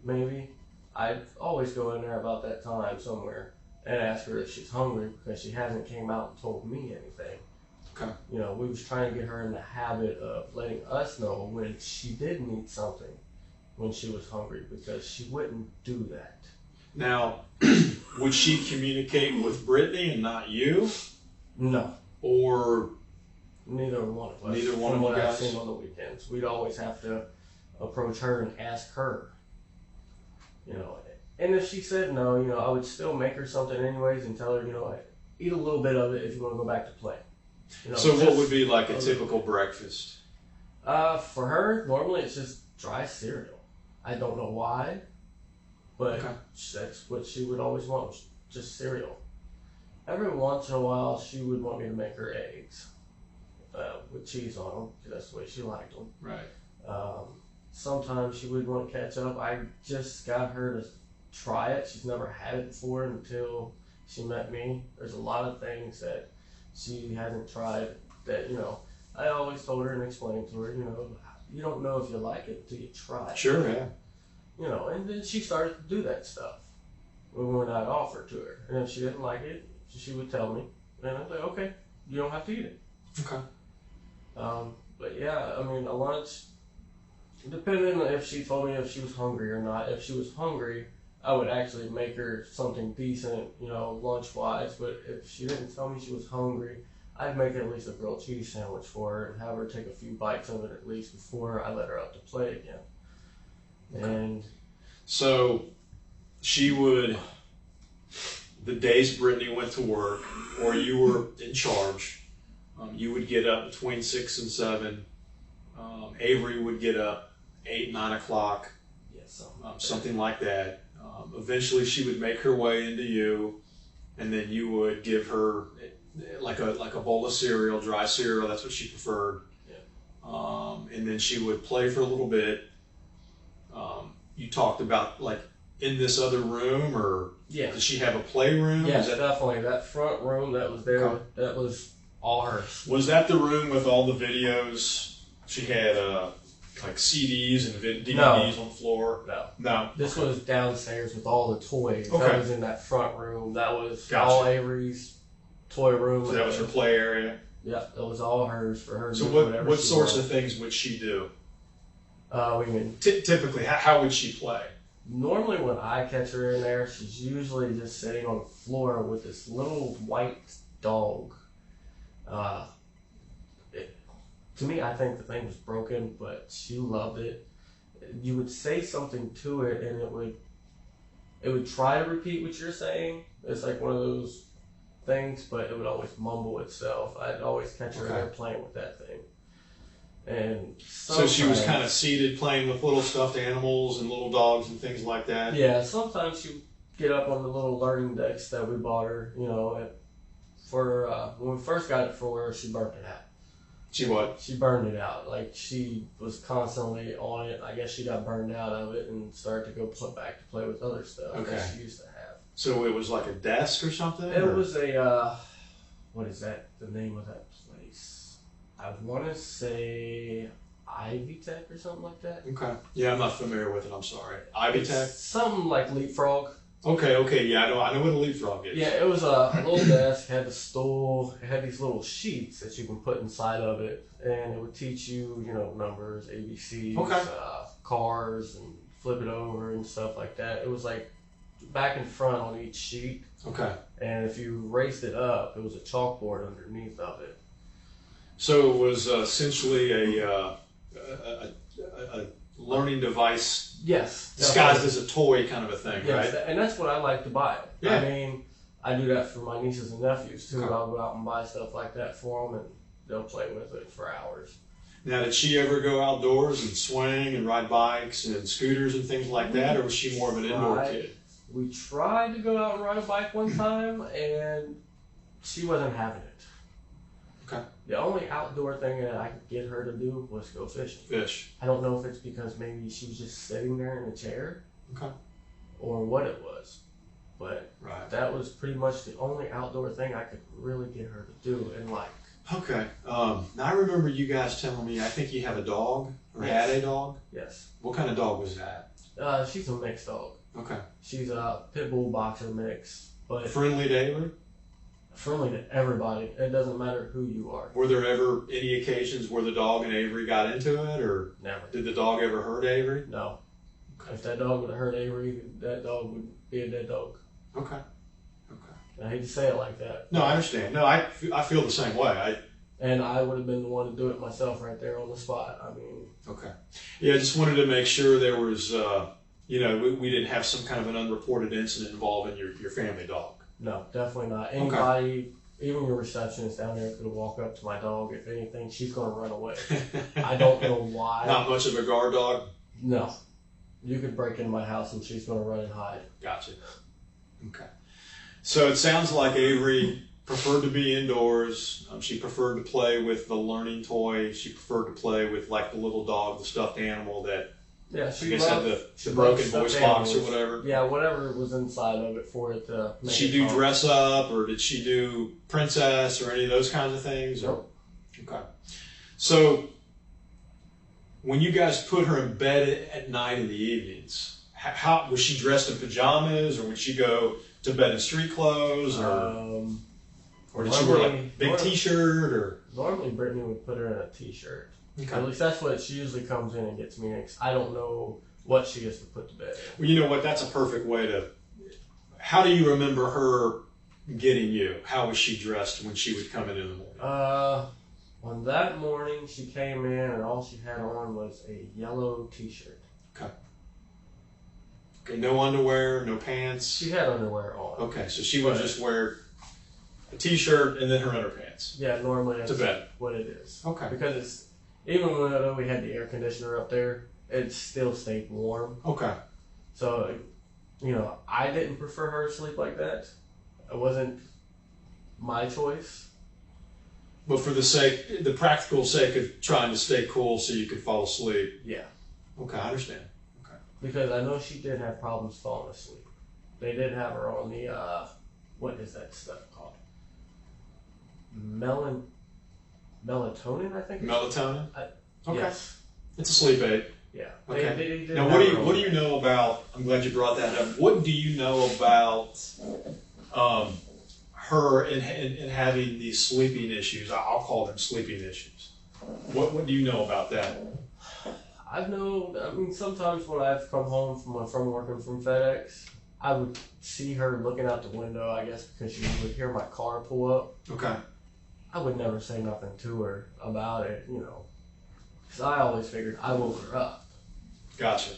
maybe. I'd always go in there about that time somewhere and ask her if she's hungry because she hasn't came out and told me anything. Okay. We was trying to get her in the habit of letting us know when she did need something when she was hungry because she wouldn't do that. Now, would she communicate with Brittany and not you? No. Or Neither one of us. Neither one From of you what I've guys? seen on the weekends. We'd always have to approach her and ask her. And if she said no, I would still make her something anyways and tell her, eat a little bit of it if you want to go back to play. so what would be like a typical breakfast? For her, normally it's just dry cereal. I don't know why, but Okay. that's what she would always want, was just cereal. Every once in a while, she would want me to make her eggs with cheese on them, because that's the way she liked them. Right. Sometimes she would want ketchup. I just got her to try it. She's never had it before until she met me. There's a lot of things that she hasn't tried that, I always told her and explained to her, you don't know if you like it until you try it. Sure, yeah. And then she started to do that stuff when I'd offer to her. And if she didn't like it, she would tell me. And I'd be like, okay, you don't have to eat it. Okay. But yeah, a lunch, depending on if she told me if she was hungry or not. If she was hungry, I would actually make her something decent, lunch-wise. But if she didn't tell me she was hungry, I'd make at least a grilled cheese sandwich for her and have her take a few bites of it at least before I let her out to play again. Okay. And so she would, the days Brittany went to work or you were in charge, you would get up between 6 and 7. Avery would get up 8, 9 o'clock, something like that. Eventually she would make her way into you, and then you would give her like a bowl of cereal, dry cereal. That's what she preferred. Yeah. And then she would play for a little bit. You talked about like in this other room, or does she have a playroom? Yes, definitely. That front room that was there, that was all hers. Was that the room with all the videos? She had like CDs and DVDs on the floor? No. This was downstairs with all the toys. Okay. That was in that front room. That was Gotcha. all Avery's toy room. So that was her play area? Yeah, that was all hers for her. So what sorts of things would she do? What do you mean? Typically, how would she play? Normally when I catch her in there, she's usually just sitting on the floor with this little white dog. To me, I think the thing was broken, but she loved it. you would say something to it, and it would try to repeat what you're saying. It's like one of those things, but it would always mumble itself. I'd always catch her there playing with that thing. And so she was kind of seated playing with little stuffed animals and little dogs and things like that? Yeah, sometimes she would get up on the little learning decks that we bought her, you know, when we first got it for her, she burnt it out. She what? She burned it out. Like, she was constantly on it. I guess she got burned out of it and started to go back to play with other stuff that she used to have. So it was like a desk or something? It was a, what is that, the name of that place? I want to say Ivy Tech or something like that. Okay. Yeah, I'm not familiar with it. I'm sorry. Ivy Tech? Something like Leapfrog. Okay. Yeah, I know what a leapfrog is. Yeah, it was a little desk, had the stool, it had these little sheets that you can put inside of it, and it would teach you, you know, numbers, ABCs, cars, and flip it over and stuff like that. It was like back and front on each sheet. Okay. And if you raised it up, it was a chalkboard underneath of it. So it was essentially a learning device. Yes. Disguised as a toy kind of a thing, right? And that's what I like to buy. Yeah. I mean, I do that for my nieces and nephews too. I'll go out and buy stuff like that for them, and they'll play with it for hours. Now, did she ever go outdoors and swing and ride bikes and scooters and things like that, or was she more of an indoor kid? We tried to go out and ride a bike one time, and she wasn't having it. Okay. The only outdoor thing that I could get her to do was go fishing. Fish. I don't know if it's because maybe she was just sitting there in a chair. Okay. Or what it was. But that was pretty much the only outdoor thing I could really get her to do and like. Okay. Now I remember you guys telling me, I think you have a dog, or had a dog? Yes. What kind of dog was that? She's a mixed dog. Okay. She's a pit bull boxer mix. But friendly to Avery? Friendly to everybody. It doesn't matter who you are. Were there ever any occasions where the dog and Avery got into it, or never? Did the dog ever hurt Avery? No. Okay. If that dog would have hurt Avery, that dog would be a dead dog. Okay. I hate to say it like that. No, I understand. No, I feel the same way. And I would have been the one to do it myself right there on the spot. I mean. Okay. Yeah, I just wanted to make sure there was, we didn't have some kind of an unreported incident involving your family dog. No, definitely not. Anybody, even your receptionist down there, could walk up to my dog. If anything, she's going to run away. I don't know why. Not much of a guard dog? No. You could break into my house and she's going to run and hide. Gotcha. Okay. So it sounds like Avery preferred to be indoors. She preferred to play with the learning toy. She preferred to play with like the little dog, the stuffed animal that she had the broken voice box or whatever. Yeah, whatever was inside of it for it to make Did she do dress up, or did she do princess, or any of those kinds of things? Nope. Okay. So when you guys put her in bed at night in the evenings, how was she dressed in pajamas, or would she go to bed in street clothes, or did she wear like a big t-shirt? Or normally Brittany would put her in a t-shirt. Okay. At least that's what she usually comes in and gets me. I don't know what she has to put to bed. Well, you know what? That's a perfect way to. How do you remember her getting you? How was she dressed when she would come in the morning? On that morning, she came in and all she had on was a yellow t-shirt. Okay. Okay. No underwear, no pants. She had underwear on. Okay, so she would just wear a t-shirt and then her underpants. Yeah, normally that's to bed. What it is. Okay. Because it's even though we had the air conditioner up there, it still stayed warm. Okay. So, I didn't prefer her to sleep like that. It wasn't my choice. But for the practical sake of trying to stay cool so you could fall asleep. Yeah. Okay, I understand. Okay. Because I know she did have problems falling asleep. They did have her on the, what is that stuff called? Melatonin, I think. Melatonin? Okay. Yes. It's a sleep aid. Yeah. Okay. Now, what do you know about? I'm glad you brought that up. What do you know about her and having these sleeping issues? I'll call them sleeping issues. What do you know about that? Sometimes when I've come home from working from FedEx, I would see her looking out the window, I guess, because she would hear my car pull up. Okay. I would never say nothing to her about it, because I always figured I woke her up. Gotcha.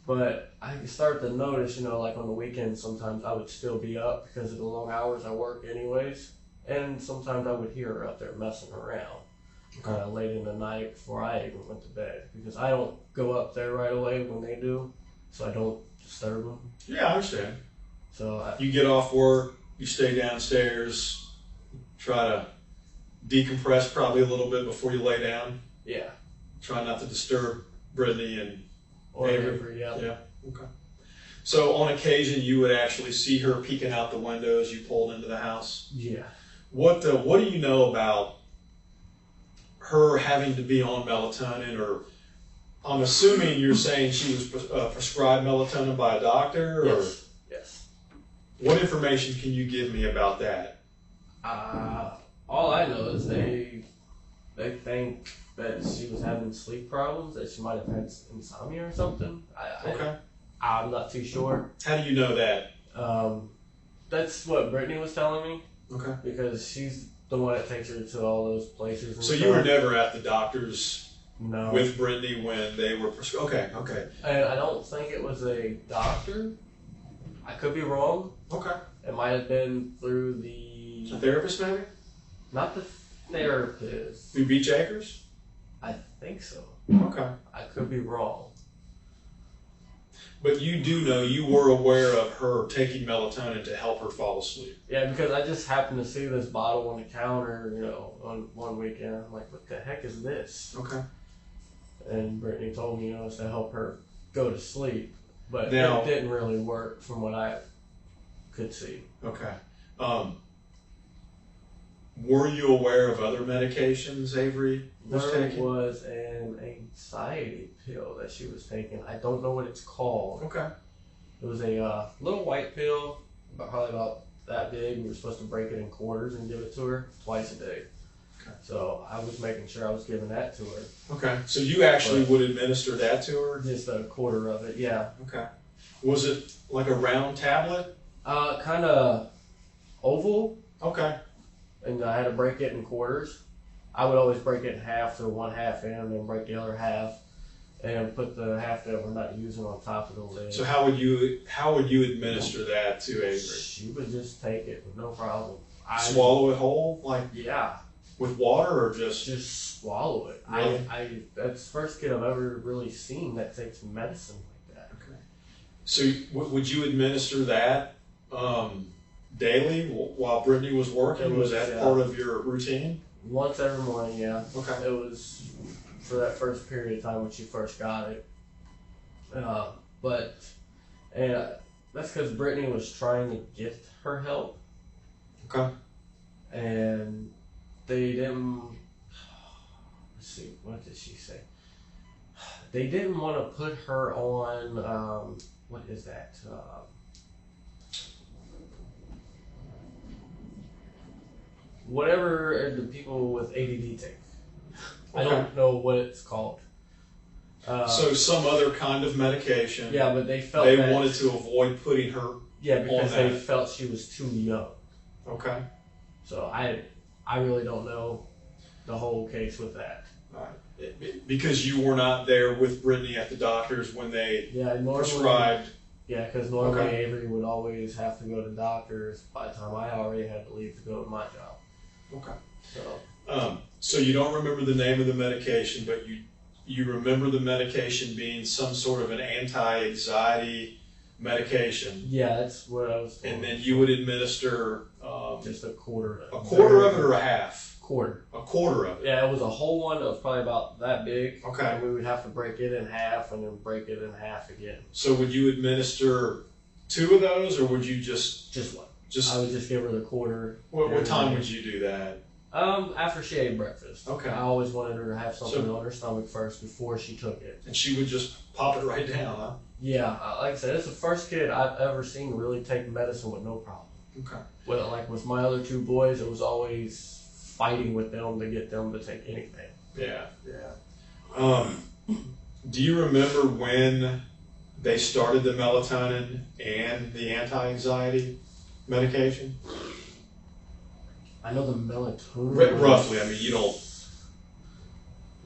But I started to notice, like on the weekends, sometimes I would still be up because of the long hours I work anyways. And sometimes I would hear her up there messing around kind of late in the night before I even went to bed. Because I don't go up there right away when they do, so I don't disturb them. Yeah, I understand. So you get off work, you stay downstairs, try to decompress probably a little bit before you lay down. Yeah. Try not to disturb Britney and Avery. Yeah. Yeah. Okay. So on occasion, you would actually see her peeking out the window as you pulled into the house. Yeah. What do you know about her having to be on melatonin? Or I'm assuming you're saying she was prescribed melatonin by a doctor. Or Yes. What information can you give me about that? All I know is they think that she was having sleep problems, that she might have had insomnia or something. I'm not too sure. How do you know that? That's what Britney was telling me. Okay. Because she's the one that takes her to all those places. And so you were never at the doctor's No. with Britney when they were prescribed? Okay. And I don't think it was a doctor. I could be wrong. Okay. It might have been through the... A therapist, maybe? Not the therapist. Through Beach Acres? I think so. Okay. I could be wrong. But you do know, you were aware of her taking melatonin to help her fall asleep. Yeah, because I just happened to see this bottle on the counter, on one weekend. I'm like, what the heck is this? Okay. And Brittany told me, it's to help her go to sleep. But now, it didn't really work from what I could see. Okay. Were you aware of other medications Avery was taking? There was an anxiety pill that she was taking. I don't know what it's called. Okay. It was a little white pill, probably about that big. We were supposed to break it in quarters and give it to her twice a day. Okay. So I was making sure I was giving that to her. Okay. So you actually would administer that to her? Just a quarter of it, yeah. Okay. Was it like a round tablet? Kind of oval. Okay. And I had to break it in quarters. I would always break it in half, so one half in, and then break the other half, and put the half that we're not using on top of the lid. So how would you administer that to Avery? She would just take it with no problem. Swallow it whole, like yeah, with water, or just swallow it. Really? That's the first kid I've ever really seen that takes medicine like that. Okay. So would you administer that daily while Brittany was working? Was that part of your routine? Once every morning, yeah. Okay. It was for that first period of time when she first got it. But that's because Brittany was trying to get her help. Okay. And they didn't. Let's see, what did she say? They didn't want to put her on. What is that? Whatever the people with ADD take. I don't know what it's called. So some other kind of medication. Yeah, but they felt they wanted to avoid putting her. Yeah, because they felt she was too young. Okay. So I really don't know the whole case with that. All right. Because you were not there with Brittany at the doctor's when they prescribed. Yeah, because normally Avery would always have to go to doctors by the time I already had to leave to go to my job. Okay. So you don't remember the name of the medication, but you remember the medication being some sort of an anti-anxiety medication. Yeah, that's what I was told. And then you would administer just a quarter. A quarter of it or a half? Quarter. A quarter of it. Yeah, it was a whole one that was probably about that big. Okay. And we would have to break it in half and then break it in half again. So would you administer 2 of those, or would you just one? I would just give her the quarter. What time would you do that? After she ate breakfast. Okay. I always wanted her to have something on her stomach first before she took it. And she would just pop it right down, huh? Yeah, like I said, it's the first kid I've ever seen really take medicine with no problem. Okay. Well, like with my other 2 boys, it was always fighting with them to get them to take anything. Yeah. Do you remember when they started the melatonin and the anti-anxiety medication? I know the melatonin. Roughly, I mean, you don't.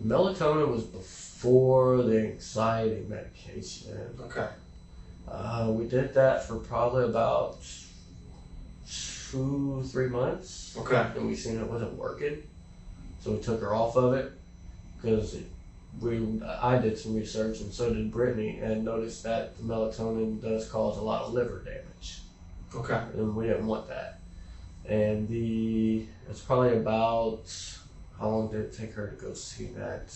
Melatonin was before the anxiety medication. Okay. We did that for probably about 2-3 months. Okay. And we seen it wasn't working, so we took her off of it because I did some research and so did Brittany, and noticed that the melatonin does cause a lot of liver damage. Okay. And we didn't want that. And it's probably about, how long did it take her to go see that?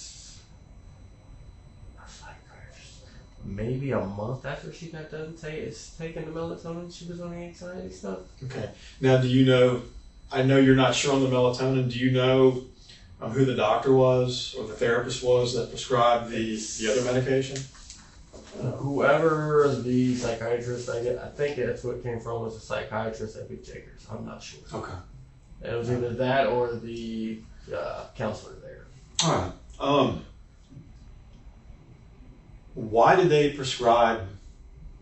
Maybe a month after she got done taking the melatonin, she was on the anxiety stuff. Okay. Now, do you know, I know you're not sure on the melatonin, do you know who the doctor was or the therapist was that prescribed the other medication? Whoever the psychiatrist, I think that's what it came from, was a psychiatrist at Big Jacobs. I'm not sure. Okay. It was either that or the counselor there. All right. Why did they prescribe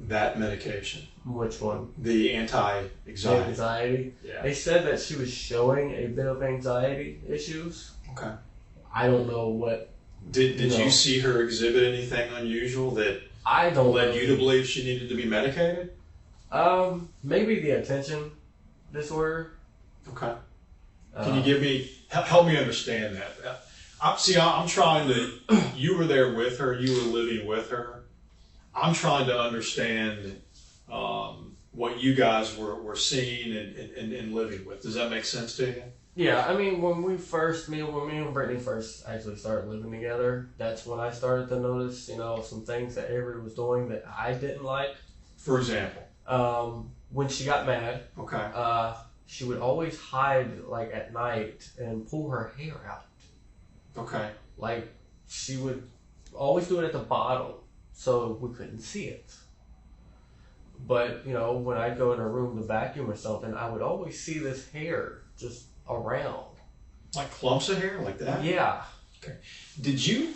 that medication? Which one? The anti-anxiety. Anxiety. Yeah. They said that she was showing a bit of anxiety issues. Okay. I don't know what. Did you see her exhibit anything unusual that led you to believe she needed to be medicated? Maybe the attention disorder. Okay. Can you help me understand that? I'm trying to, you were there with her, you were living with her. I'm trying to understand what you guys were seeing and living with. Does that make sense to you? Yeah, I mean, when me and Brittany first actually started living together, that's when I started to notice, some things that Avery was doing that I didn't like. For example? When she got mad, okay, she would always hide, like, at night and pull her hair out. Okay. Like, she would always do it at the bottom so we couldn't see it. But, when I'd go in her room to vacuum or something, I would always see this hair just around. Like clumps of hair like that? Yeah. Okay. Did you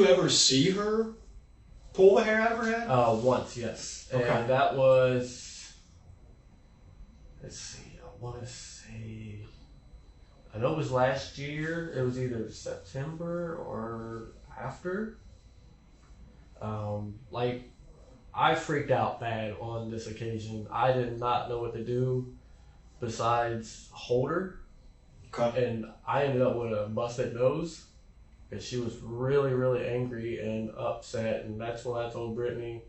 ever see her pull the hair out of her head? Once, yes. Okay. And that was, let's see, I want to say, I know it was last year. It was either September or after. I freaked out bad on this occasion. I did not know what to do besides hold her. Okay. And I ended up with a busted nose because she was really, really angry and upset. And that's when I told Brittany,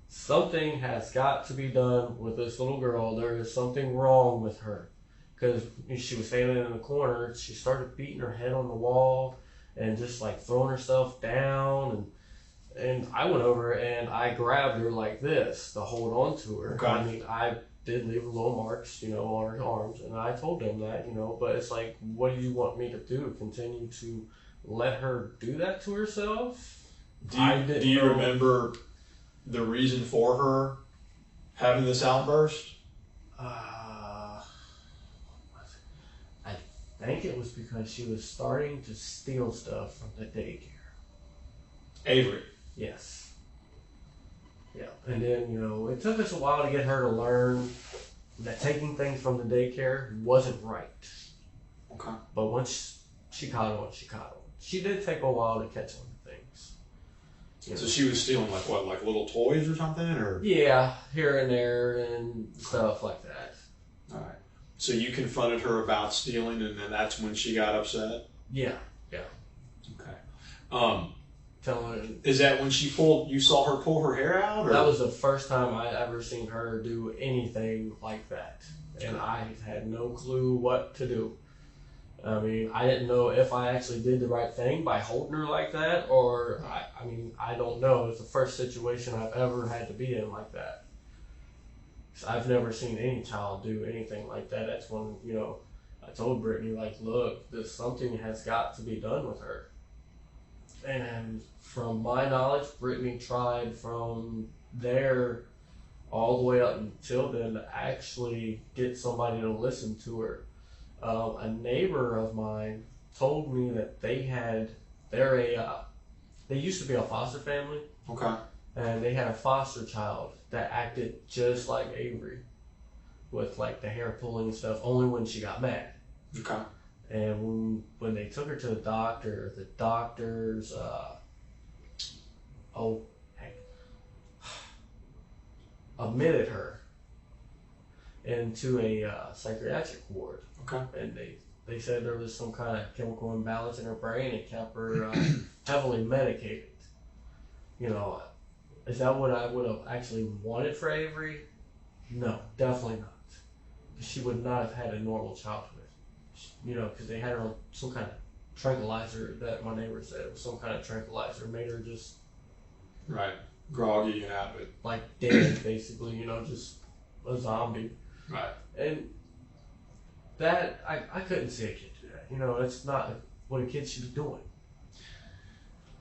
something has got to be done with this little girl. There is something wrong with her. Because she was standing in the corner, she started beating her head on the wall and just like throwing herself down. And I went over and I grabbed her like this to hold on to her. Okay. I mean, I did leave little marks, on her arms, and I told them that, but it's like, what do you want me to do? Continue to let her do that to herself? Do you remember the reason for her having this outburst? I think it was because she was starting to steal stuff from the daycare. Avery. Yes. Yeah. And then, it took us a while to get her to learn that taking things from the daycare wasn't right. Okay. But once she caught on, she caught on. She did take a while to catch on to things. So she was stealing like little toys or something, or? Yeah, here and there and stuff like that. All right. So you confronted her about stealing, and then that's when she got upset? Yeah. Okay. Telling her, is that when you saw her pull her hair out? Or? That was the first time I ever seen her do anything like that. And I had no clue what to do. I mean, I didn't know if I actually did the right thing by holding her like that, or, I don't know. It's the first situation I've ever had to be in like that. I've never seen any child do anything like that. That's when, I told Brittany, like, look, something has got to be done with her. And from my knowledge, Brittany tried from there all the way up until then to actually get somebody to listen to her. A neighbor of mine told me that they used to be a foster family. Okay. And they had a foster child that acted just like Avery with like the hair pulling and stuff, only when she got mad. Okay. And when they took her to the doctors, admitted her into a psychiatric ward. Okay. And they said there was some kind of chemical imbalance in her brain and kept her heavily medicated. You know, is that what I would have actually wanted for Avery? No, definitely not. She would not have had a normal childhood. You know, because they had her on some kind of tranquilizer that my neighbor said it was some kind of tranquilizer, made her just right, groggy and out of it, like dead, basically. You know, just a zombie. right. And that I couldn't see a kid do that. You know, it's not what a kid should be doing.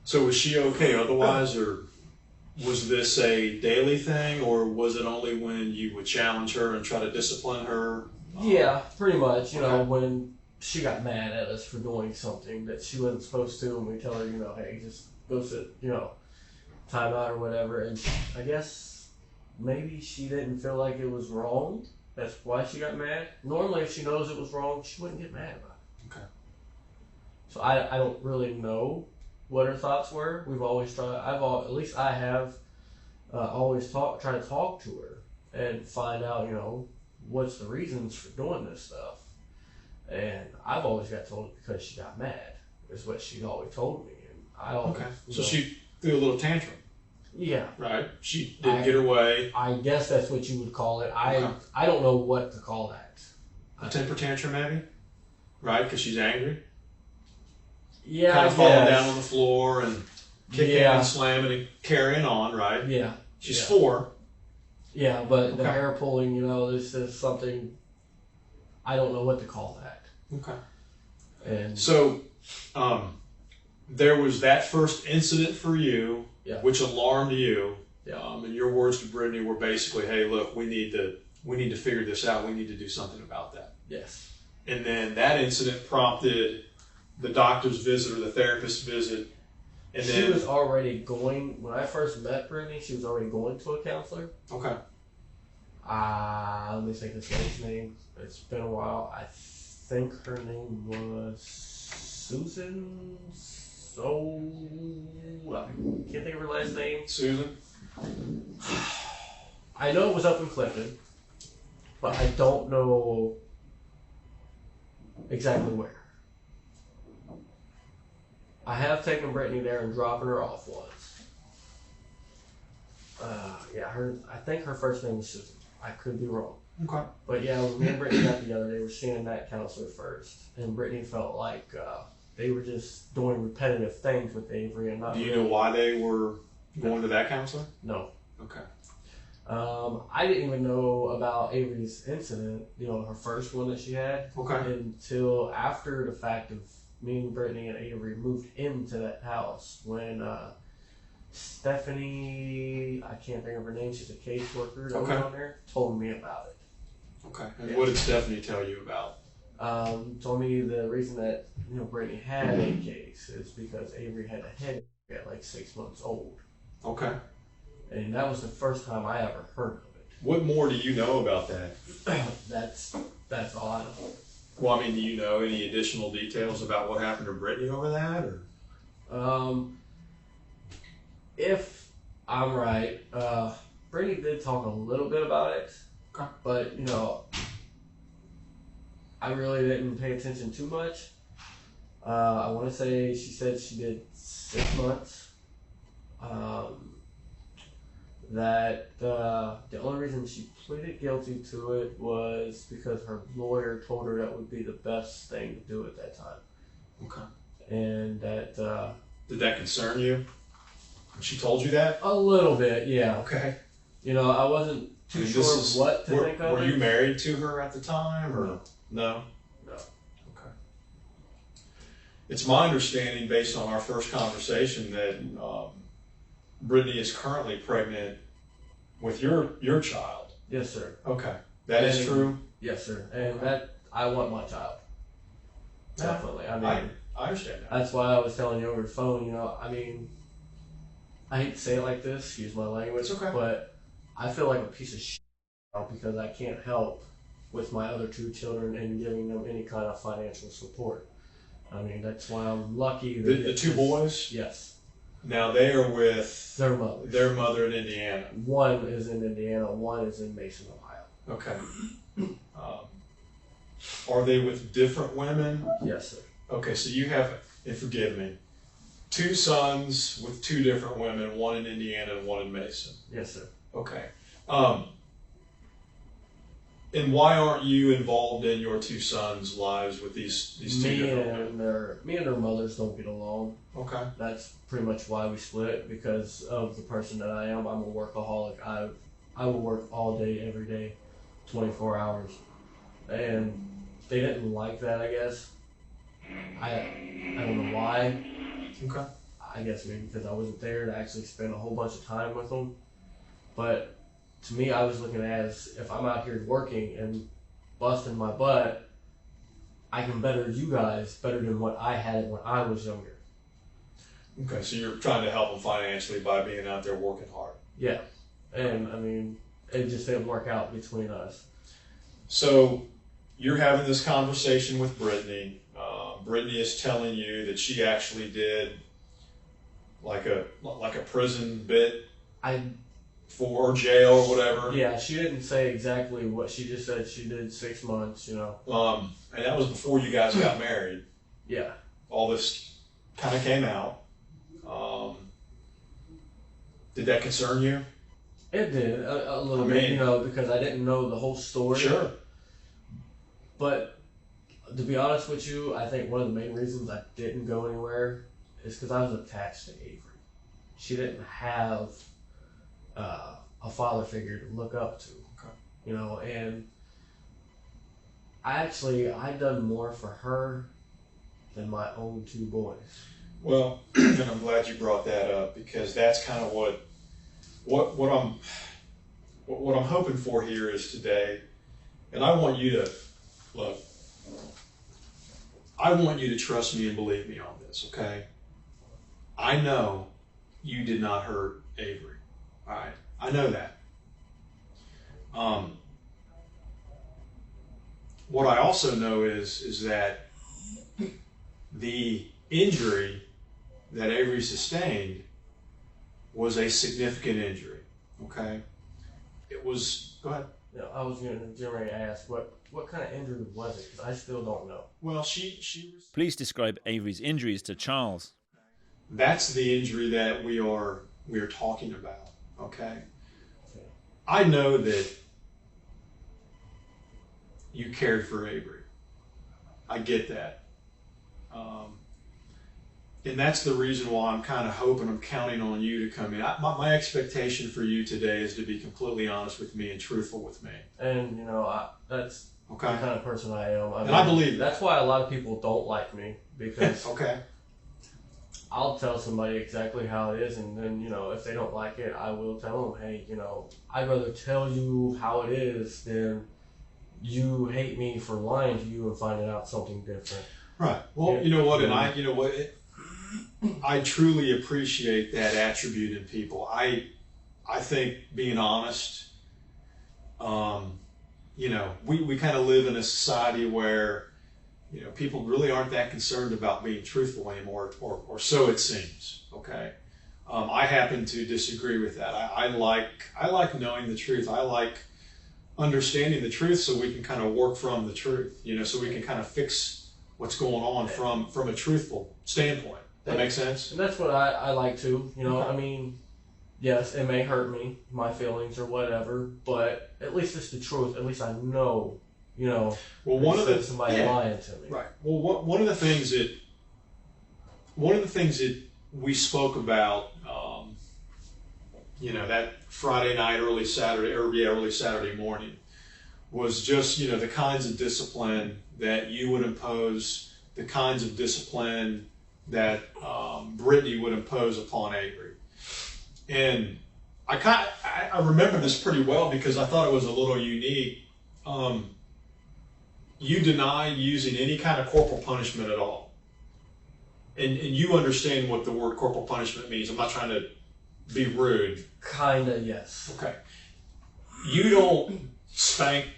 So was she okay otherwise, or was this a daily thing, or was it only when you would challenge her and try to discipline her? Yeah, pretty much. You know, Okay. when she got mad at us for doing something that she wasn't supposed to, and we tell her, you know, hey, just go sit, you know, time out or whatever. And I guess maybe she didn't feel like it was wrong. That's why she got mad. Normally, if she knows it was wrong, she wouldn't get mad about it. Okay. So I don't really know what her thoughts were. We've always tried. At least I have always try to talk to her and find out, you know, what's the reasons for doing this stuff. And I've always got told because she got mad is what she always told me. And I always, Okay. you So know, she threw a little tantrum, yeah. right? She didn't get her way. I guess that's what you would call it. Okay. I don't know what to call that. A temper tantrum, maybe? Right? Because she's angry? Yeah, Kind I of falling guess. down on the floor and kicking Yeah. and slamming and carrying on, right? Yeah. She's Yeah. 4. Yeah, but the Okay. hair pulling, you know, this is something I don't know what to call that. Okay. And So, there was that first incident for you, Yeah. which alarmed you. Yeah. And your words to Brittany were basically, "Hey, look, we need to figure this out. We need to do something about that." yes. And then that incident prompted the doctor's visit or the therapist's visit. And She then was already going, when I first met Brittany, she was already going to a counselor. okay, Let me think this lady's name. It's been a while. I think her name was Susan. So I can't think of her last name. Susan. I know it was up in Clifton, but I don't know exactly where. I have taken Brittany there and dropping her off once. I think her first name is Susan. I could be wrong. Okay. But yeah, when me and Brittany got together, they were seeing that counselor first. And Brittany felt like they were just doing repetitive things with Avery and not Do you really, know why they were going to that counselor? No. Okay. I didn't even know about Avery's incident, you know, her first one that she had, Okay. until after the fact of me and Brittany and Avery moved into that house when Stephanie, I can't think of her name, she's a caseworker that was Okay. on there, told me about it. Okay. And Yeah. what did Stephanie tell you about? Told me the reason that, you know, Brittany had a case is because Avery had a headache at like 6 months old. Okay. And that was the first time I ever heard of it. What more do you know about that? That's all I know. Well, I mean, do you know any additional details about what happened to Brittany over that, or? If I'm right, Brittany did talk a little bit about it. Okay. But, you know, I really didn't pay attention too much. I want to say she said she did 6 months. That the only reason she pleaded guilty to it was because her lawyer told her that would be the best thing to do at that time. Okay. And that Did that concern you? She told you that? a little bit, yeah. Okay. You know, I wasn't too And sure this is- what to think of. Were it. you married to her at the time, or no? No. Okay. It's my understanding, based on our first conversation, that Brittany is currently pregnant with your child. Yes, sir. Okay, that is And- true. Yes, sir. And Okay. that I want my child. Definitely. I mean, I understand that. that's why I was telling you over the phone. You know, I mean, I hate to say it like this. Excuse my language. It's okay. But I feel like a piece of shit now because I can't help with my other 2 children and giving them any kind of financial support. I mean, that's why I'm lucky. The 2 boys? Yes. Now they are with their mothers. Their mother in Indiana. One is in Indiana, one is in Mason, Ohio. Okay. Are they with different women? Yes, sir. Okay, so you have, and forgive me, 2 sons with 2 different women, one in Indiana and one in Mason. Yes, sir. Okay. And why aren't you involved in your 2 sons' lives with these 2 different women? Me and their mothers don't get along. Okay. That's pretty much why we split, because of the person that I am. I'm a workaholic. I will work all day, every day, 24 hours. And they didn't like that, I guess. I don't know why. Okay. I guess maybe because I wasn't there to actually spend a whole bunch of time with them. But to me, I was looking at it as, if I'm out here working and busting my butt, I can better you guys better than what I had when I was younger. Okay, so you're trying to help them financially by being out there working hard. Yeah. And, I mean, it just didn't work out between us. So you're having this conversation with Britney. Britney is telling you that she actually did like a prison bit for jail or whatever. Yeah, she didn't say exactly what, she just said she did 6 months, you know. And that was before you guys got married. Yeah. All this kind of came out. Did that concern you? It did, a little bit, you know, because I didn't know the whole story. Sure. But to be honest with you, I think one of the main reasons I didn't go anywhere is because I was attached to Avery. She didn't have a father figure to look up to. Okay. You know, and I done more for her than my own 2 boys. Well, and I'm glad you brought that up, because that's kind of what I'm hoping for here is today, and I want you to look. I want you to trust me and believe me on this, okay? I know you did not hurt Avery. All right, I know that. What I also know is that the injury that Avery sustained was a significant injury. Okay, it was. Go ahead. Yeah, I was going to ask what kind of injury was it? Because I still don't know. Well, she was. Please describe Avery's injuries to Charles. That's the injury that we are talking about. Okay. I know that you cared for Avery. I get that. And that's the reason why I'm kind of hoping, I'm counting on you to come in. My expectation for you today is to be completely honest with me and truthful with me. And, you know, that's okay. The kind of person I am. I believe that's why a lot of people don't like me, because okay. I'll tell somebody exactly how it is, and then, you know, if they don't like it, I will tell them, hey, you know, I'd rather tell you how it is than you hate me for lying to you and finding out something different. Right. Well, you know what, and I truly appreciate that attribute in people. I think being honest, you know, we kind of live in a society where, you know, people really aren't that concerned about being truthful anymore, or so it seems. Okay. I happen to disagree with that. I like knowing the truth. I like understanding the truth so we can kind of work from the truth, you know, so we can kind of fix what's going on from a truthful standpoint. That makes sense? And that's what I like too. You know, I mean, yes, it may hurt me, my feelings or whatever, but at least it's the truth. At least I know, you know, well, one of the somebody lying to me. Right. Well, one of the things that we spoke about, you know, that Friday night, early Saturday morning, was just, you know, the kinds of discipline that you would impose, the kinds of discipline that Britney would impose upon Avery. And I remember this pretty well because I thought it was a little unique. You denied using any kind of corporal punishment at all. And you understand what the word corporal punishment means. I'm not trying to be rude. Kinda, yes. Okay. You don't spank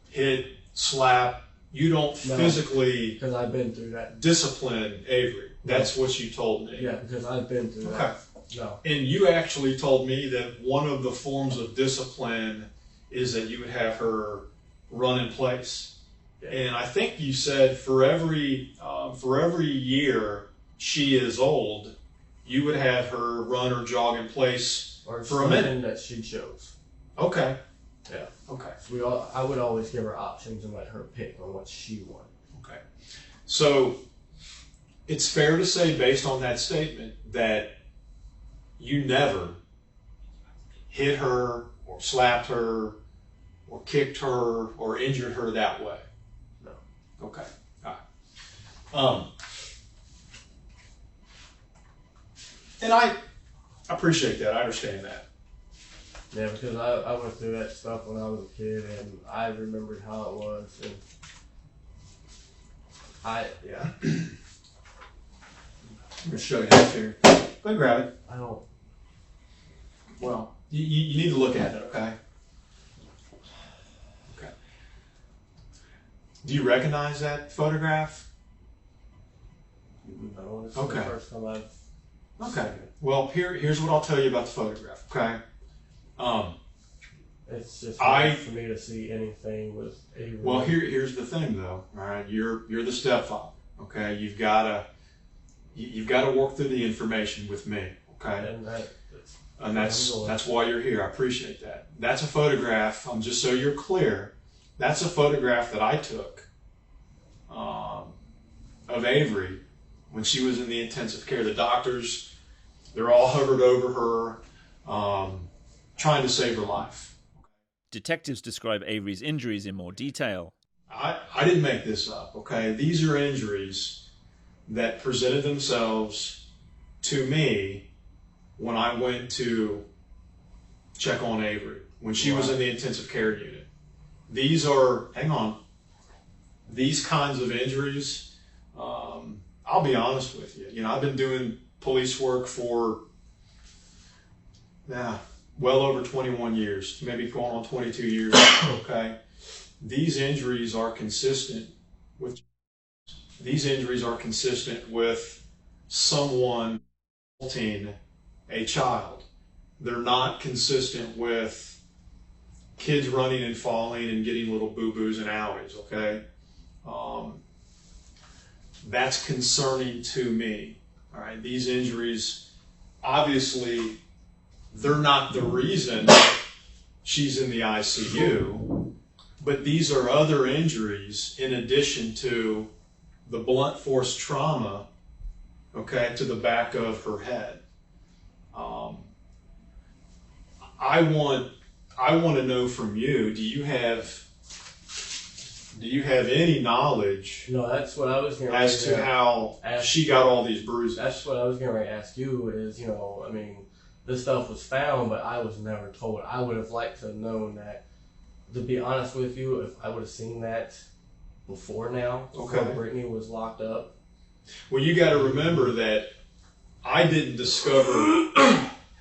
hit, slap. You don't physically because I've been through that. Discipline Avery. That's what you told me. Yeah, because I've been through that. No. And you actually told me that one of the forms of discipline is that you would have her run in place. Yeah. And I think you said for every year she is old, you would have her run or jog in place or for a minute that she chose. Okay. Yeah. Okay. So I would always give her options and let her pick on what she wanted. Okay. So it's fair to say, based on that statement, that you never hit her or slapped her or kicked her or injured her that way. No. Okay. All right. And I appreciate that. I understand that. Yeah, because I went through that stuff when I was a kid, and I remembered how it was, and yeah. I'm gonna show you this here. Go ahead and grab it. I don't. Well, you need to look at it, okay? Okay. Do you recognize that photograph? No, this is Okay. the first time I've. Okay. Well, here's what I'll tell you about the photograph, okay? It's just hard for me to see anything with Avery. Well, here's the thing, though. All right, you're the stepfather, okay? You've got to work through the information with me, okay? And that's why you're here. I appreciate that. That's a photograph. Just so you're clear, that's a photograph that I took of Avery when she was in the intensive care. The doctors, they're all hovered over her, trying to save her life. Detectives describe Avery's injuries in more detail. I didn't make this up, okay? These are injuries that presented themselves to me when I went to check on Avery, when she was in the intensive care unit. These kinds of injuries, I'll be honest with you. I've been doing police work for well over 21 years, maybe going on 22 years, okay? These injuries are consistent with someone assaulting a child. They're not consistent with kids running and falling and getting little boo-boos and owies, okay? That's concerning to me, all right? These injuries, obviously, they're not the reason she's in the ICU, but these are other injuries in addition to the blunt force trauma, okay, to the back of her head. I want to know from you, do you have any knowledge? No, that's what I was going to as to how she got all these bruises. That's what I was going to ask you is, this stuff was found, but I was never told. I would have liked to have known that. To be honest with you, if I would have seen that before now, before Britney was locked up. Well, you got to remember that I didn't discover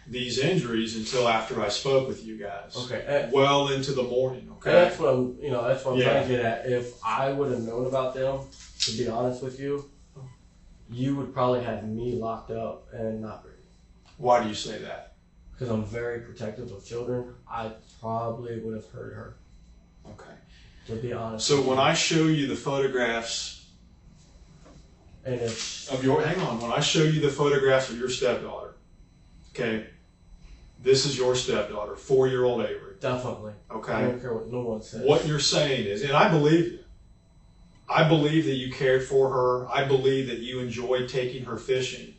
these injuries until after I spoke with you guys. Okay. Well into the morning. Okay. That's what I'm trying to get at. If I would have known about them, to be honest with you, you would probably have me locked up and not Britney. Why do you say that? Because I'm very protective of children. I probably would have hurt her. Okay. To be honest. So when I show you the photographs when I show you the photographs of your stepdaughter, okay, this is your stepdaughter, 4-year-old Avery. Definitely. Okay. I don't care what no one says. What you're saying is, and I believe you. I believe that you cared for her. I believe that you enjoyed taking her fishing.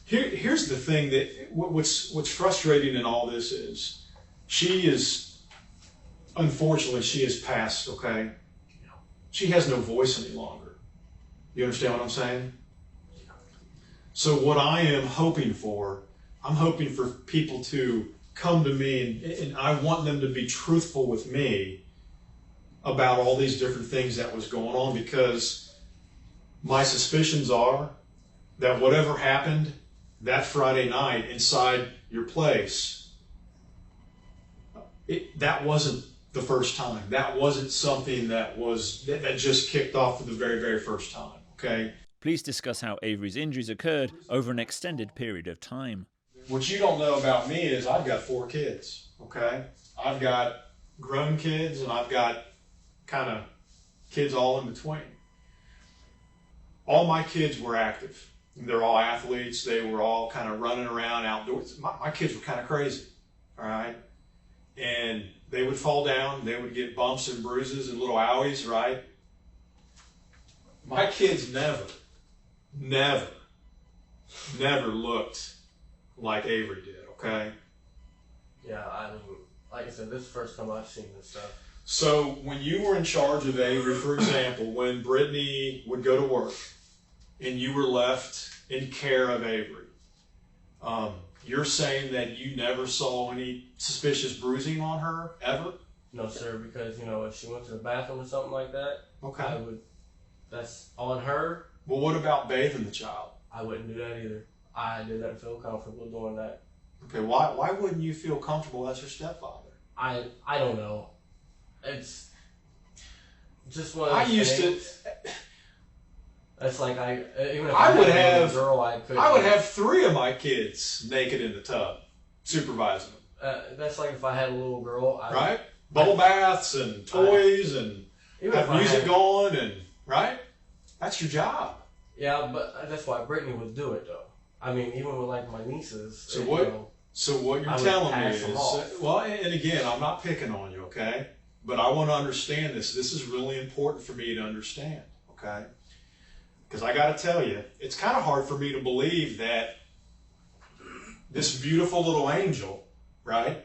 Here's the thing that what's frustrating in all this is, unfortunately, she is past, okay? She has no voice any longer. You understand what I'm saying? So what I am hoping for, I'm hoping for people to come to me, and I want them to be truthful with me about all these different things that was going on, because my suspicions are that whatever happened that Friday night inside your place, that wasn't the first time. That wasn't something that just kicked off for the very, very first time, okay? Police discuss how Avery's injuries occurred over an extended period of time. What you don't know about me is I've got 4 kids, okay? I've got grown kids and I've got kind of kids all in between. All my kids were active. They're all athletes. They were all kind of running around outdoors. My kids were kind of crazy, all right? And they would fall down. They would get bumps and bruises and little owies, right? My kids never looked like Avery did, okay? Yeah, I mean, like I said, this is the first time I've seen this stuff. So when you were in charge of Avery, for example, when Britney would go to work and you were left in care of Avery, you're saying that you never saw any suspicious bruising on her, ever? No, sir, because, you know, if she went to the bathroom or something like that, Okay. That's on her. Well, what about bathing the child? I wouldn't do that either. I didn't feel comfortable doing that. Okay, why wouldn't you feel comfortable as her stepfather? I don't know. It's just one of those things. It's like even if I would have a girl, I would have 3 of my kids naked in the tub, supervising them. That's like if I had a little girl, right? Bubble baths and toys and have music going and right. That's your job. Yeah, but that's why Brittany would do it though. I mean, even with like my nieces. So what? You know, so what you're telling me is, well, and again, I'm not picking on you, okay? But I want to understand this. This is really important for me to understand, okay? Because I got to tell you, it's kind of hard for me to believe that this beautiful little angel, right?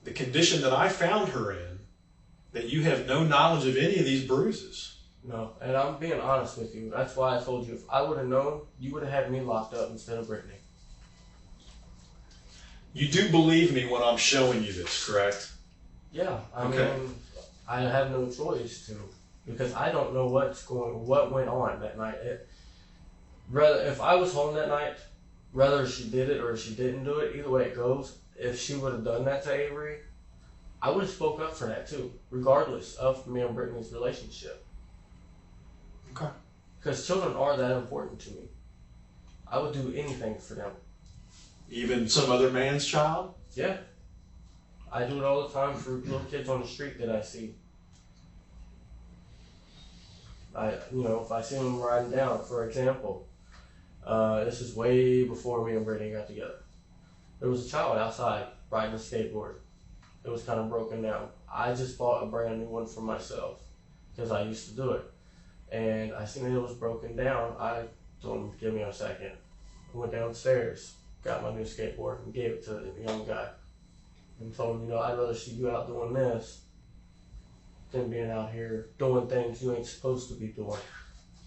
The condition that I found her in, that you have no knowledge of any of these bruises. No, and I'm being honest with you. That's why I told you if I would have known, you would have had me locked up instead of Brittany. You do believe me when I'm showing you this, correct? Yeah, I mean, I have no choice to, because I don't know what went on that night. If I was home that night, whether she did it or she didn't do it, either way it goes, if she would have done that to Avery, I would have spoke up for that too, regardless of me and Brittany's relationship. Okay. Because children are that important to me. I would do anything for them. Even some other man's child? Yeah. I do it all the time for little kids on the street that I see. If I see them riding down, for example, this is way before me and Brittany got together. There was a child outside riding a skateboard. It was kind of broken down. I just bought a brand new one for myself because I used to do it. And I seen it was broken down. I told him, give me a second. I went downstairs, got my new skateboard, and gave it to the young guy. And told him, I'd rather see you out doing this than being out here doing things you ain't supposed to be doing.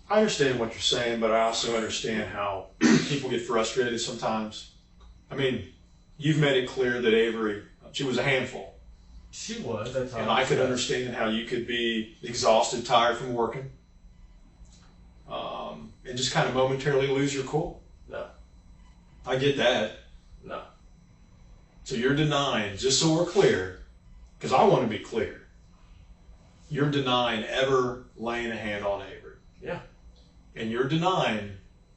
I understand what you're saying, but I also understand how people get frustrated sometimes. I mean, you've made it clear that Avery, she was a handful. She was, that's how. And I could understand how you could be exhausted, tired from working, and just kind of momentarily lose your cool. No. I get that. No. So you're denying, just so we're clear, because I want to be clear, you're denying ever laying a hand on Avery. Yeah. And you're denying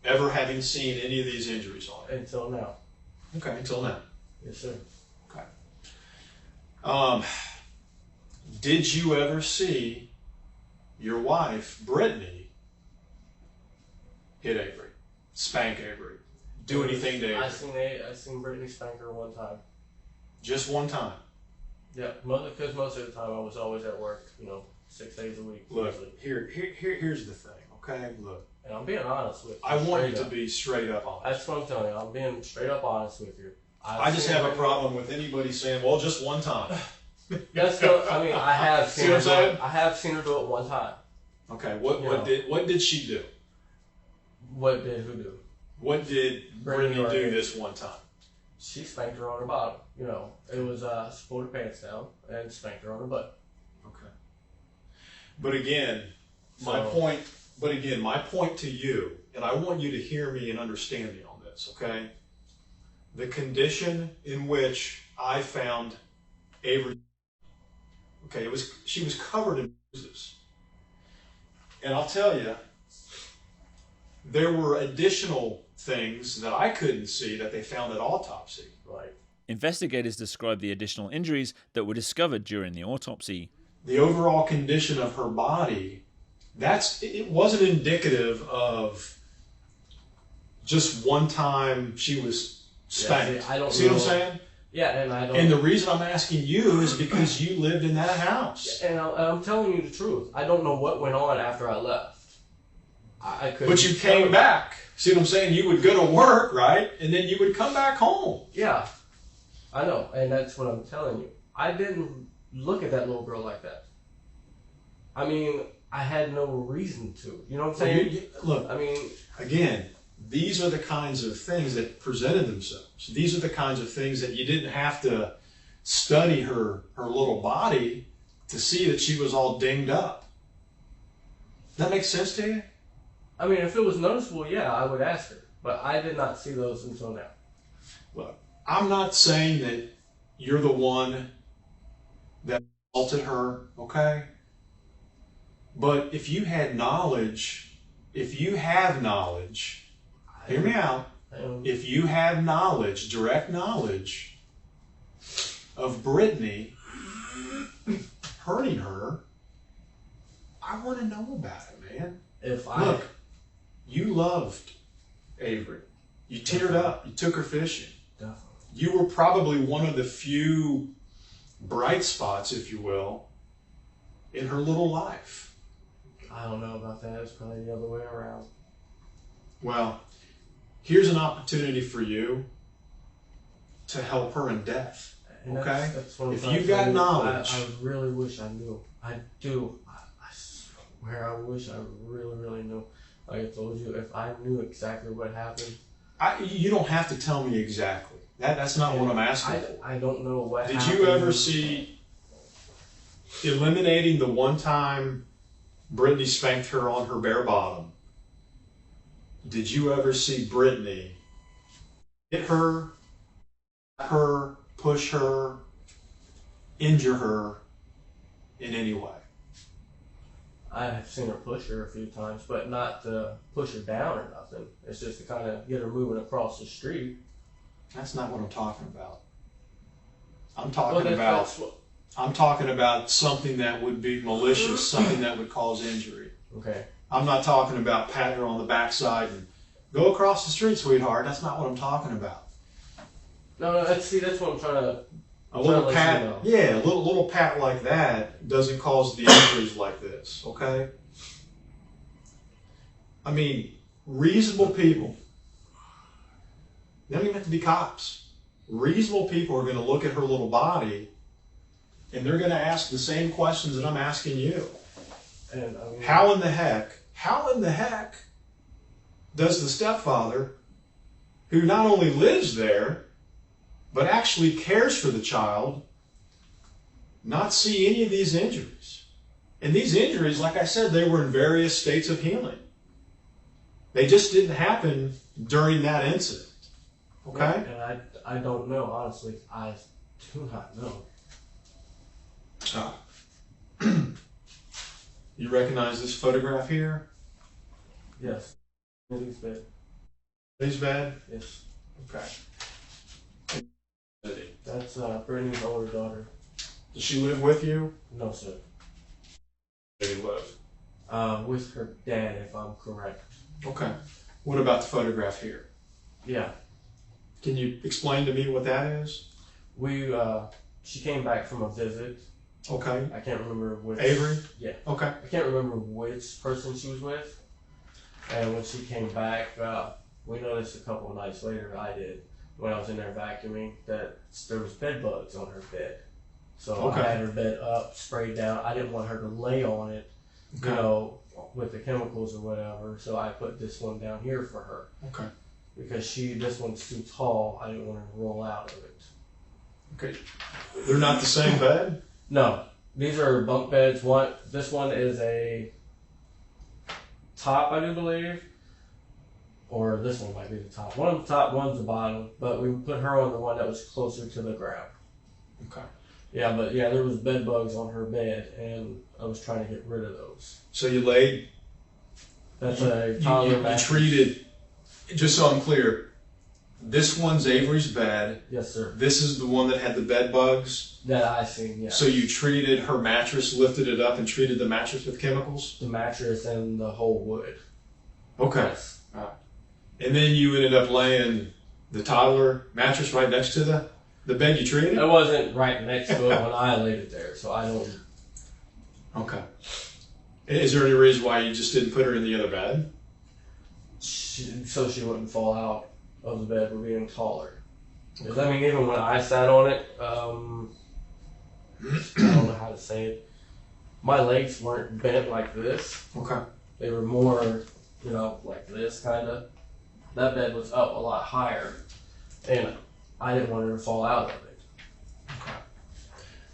ever having seen any of these injuries on it. Until now. Okay, until now. Yes, sir. Okay. Did you ever see your wife, Brittany, hit Avery, spank Avery, do anything to Avery? I seen Brittany spank her one time. Just one time? Yeah, because most of the time I was always at work, 6 days a week. Look, here's the thing, okay? Look. And I'm being honest with you. I want you to be straight up honest. That's what I'm telling you. I'm being straight up honest with you. I just have a problem with anybody saying, well, just one time. I have seen her do it. I have seen her do it one time. Okay, what did she do? What did who do? What did Brittany do this one time? She spanked her on her bottom. It was she pulled her pants down and spanked her on her butt. Okay. But again, my point to you, and I want you to hear me and understand me on this, okay? The condition in which I found Avery Okay, she was covered in bruises. And I'll tell you, there were additional things that I couldn't see that they found at autopsy. Right. Investigators described the additional injuries that were discovered during the autopsy. The overall condition of her body, it wasn't indicative of just one time she was spanked. Yeah, I don't see know. What I'm saying? Yeah, and I don't. And the reason I'm asking you is because you lived in that house. And I'm telling you the truth. I don't know what went on after I left. I couldn't. But you came back. See what I'm saying? You would go to work, right? And then you would come back home. Yeah, I know, and that's what I'm telling you. I didn't look at that little girl like that. I mean, I had no reason to. You know what I'm saying? Look, I mean, again, these are the kinds of things that presented themselves. These are the kinds of things that you didn't have to study her little body to see that she was all dinged up. That makes sense to you? I mean, if it was noticeable, yeah, I would ask her. But I did not see those until now. Look, I'm not saying that you're the one that assaulted her, okay? But if you had knowledge, if you have knowledge, hear me out. If you have knowledge, direct knowledge of Britney hurting her, I want to know about it, man. Look, you loved Avery. You teared up. You took her fishing. Definitely. You were probably one of the few bright spots, if you will, in her little life. I don't know about that. It's probably the other way around. Well, here's an opportunity for you to help her in death. And okay? That's what I'm if trying you to got tell you. knowledge. I really wish I knew. I do. I swear I wish I really, really knew. Like I told you, if I knew exactly what happened. You don't have to tell me exactly. That's not what I'm asking for. I don't know what Did happened. you ever see eliminating the one time Britney spanked her on her bare bottom? Did you ever see Britney hit her, push her, injure her in any way? I have seen her push her a few times, but not to push her down or nothing. It's just to kind of get her moving across the street. That's not what I'm talking about. I'm talking about something that would be malicious, something that would cause injury. Okay. I'm not talking about patting her on the backside and go across the street, sweetheart. That's not what I'm talking about. No, that's what I'm trying to. A little pat, a little pat like that doesn't cause the injuries like this, okay? I mean, reasonable people, they don't even have to be cops. Reasonable people are going to look at her little body and they're going to ask the same questions that I'm asking you. And I mean, how in the heck does the stepfather, who not only lives there, but actually cares for the child, not see any of these injuries? And these injuries, like I said, they were in various states of healing. They just didn't happen during that incident. Okay? And I don't know, honestly. I do not know. You recognize this photograph here? Yes. Lily's bed. Lily's bed? Yes. Okay. That's Brittany's older daughter. Does she live with you? No, sir. Where do you live? With her dad, if I'm correct. Okay. What about the photograph here? Yeah. Can you explain to me what that is? She came back from a visit. Okay. I can't remember which. Avery? Yeah. Okay. I can't remember which person she was with. And when she came back, we noticed a couple of nights later, I did, when I was in there vacuuming, that there was bed bugs on her bed. So I had her bed up, sprayed down. I didn't want her to lay on it, you know, with the chemicals or whatever. So I put this one down here for her. Okay. Because this one's too tall, I didn't want her to roll out of it. Okay. They're not the same bed? No. These are bunk beds. This one is a top, I do believe. Or this one might be the top. One on the top, one's the bottom. But we put her on the one that was closer to the ground. Okay. Yeah, but yeah, there was bed bugs on her bed, and I was trying to get rid of those. So you laid. That's a toddler You mattress. treated. Just so I'm clear, this one's Avery's bed. Yes, sir. This is the one that had the bed bugs. That I seen. Yeah. So you treated her mattress, lifted it up, and treated the mattress with chemicals. The mattress and the whole wood. Okay. Yes. And then you ended up laying the toddler mattress right next to the bed you treated? I wasn't right next to it when I laid it there, so I don't. Okay. Is there any reason why you just didn't put her in the other bed? So she wouldn't fall out of the bed for being taller. Because, I mean, even when I sat on it, I don't know how to say it. My legs weren't bent like this. Okay. They were more, like this kind of. That bed was up a lot higher, and I didn't want her to fall out of it. Okay.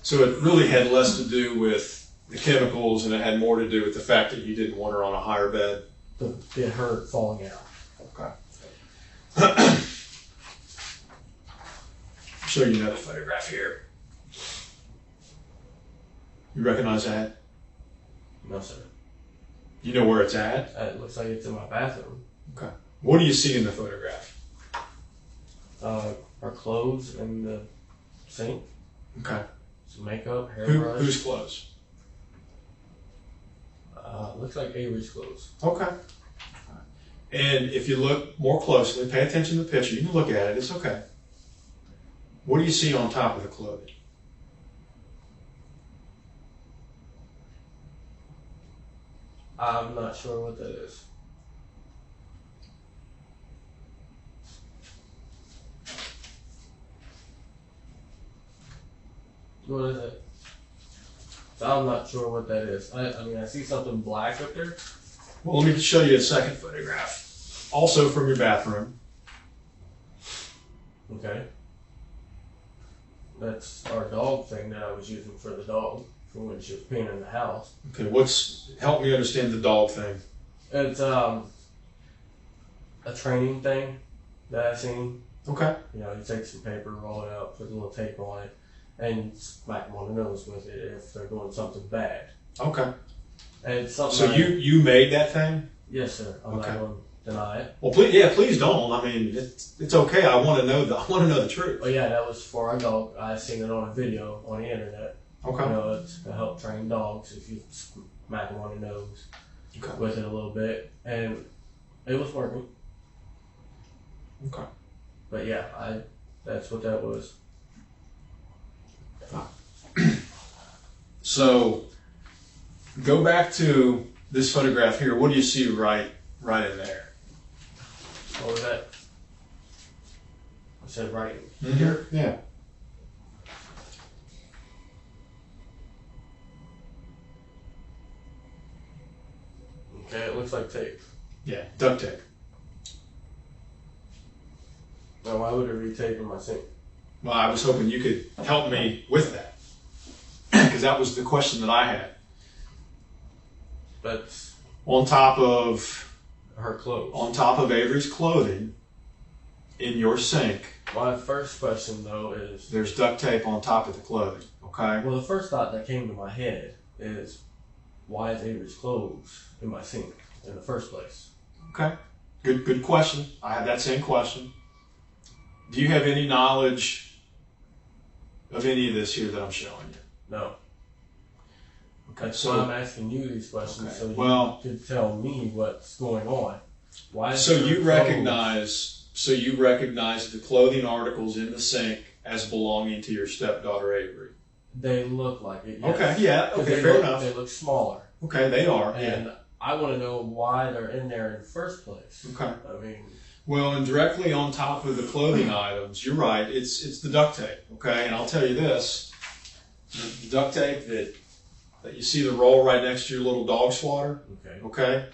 So it really had less to do with the chemicals, and it had more to do with the fact that you didn't want her on a higher bed. To get her falling out. Okay. Show you another photograph here. You recognize that? No, sir. You know where it's at? It looks like it's in my bathroom. Okay. What do you see in the photograph? Our clothes in the sink. Okay. Some makeup, hairbrush. Whose clothes? Looks like Avery's clothes. Okay. And if you look more closely, pay attention to the picture. You can look at it. It's okay. What do you see on top of the clothing? I'm not sure what that is. What is it? I'm not sure what that is. I mean, I see something black up there. Well, let me show you a second photograph. Also from your bathroom. Okay. That's our dog thing that I was using for the dog for when she was peeing in the house. Okay, help me understand the dog thing. It's a training thing that I seen. Okay. You take some paper, roll it out, put a little tape on it, and smack them on the nose with it if they're doing something bad. Okay. And it's something. So you made that thing? Yes, sir. I'm not going to deny it. Well, please don't. I mean, it's okay. I want to know the truth. But yeah, that was for our dog. I seen it on a video on the internet. Okay. It's to help train dogs if you smack them on the nose with it a little bit, and it was working. Okay. But yeah, that's what that was. So, go back to this photograph here. What do you see right in there? What was that? I said right here? Yeah. Okay, it looks like tape. Yeah, duct tape. Now, why would there be tape in my sink? Well, I was hoping you could help me with that. Because that was the question that I had. That's on top of her clothes. On top of Avery's clothing in your sink. My first question, though, is... There's duct tape on top of the clothing, okay? Well, the first thought that came to my head is, why is Avery's clothes in my sink in the first place? Okay. Good question. I have that same question. Do you have any knowledge of any of this here that I'm showing you? No. Okay, That's why I'm asking you these questions, so you could tell me what's going on. Why? So you recognize the clothing articles in the sink as belonging to your stepdaughter Avery? They look like it. Yes. Okay. Yeah. Okay. Fair enough. They look smaller. Okay. They are. And I want to know why they're in there in the first place. Okay. I mean. Well, and directly on top of the clothing items, you're right. It's the duct tape. Okay. And I'll tell you this: the duct tape that you see the roll right next to your little dog swatter. Okay. Okay.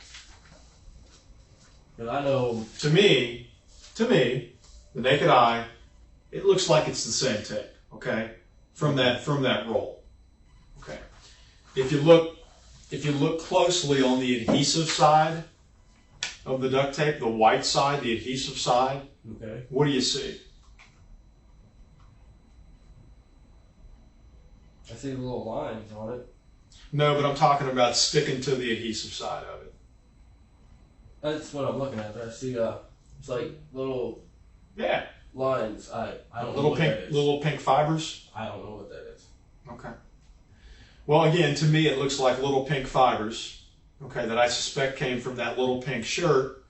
But I know. To me, the naked eye, it looks like it's the same tape. Okay. From that roll. Okay. If you look closely on the adhesive side of the duct tape, the white side, the adhesive side, okay, what do you see? I see the little lines on it. No, but I'm talking about sticking to the adhesive side of it. That's what I'm looking at. I see it's like little lines. I don't know what that is. Little pink fibers. I don't know what that is. Okay. Well, again, to me, it looks like little pink fibers. Okay, that I suspect came from that little pink shirt,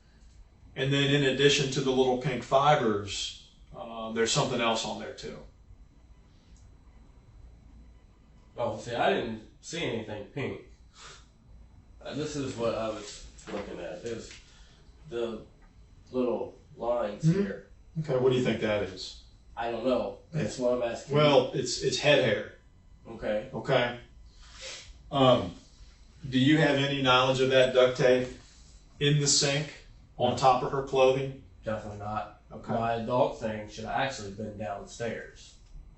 and then in addition to the little pink fibers, there's something else on there too. Oh, see, I didn't see anything pink. This is what I was looking at. Is the little lines here. Okay, what do you think that is? I don't know. That's what I'm asking. Well, it's head hair. Okay. Okay. Do you have any knowledge of that duct tape in the sink on top of her clothing? Definitely not. Okay. My adult thing should have actually been downstairs.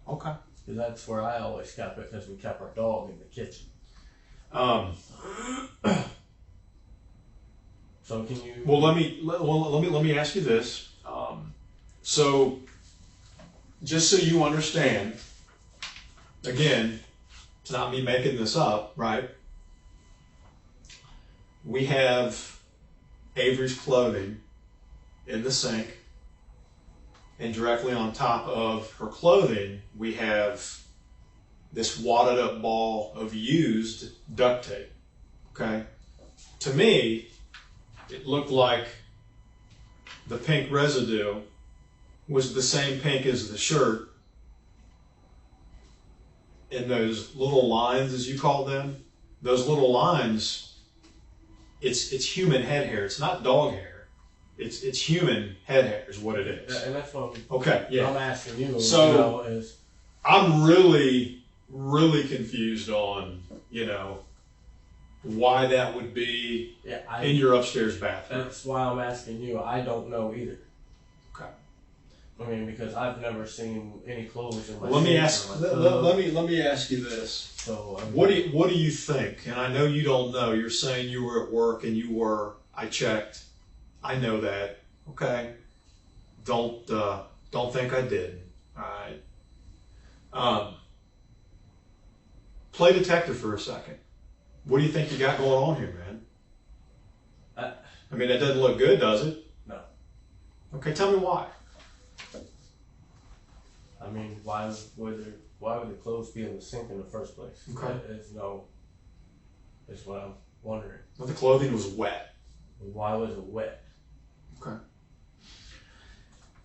Okay. Because that's where I always kept it, because we kept our dog in the kitchen. So can you? Well, let me ask you this. So, just so you understand, again, it's not me making this up, right? We have Avery's clothing in the sink, and directly on top of her clothing, we have this wadded up ball of used duct tape. Okay? To me, it looked like the pink residue was the same pink as the shirt, and those little lines, as you call them, those little lines, it's human head hair. It's not dog hair. It's human head hair is what it is. And that's what I'm asking you. So is I'm really confused on, why that would be in your upstairs bathroom. That's why I'm asking you. I don't know either. Okay. I mean, because I've never seen any clothes in my. Let me ask you this. So what do you think? And I know you don't know. You're saying you were at work and you were. I checked. I know that. Okay. Don't think I did. All right. Play detective for a second. What do you think you got going on here, man? I mean, that doesn't look good, does it? No. Okay, tell me why. I mean, why would the clothes be in the sink in the first place? Okay. Is what I'm wondering. Well, the clothing was wet. Why was it wet? Okay.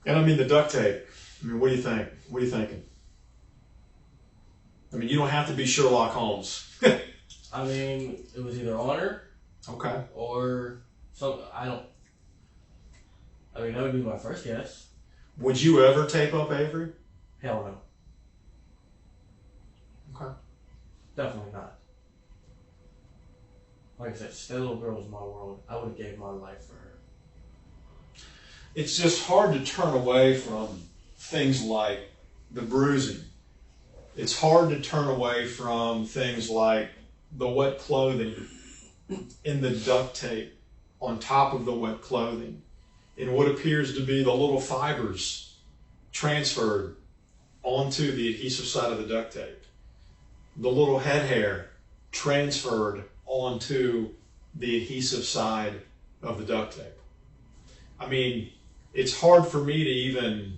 And I mean the duct tape. I mean, what do you think? What are you thinking? I mean, you don't have to be Sherlock Holmes. I mean, it was either on her. Okay. Or something. I mean, that would be my first guess. Would you ever tape up Avery? Hell no. Okay. Definitely not. Like I said, that little girl was my world. I would have gave my life for her. It's just hard to turn away from things like the bruising. It's hard to turn away from things like the wet clothing and the duct tape on top of the wet clothing and what appears to be the little fibers transferred onto the adhesive side of the duct tape. The little head hair transferred onto the adhesive side of the duct tape. I mean, it's hard for me to even...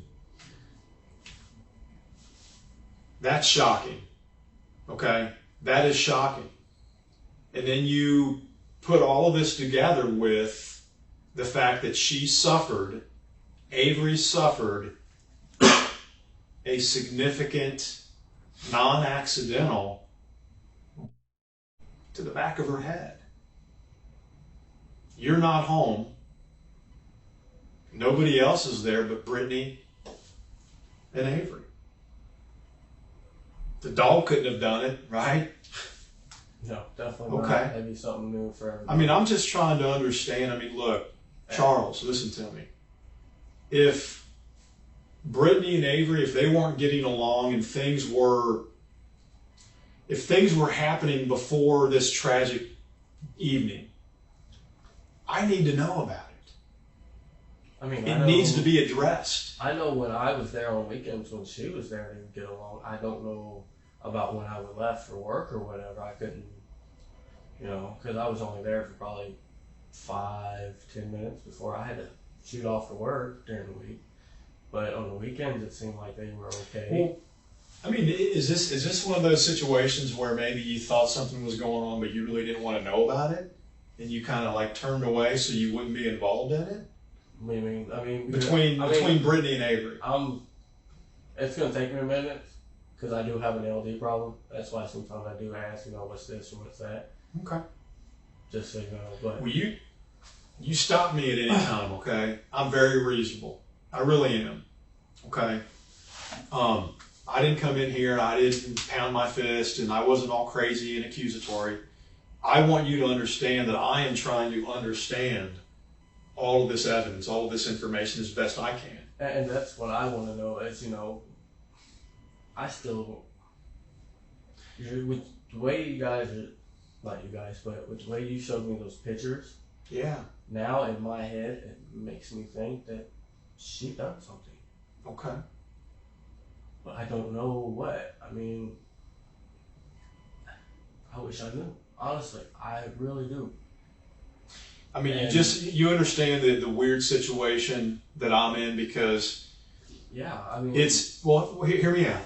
That's shocking. Okay? That is shocking. And then you put all of this together with the fact that Avery suffered a significant, non-accidental to the back of her head. You're not home. Nobody else is there but Britney and Avery. The dog couldn't have done it, right? No, definitely not. Okay. That'd be something new for everybody. I mean, I'm just trying to understand. I mean, look, Charles, listen to me. If Britney and Avery, if they weren't getting along and if things were happening before this tragic evening, I need to know about it. I mean, it needs to be addressed. I know when I was there on weekends when she was there, they would get along. I don't know about when I would left for work or whatever. I couldn't, because I was only there for probably 5-10 minutes before I had to shoot off to work during the week. But on the weekends, it seemed like they were okay. Well, I mean, is this one of those situations where maybe you thought something was going on, but you really didn't want to know about it, and you kind of like turned away so you wouldn't be involved in it? I mean, between Britney and Avery. It's gonna take me a minute because I do have an LD problem. That's why sometimes I do ask, what's this or what's that. Okay. Just so you know, but well, you stop me at any time, okay? I'm very reasonable. I really am. Okay. I didn't come in here and I didn't pound my fist and I wasn't all crazy and accusatory. I want you to understand that I am trying to understand all of this evidence, all of this information as best I can. And that's what I want to know is, I still, with the way you guys are, not you guys, but with the way you showed me those pictures, yeah. Now in my head, it makes me think that she done something. Okay. But I don't know what. I mean, I wish I knew. Honestly, I really do. I mean, you understand the weird situation that I'm in because yeah, I mean, hear me out.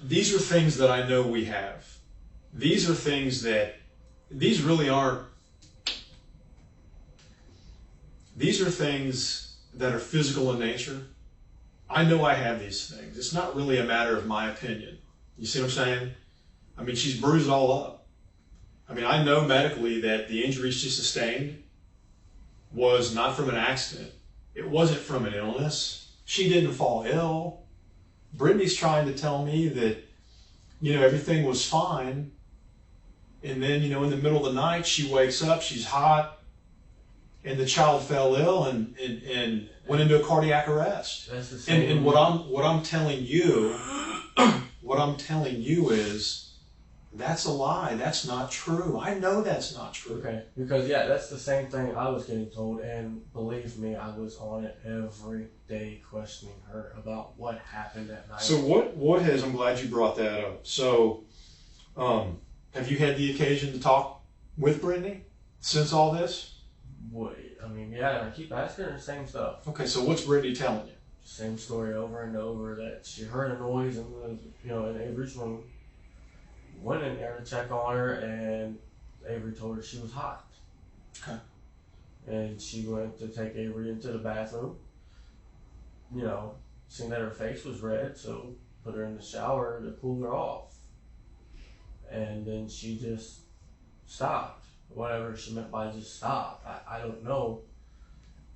These are things that I know we have. These are things that these really aren't. These are things that are physical in nature. I know I have these things. It's not really a matter of my opinion. You see what I'm saying? I mean, she's bruised all up. I mean, I know medically that the injury she sustained was not from an accident. It wasn't from an illness. She didn't fall ill. Brittany's trying to tell me that, everything was fine. And then, in the middle of the night, she wakes up, she's hot, and the child fell ill and went into a cardiac arrest. That's the same. And what I'm telling you is that's a lie. That's not true. I know that's not true. Okay, because that's the same thing I was getting told, and believe me, I was on it every day questioning her about what happened that night. So what has, I'm glad you brought that up. So, have you had the occasion to talk with Brittany since all this? I keep asking her the same stuff. Okay, so what's Brittany telling you? Same story over and over, that she heard a noise in Avery's room. Went in there to check on her, and Avery told her she was hot. Okay. And she went to take Avery into the bathroom. Seen that her face was red, so put her in the shower to cool her off. And then she just stopped. Whatever she meant by just stop, I don't know.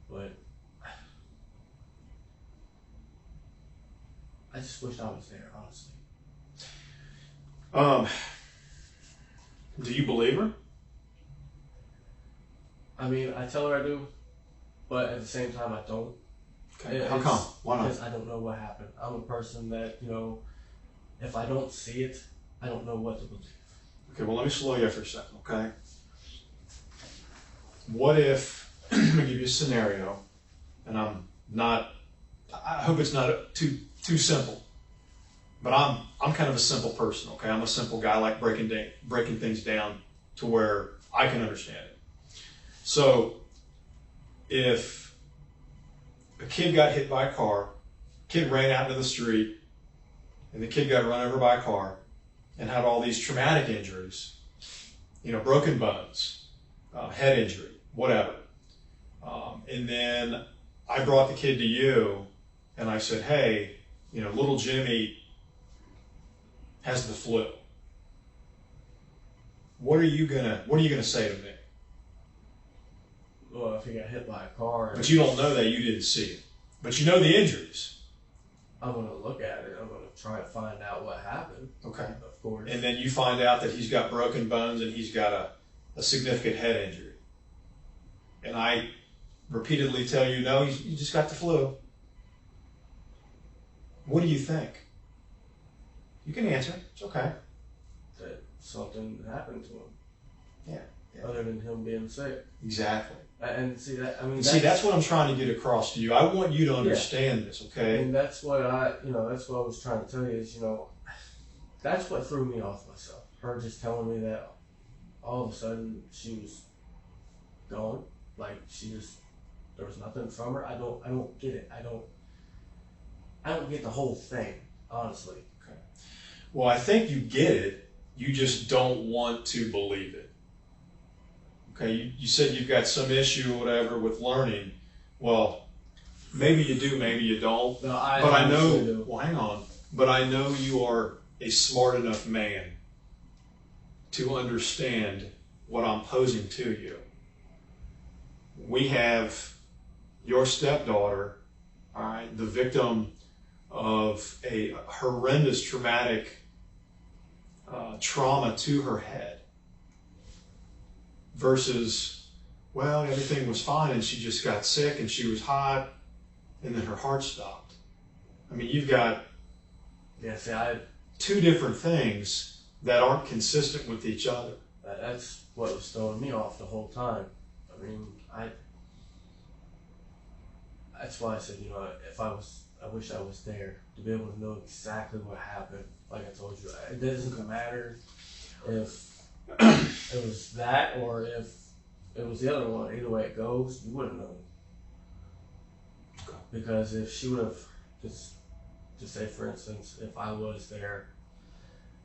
But I just wish I was there, honestly. Do you believe her? I mean, I tell her I do, but at the same time, I don't. Okay. How come? Why not? Because I don't know what happened. I'm a person that, if I don't see it, I don't know what to believe. Okay, well, let me slow you up for a second, okay? What if, I'm going to give you a scenario, and I hope it's not too simple, but I'm kind of a simple person, okay? I'm a simple guy. I like breaking things down to where I can understand it. So, if a kid got hit by a car, kid ran out into the street, and the kid got run over by a car, and had all these traumatic injuries, broken bones, head injury, whatever. And then I brought the kid to you, and I said, hey, little Jimmy has the flu. What are you gonna say to me? Well, if he got hit by a car. But you don't know that, you didn't see it. But you know the injuries. I'm going to look at it. I'm going to try to find out what happened. Okay. Of course. And then you find out that he's got broken bones and he's got a significant head injury. And I repeatedly tell you, no, you just got the flu. What do you think? You can answer. It's okay. That something happened to him. Yeah. Other than him being sick. Exactly. And see that, that's what I'm trying to get across to you. I want you to understand this, okay? And that's what I was trying to tell you is, That's what threw me off myself. Her just telling me that all of a sudden she was gone. Like there was nothing from her. I don't get it. I don't get the whole thing, honestly. Okay. Well, I think you get it. You just don't want to believe it. Okay, you said you've got some issue or whatever with learning. Well, maybe you do, maybe you don't. No, but I know, do. well, hang on. But I know you are a smart enough man to understand what I'm posing to you. We have your stepdaughter, all right, the victim of a horrendous traumatic trauma to her head, versus, well, everything was fine and she just got sick and she was hot and then her heart stopped. I mean, you've got two different things that aren't consistent with each other. That's what was throwing me off the whole time. I mean, that's why I said, I wish I was there to be able to know exactly what happened. Like I told you, it doesn't matter if it was that or if it was the other one. Either way it goes, you wouldn't know. Because if she would have, just to say for instance, if I was there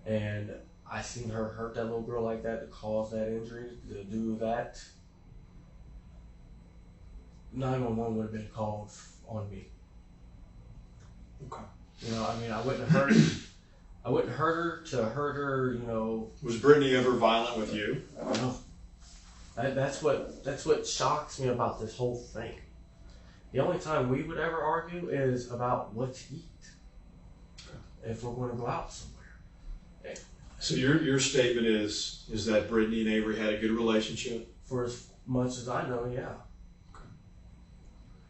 and I seen her hurt that little girl like that to cause that injury, to do that, 911 would have been called on me. Okay. I wouldn't hurt her to hurt her, Was Britney ever violent with you? No. That's what shocks me about this whole thing. The only time we would ever argue is about what to eat. Okay. If we're going to go out somewhere. So your statement is that Britney and Avery had a good relationship? For as much as I know, yeah. Okay.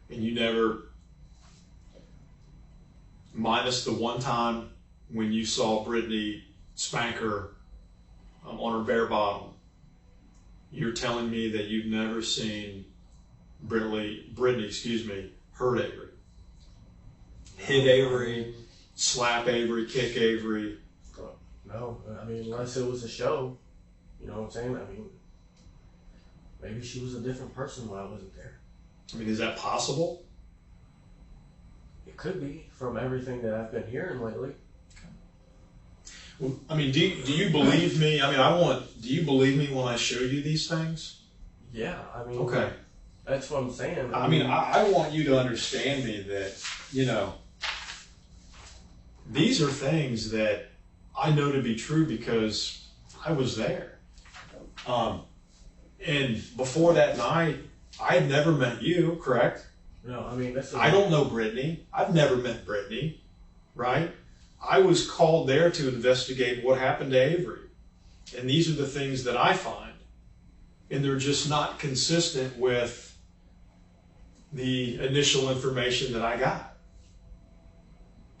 And you never, minus the one time when you saw Britney spank her on her bare bottom, you're telling me that you've never seen Britney, hurt Avery, hit Avery, slap Avery, kick Avery? No, unless it was a show, you know what I'm saying? Maybe she was a different person when I wasn't there. Is that possible? It could be, from everything that I've been hearing lately. Well, do you believe me? Do you believe me when I show you these things? Yeah, okay. That's what I'm saying. I want you to understand me that, these are things that I know to be true because I was there. And before that night, I had never met you, correct? No, I don't know Britney. I've never met Britney, right? I was called there to investigate what happened to Avery. And these are the things that I find. And they're just not consistent with the initial information that I got.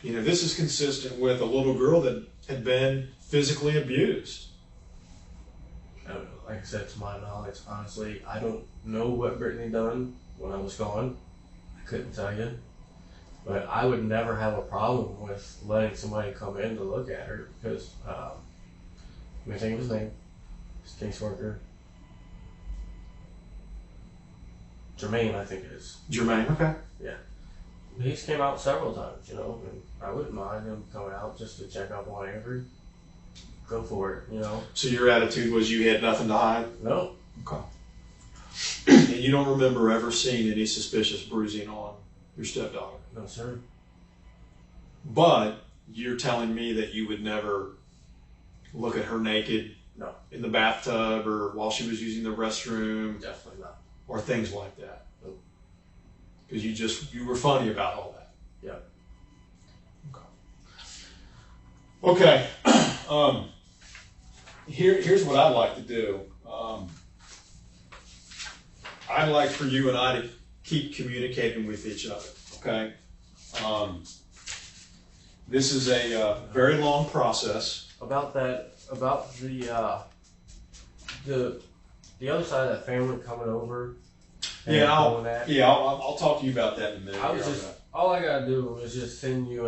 This is consistent with a little girl that had been physically abused. Like I said, to my knowledge, honestly, I don't know what Britney done when I was gone. I couldn't tell you. But I would never have a problem with letting somebody come in to look at her because, let me think of his name. His caseworker. Jermaine, I think it is. Jermaine, okay. Yeah. He's came out several times, and I wouldn't mind him coming out just to check up on Avery. Go for it, So your attitude was you had nothing to hide? No. Okay. And you don't remember ever seeing any suspicious bruising on your stepdaughter? No, sir. But you're telling me that you would never look at her naked? No. In the bathtub or while she was using the restroom? Definitely not. Or things like that? Nope. Because you were funny about all that? Yep. Okay. Here's what I'd like to do. I'd like for you and I to keep communicating with each other, okay? This is a very long process. About the other side of that family coming over. I'll talk to you about that in a minute. All I gotta do is just send you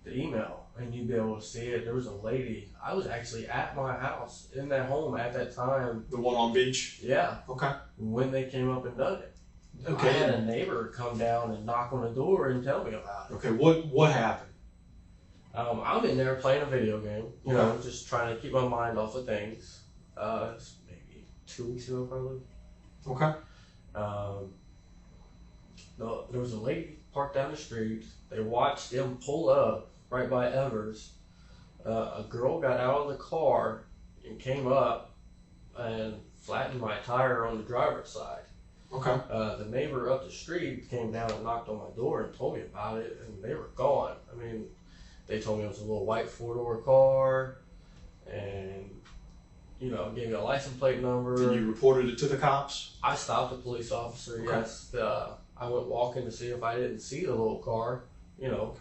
the email and you'd be able to see it. There was a lady. I was actually at my house in that home at that time. The one on beach? Yeah. Okay. When they came up and dug it. Okay. I had a neighbor come down and knock on the door and tell me about it. Okay, what happened? I'm in there playing a video game, you know, just trying to keep my mind off of things. Maybe 2 weeks ago, probably. Okay. There was a lady parked down the street. They watched him pull up right by Evers. A girl got out of the car and came up and flattened my tire on the driver's side. Okay. The neighbor up the street came down and knocked on my door and told me about it, and they were gone. I mean, they told me it was a little white 4-door car, and, you know, gave me a license plate number. And you reported it to the cops? I stopped the police officer, Okay. yes. I went walking to see if I didn't see the little car, you know,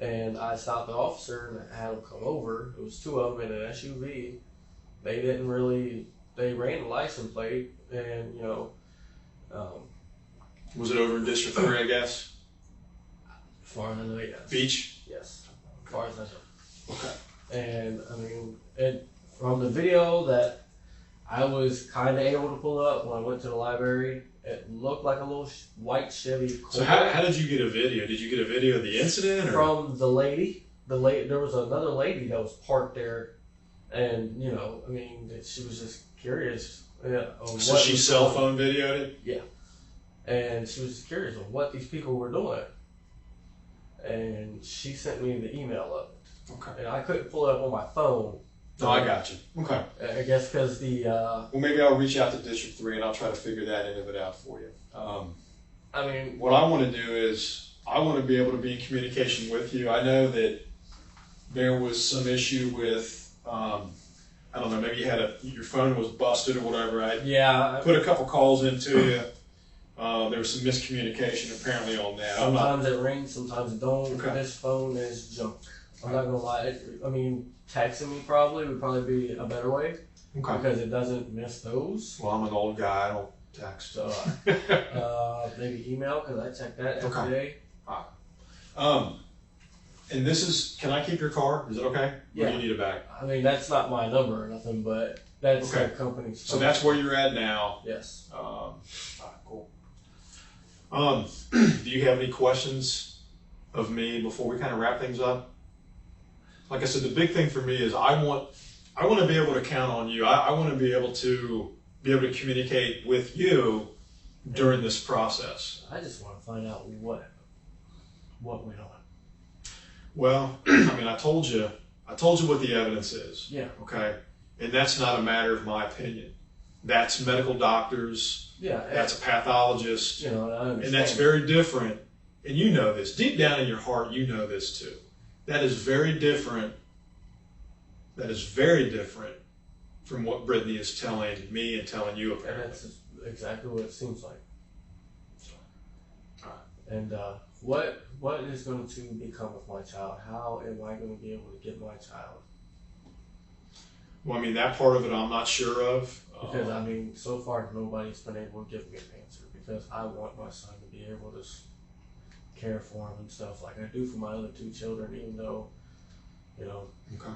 and I stopped the officer and had him come over. It was 2 of them in an SUV. They ran the license plate, and, you know. Was it over in District 3, I guess? As far as I know, yes. Beach? Yes. As far as I know. Okay. And I mean, from the video that I was kind of able to pull up when I went to the library, it looked like a little white Chevy. So how did you get a video? Did you get a video of the incident? Or? From the lady. There was another lady that was parked there, and, you know, I mean, she was just curious. So she cell phone videoed it? Yeah. And she was curious of what these people were doing. And she sent me the email of it. Okay. And I couldn't pull it up on my phone. No, I got you. Okay. I guess because the... well, maybe I'll reach out to District 3 and I'll try to figure that end of it out for you. I mean... What I want to do is, I want to be able to be in communication with you. I know that there was some issue with... I don't know, maybe you had your phone was busted or whatever. I put a couple calls into you. There was some miscommunication apparently on that. Sometimes it rings, sometimes it don't. Okay. This phone is junk. I'm not gonna lie. I mean, texting me would probably be a better way. Okay. Because it doesn't miss those. Well, I'm an old guy. I don't text. So, maybe email, because I check that every day. And this is, can I keep your car? Is it okay? Yeah. Or do you need it back? I mean, that's not my number or nothing, but that's the company's phone. So that's where you're at now. Yes. All right, cool. Do you have any questions of me before we kind of wrap things up? Like I said, the big thing for me is I want to be able to count on you. I want to be able to communicate with you during this process. I just want to find out what went on. Well, I mean, I told you what the evidence is. Yeah. Okay. And that's not a matter of my opinion. That's medical doctors. Yeah. That's a pathologist. You know, I understand. And that's very different. And you know this. Deep down in your heart, you know this too. That is very different. That is very different from what Britney is telling me and telling you, apparently. And that's exactly what it seems like. All right. And what is going to become of my child? How am I going to be able to get my child? Well, I mean, that part of it I'm not sure of. Because, I mean, so far nobody's been able to give me an answer, because I want my son to be able to care for him and stuff like I do for my other 2 children, even though, you know. Okay.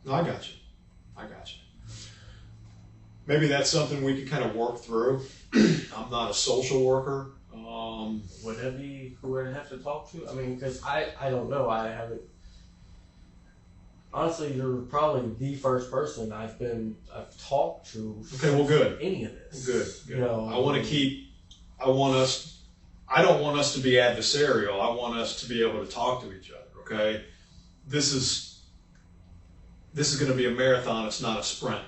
No, I got you. Maybe that's something we could kind of work through. I'm not a social worker. Would that be who I'd have to talk to? I mean, because I don't know. I haven't. Honestly, you're probably the first person I've talked to. Okay, well, good. Any of this. Good. You know, I don't want us to be adversarial. I want us to be able to talk to each other. Okay, this is going to be a marathon. It's not a sprint.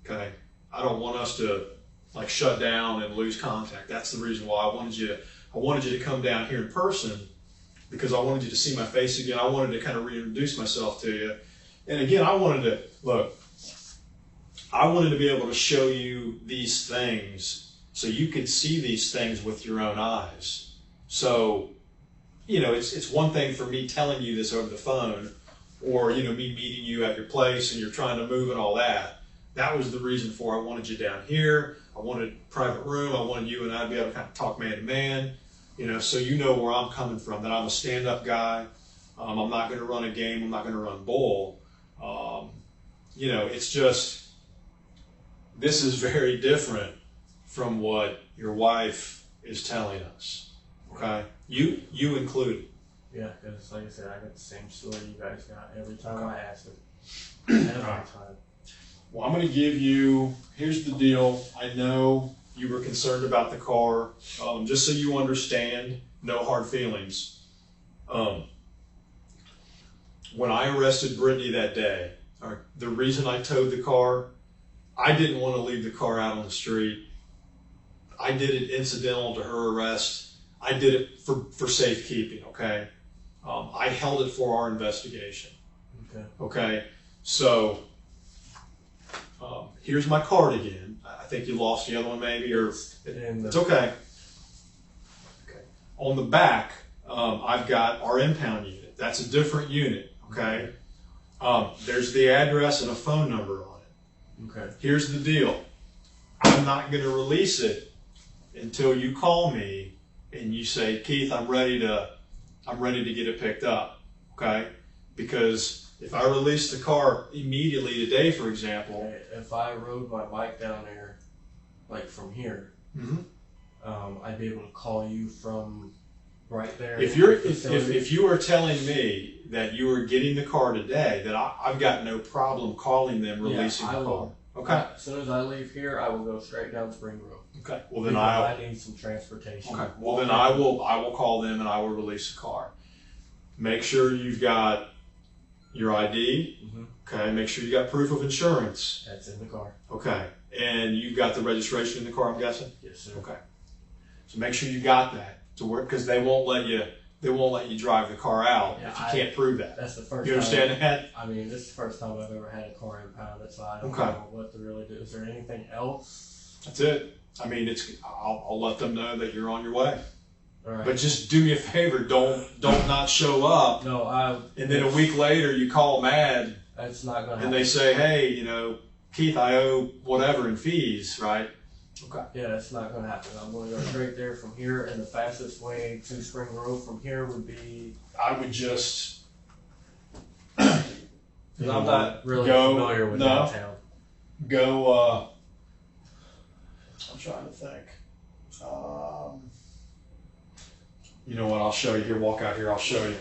Okay, I don't want us to like shut down and lose contact. That's the reason why I wanted you to come down here in person, because I wanted you to see my face again. I wanted to kind of reintroduce myself to you. And again, I wanted to be able to show you these things so you could see these things with your own eyes. So, you know, it's one thing for me telling you this over the phone, or, you know, me meeting you at your place and you're trying to move and all that. That was the reason for I wanted you down here. I wanted a private room. I wanted you and I to be able to kind of talk man to man. So you know where I'm coming from, that I'm a stand-up guy. I'm not going to run a game. I'm not going to run bull. It's just, this is very different from what your wife is telling us. Okay? You included. Yeah, because like I said, I got the same story you guys got every time I ask it. Every time. Well, I'm going to give you, here's the deal. I know you were concerned about the car. Just so you understand, no hard feelings. When I arrested Britney that day, the reason I towed the car, I didn't want to leave the car out on the street. I did it incidental to her arrest. I did it for safekeeping, okay? I held it for our investigation. Okay? So, here's my card again. I think you lost the other one maybe, or it's okay. Okay. On the back, I've got our impound unit. That's a different unit, okay? There's the address and a phone number on it. Okay. Here's the deal. I'm not going to release it until you call me and you say, Keith, I'm ready to get it picked up, okay? Because if I release the car immediately today, for example, if I rode my bike down there, like from here, I'd be able to call you from right there. If you are telling me that you are getting the car today, then I've got no problem calling them, releasing the car. Okay. As soon as I leave here, I will go straight down Spring Grove. Okay. Well, then I need some transportation. Okay. Well, then I will call them and I will release the car. Make sure you've got your ID. Okay. Make sure you got proof of insurance. That's in the car. Okay. And you've got the registration in the car, I'm guessing? Yes, sir. Okay. So make sure you got that to work, because they won't let you drive the car out if you can't prove that. That's the first. You understand that? I mean, this is the first time I've ever had a car impounded, so I don't Okay. know what to really do. Is there anything else? That's it. I mean, I'll let them know that you're on your way. All right. But just do me a favor, don't not show up. No, and then a week later you call mad. That's not gonna happen. And they say, hey, Keith, I owe whatever in fees, right? Okay. Yeah, that's not gonna happen. I'm gonna go straight there from here, and the fastest way to Spring Grove from here would be. I would just. Because I'm not really familiar with downtown. Go. I'm trying to think. You know what? I'll show you here. Walk out here. I'll show you.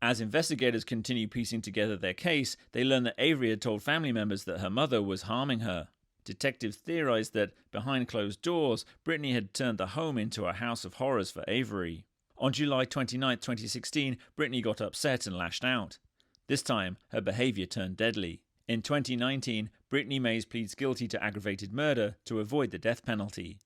As investigators continue piecing together their case, they learn that Avery had told family members that her mother was harming her. Detectives theorized that, behind closed doors, Britney had turned the home into a house of horrors for Avery. On July 29, 2016, Britney got upset and lashed out. This time, her behaviour turned deadly. In 2019, Britney Mays pleads guilty to aggravated murder to avoid the death penalty.